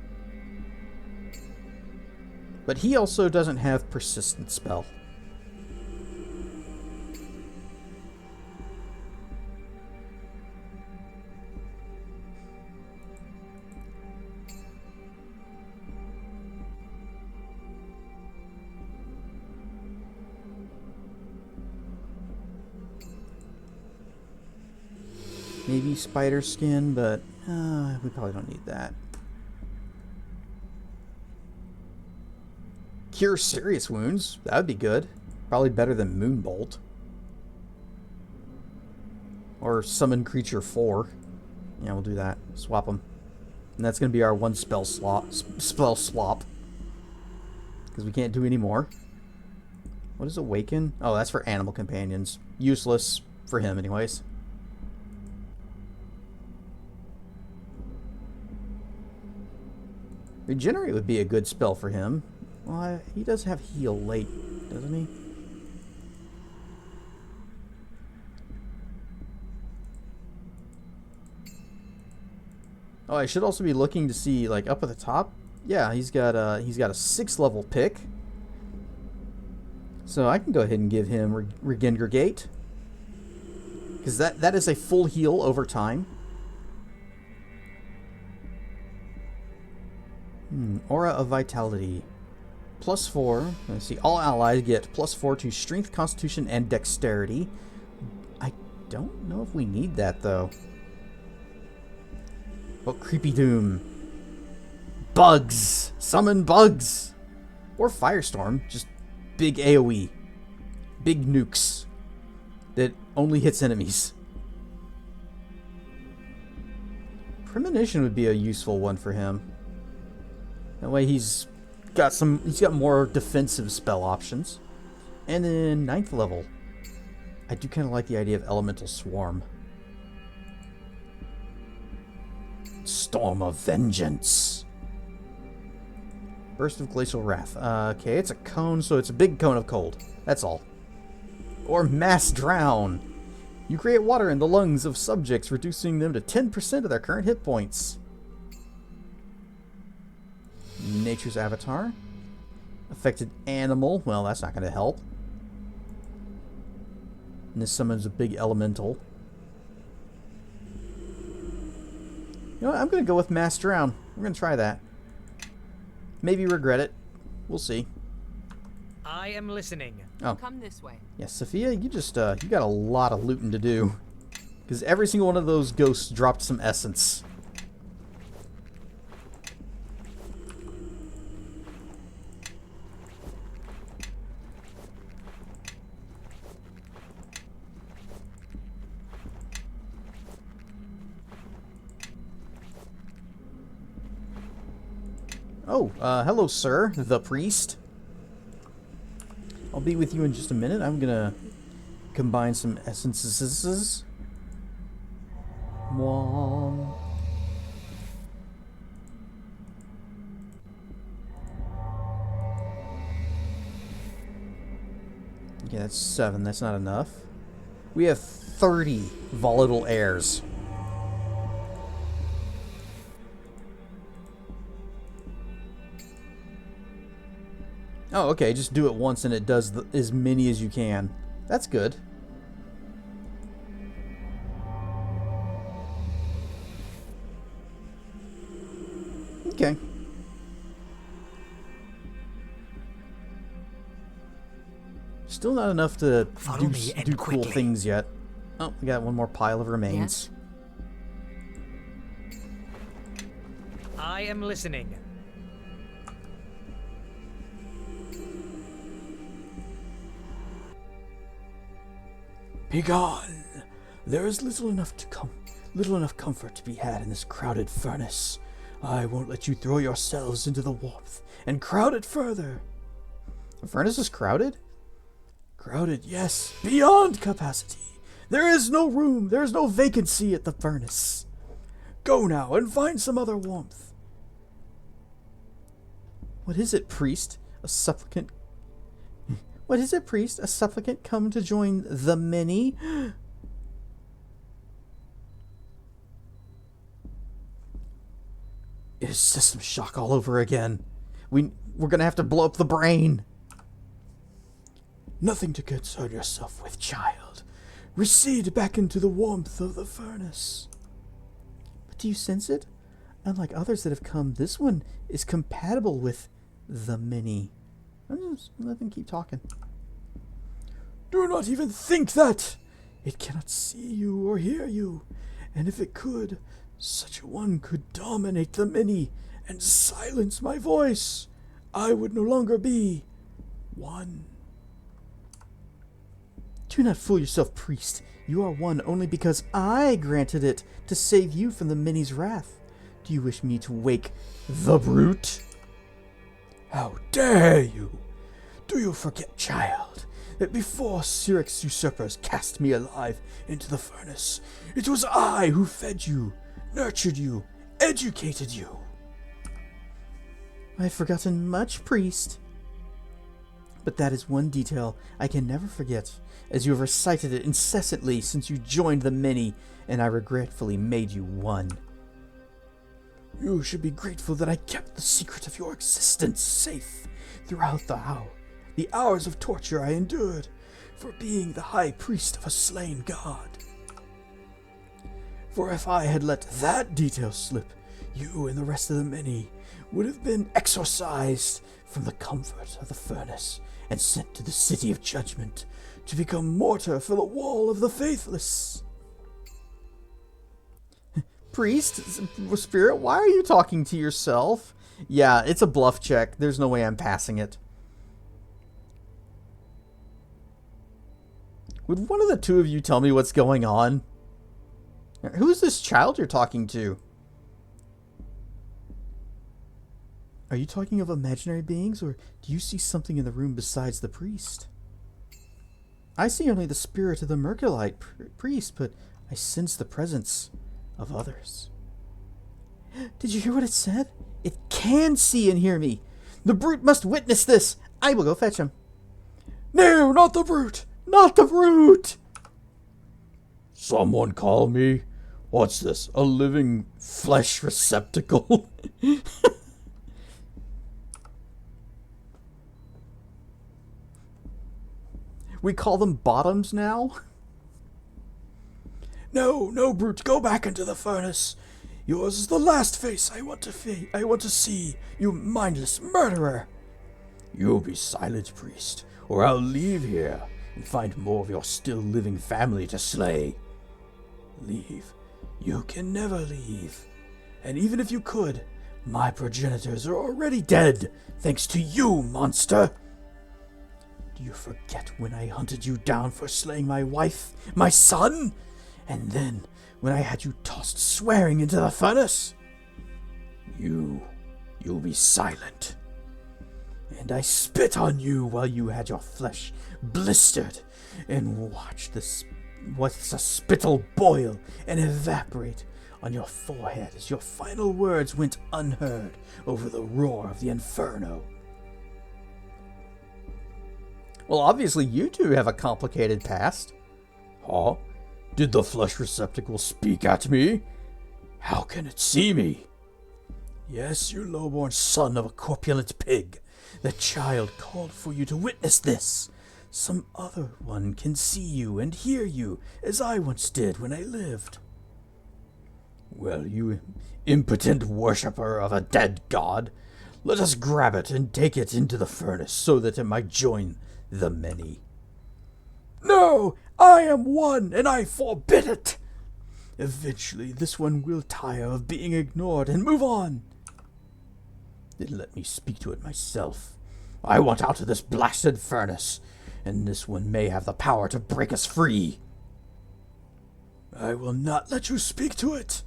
Speaker 1: But he also doesn't have Persistent Spell. Maybe Spider Skin, but we probably don't need that. Cure Serious Wounds. That would be good. Probably better than Moonbolt. Or Summon Creature 4. Yeah, we'll do that. Swap them. And that's going to be our one spell swap. Because we can't do any more. What is Awaken? Oh, that's for Animal Companions. Useless for him anyways. Regenerate would be a good spell for him. Well, he does have heal late, doesn't he? Oh, I should also be looking to see, like, up at the top. Yeah, he's got a 6th level pick. So I can go ahead and give him Regengregate. Because that is a full heal over time. Aura of Vitality. +4. Let's see. All allies get +4 to Strength, Constitution, and Dexterity. I don't know if we need that, though. Oh, Creepy Doom. Bugs! Summon bugs! Or Firestorm. Just big AoE. Big nukes. That only hits enemies. Premonition would be a useful one for him. That way he's got more defensive spell options. And then 9th level. I do kind of like the idea of Elemental Swarm. Storm of Vengeance. Burst of Glacial Wrath. Okay, it's a cone, so it's a big cone of cold. That's all. Or Mass Drown. You create water in the lungs of subjects, reducing them to 10% of their current hit points. Nature's Avatar. Affected animal. Well, that's not going to help. And this summons a big elemental. You know what? I'm going to go with Mass Drown. We're going to try that. Maybe regret it. We'll see.
Speaker 5: I am listening.
Speaker 1: Oh.
Speaker 2: Come this way.
Speaker 1: Yeah, Sophia, you just, you got a lot of looting to do. Because every single one of those ghosts dropped some essence. Oh, hello, sir, the priest. I'll be with you in just a minute. I'm gonna combine some essences. One. Okay, that's 7. That's not enough. We have 30 volatile airs. Oh, okay, just do it once and it does as many as you can. That's good. Okay. Still not enough to do cool things yet. Oh, we got one more pile of remains.
Speaker 2: Yes?
Speaker 5: I am listening.
Speaker 1: Begone! There is little enough comfort to be had in this crowded furnace. I won't let you throw yourselves into the warmth and crowd it further. The furnace is crowded? Crowded, yes, beyond capacity. There is no room, there is no vacancy at the furnace. Go now and find some other warmth. What is it, priest? A supplicant? What is it, priest? A supplicant come to join the many? It is system shock all over again. We're gonna have to blow up the brain. Nothing to concern yourself with, child. Recede back into the warmth of the furnace. But do you sense it? Unlike others that have come, this one is compatible with the many. I'm just let them keep talking. Do not even think that! It cannot see you or hear you, and if it could, such a one could dominate the many and silence my voice. I would no longer be one. Do not fool yourself, priest. You are one only because I granted it to save you from the many's wrath. Do you wish me to wake the brute? How dare you! Do you forget, child, that before Cyric's usurpers cast me alive into the furnace, it was I who fed you, nurtured you, educated you? I've forgotten much, priest. But that is one detail I can never forget, as you have recited it incessantly since you joined the many, and I regretfully made you one. You should be grateful that I kept the secret of your existence safe throughout the hours of torture I endured for being the high priest of a slain god. For if I had let that detail slip, you and the rest of the many would have been exorcised from the comfort of the furnace and sent to the city of judgment to become mortar for the wall of the faithless. Priest, spirit, why are you talking to yourself? Yeah, it's a bluff check. There's no way I'm passing it. Would one of the two of you tell me what's going on? Who's this child you're talking to? Are you talking of imaginary beings, or do you see something in the room besides the priest? I see only the spirit of the Merculite priest, but I sense the presence of others. Did you hear what it said? It can see and hear me. The brute must witness this. I will go fetch him. No, not the brute! Not the brute! Someone call me. What's this? A living flesh receptacle? We call them bottoms now? No, no, brute, go back into the furnace. Yours is the last face I want to see, you mindless murderer. You be silent, priest, or I'll leave here and find more of your still living family to slay. Leave. You can never leave. And even if you could, my progenitors are already dead, thanks to you, monster! Do you forget when I hunted you down for slaying my wife, my son? And then, when I had you tossed swearing into the furnace? You'll be silent. And I spit on you while you had your flesh blistered, and watched the spittle boil and evaporate on your forehead as your final words went unheard over the roar of the inferno. Well, obviously you two have a complicated past. Huh? Did the flesh receptacle speak at me? How can it see me? Yes, you lowborn son of a corpulent pig. The child called for you to witness this. Some other one can see you and hear you, as I once did when I lived. Well, you impotent worshipper of a dead god, let us grab it and take it into the furnace so that it might join the many. No, I am one, and I forbid it. Eventually, this one will tire of being ignored and move on. Then let me speak to it myself. I want out of this blasted furnace, and this one may have the power to break us free. I will not let you speak to it.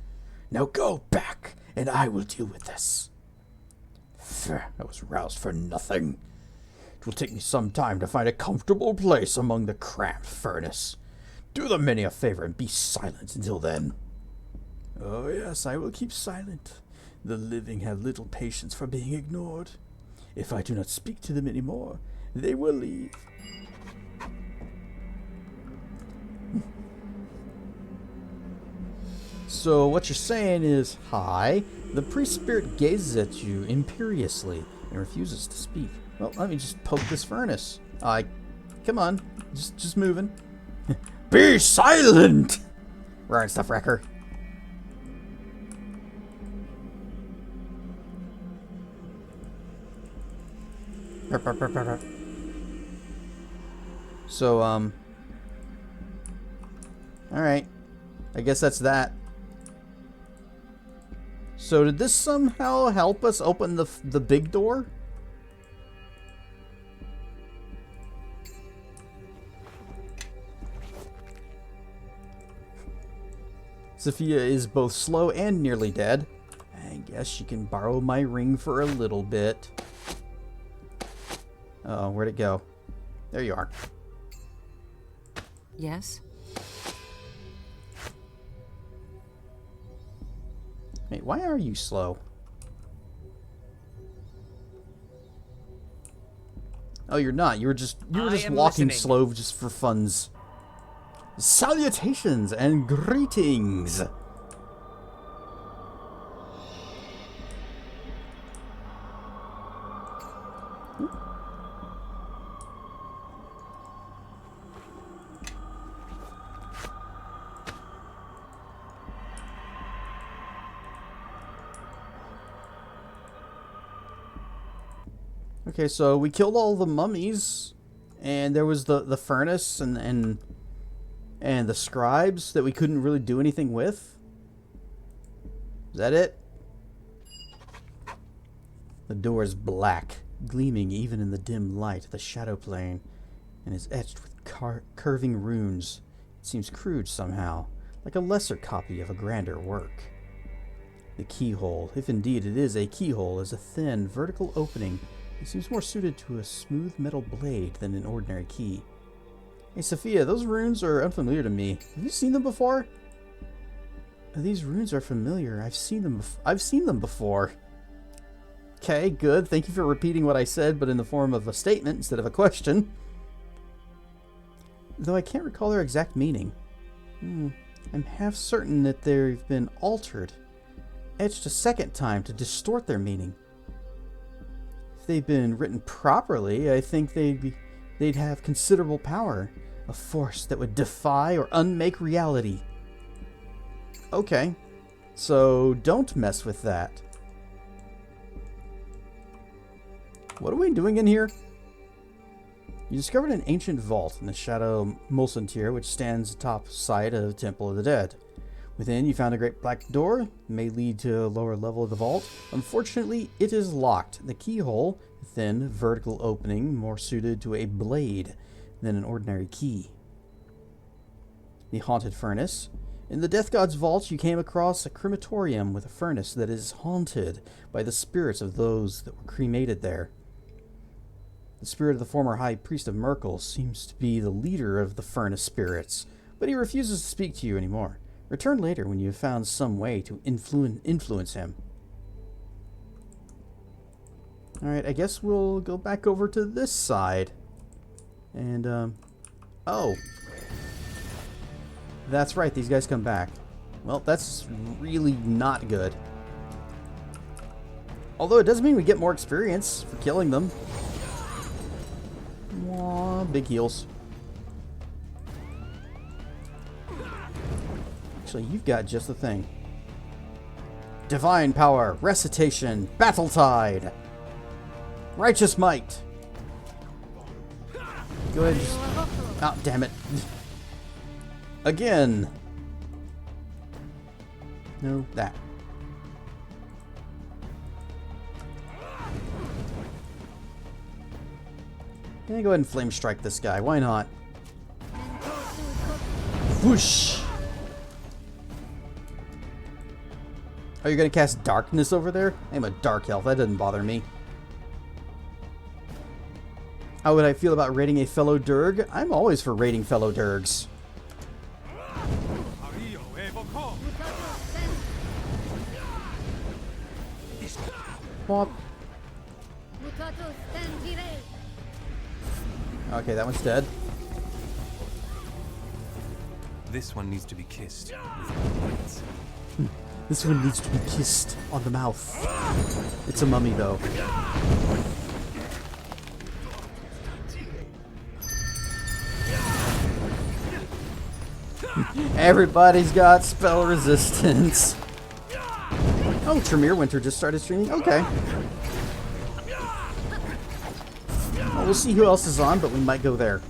Speaker 1: Now go back, and I will deal with this. I was roused for nothing. It will take me some time to find a comfortable place among the cramped furnace. Do the many a favor and be silent until then. Oh yes, I will keep silent. The living have little patience for being ignored. If I do not speak to them anymore, they will leave. So what you're saying is, hi, the priest spirit gazes at you imperiously and refuses to speak. Well, let me just poke this furnace. Come on, just moving. Be silent! Right, stuff wrecker. So, alright. I guess that's that. So did this somehow help us open the big door? Sophia is both slow and nearly dead. I guess she can borrow my ring for a little bit. Oh, where'd it go? There you are.
Speaker 2: Yes?
Speaker 1: Wait, why are you slow? Oh, you're not. You were just walking
Speaker 5: listening.
Speaker 1: slow just for funs. Salutations and greetings. Okay, so we killed all the mummies, and there was the furnace and the scribes that we couldn't really do anything with. Is that it? The door is black, gleaming even in the dim light of the shadow plane, and is etched with curving runes. It seems crude somehow, like a lesser copy of a grander work. The keyhole, if indeed it is a keyhole, is a thin, vertical opening. It seems more suited to a smooth metal blade than an ordinary key. Hey, Sophia, those runes are unfamiliar to me. Have you seen them before? These runes are familiar. I've seen them before. Okay, good. Thank you for repeating what I said, but in the form of a statement instead of a question. Though I can't recall their exact meaning. I'm half certain that they've been altered, etched a second time to distort their meaning. If they'd been written properly, I think they'd have considerable power, a force that would defy or unmake reality. Okay, so don't mess with that. What are we doing in here? You discovered an ancient vault in the shadow Mulsantir, which stands atop side of the Temple of the Dead. Within, you found a great black door. It may lead to a lower level of the vault. Unfortunately, it is locked. The keyhole, a thin, vertical opening, more suited to a blade than an ordinary key. The haunted furnace. In the Death God's vault, you came across a crematorium with a furnace that is haunted by the spirits of those that were cremated there. The spirit of the former High Priest of Merkel seems to be the leader of the furnace spirits, but he refuses to speak to you anymore. Return later when you have found some way to influence him. Alright, I guess we'll go back over to this side. And, oh. That's right, these guys come back. Well, that's really not good. Although it does mean we get more experience for killing them. Aw, big heals. Actually, you've got just the thing. Divine power, recitation, battle tide, righteous might. Go ahead and just... Oh, damn it. Again. No, that. Yeah, go ahead and flame strike this guy. Why not? Whoosh! Oh, you're gonna cast darkness over there? I'm a dark elf. That doesn't bother me. How would I feel about raiding a fellow Durg? I'm always for raiding fellow Durgs. What? Okay, that one's dead.
Speaker 6: This one needs to be kissed.
Speaker 1: This one needs to be kissed on the mouth. It's a mummy, though. Everybody's got spell resistance. Oh, Tremere Winter just started streaming? Okay. Well, we'll see who else is on, but we might go there.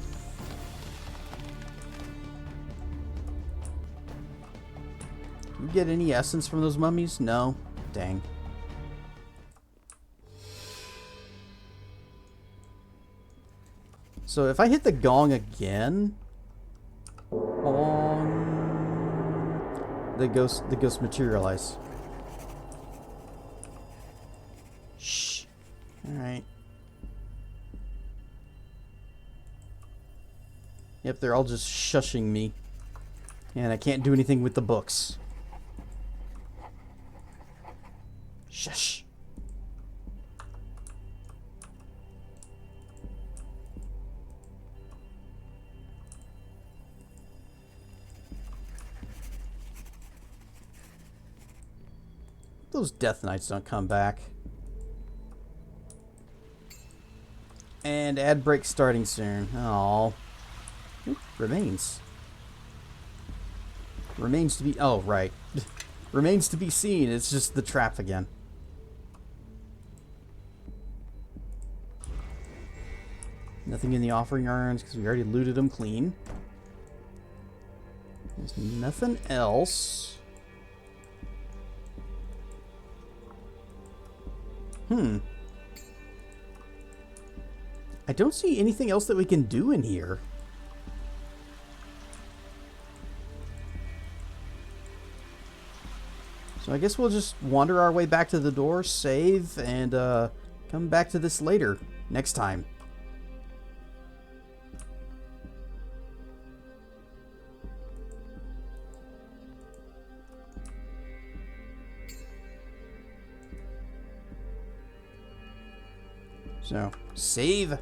Speaker 1: Do we get any essence from those mummies? No. Dang. So if I hit the gong again, the ghost materialize. Shh. Alright. Yep, they're all just shushing me. And I can't do anything with the books. Shush. Those Death Knights don't come back. And ad break starting soon. Oh. Remains. Remains to be... Oh, right. Remains to be seen. It's just the trap again. Nothing in the offering urns because we already looted them clean. There's nothing else. I don't see anything else that we can do in here. So I guess we'll just wander our way back to the door, save, and come back to this later, next time. So, save.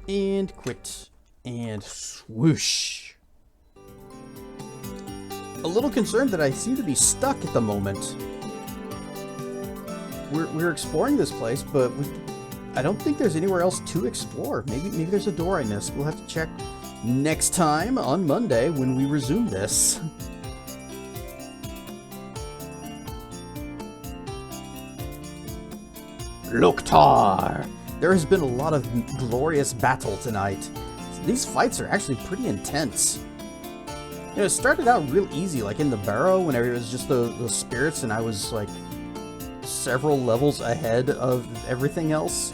Speaker 1: And quit. And swoosh. A little concerned that I seem to be stuck at the moment. We're exploring this place, but I don't think there's anywhere else to explore. Maybe there's a door I missed. We'll have to check next time on Monday when we resume this. Loktar! There has been a lot of glorious battle tonight. These fights are actually pretty intense. You know, it started out real easy, like in the barrow, whenever it was just the spirits, and I was like several levels ahead of everything else.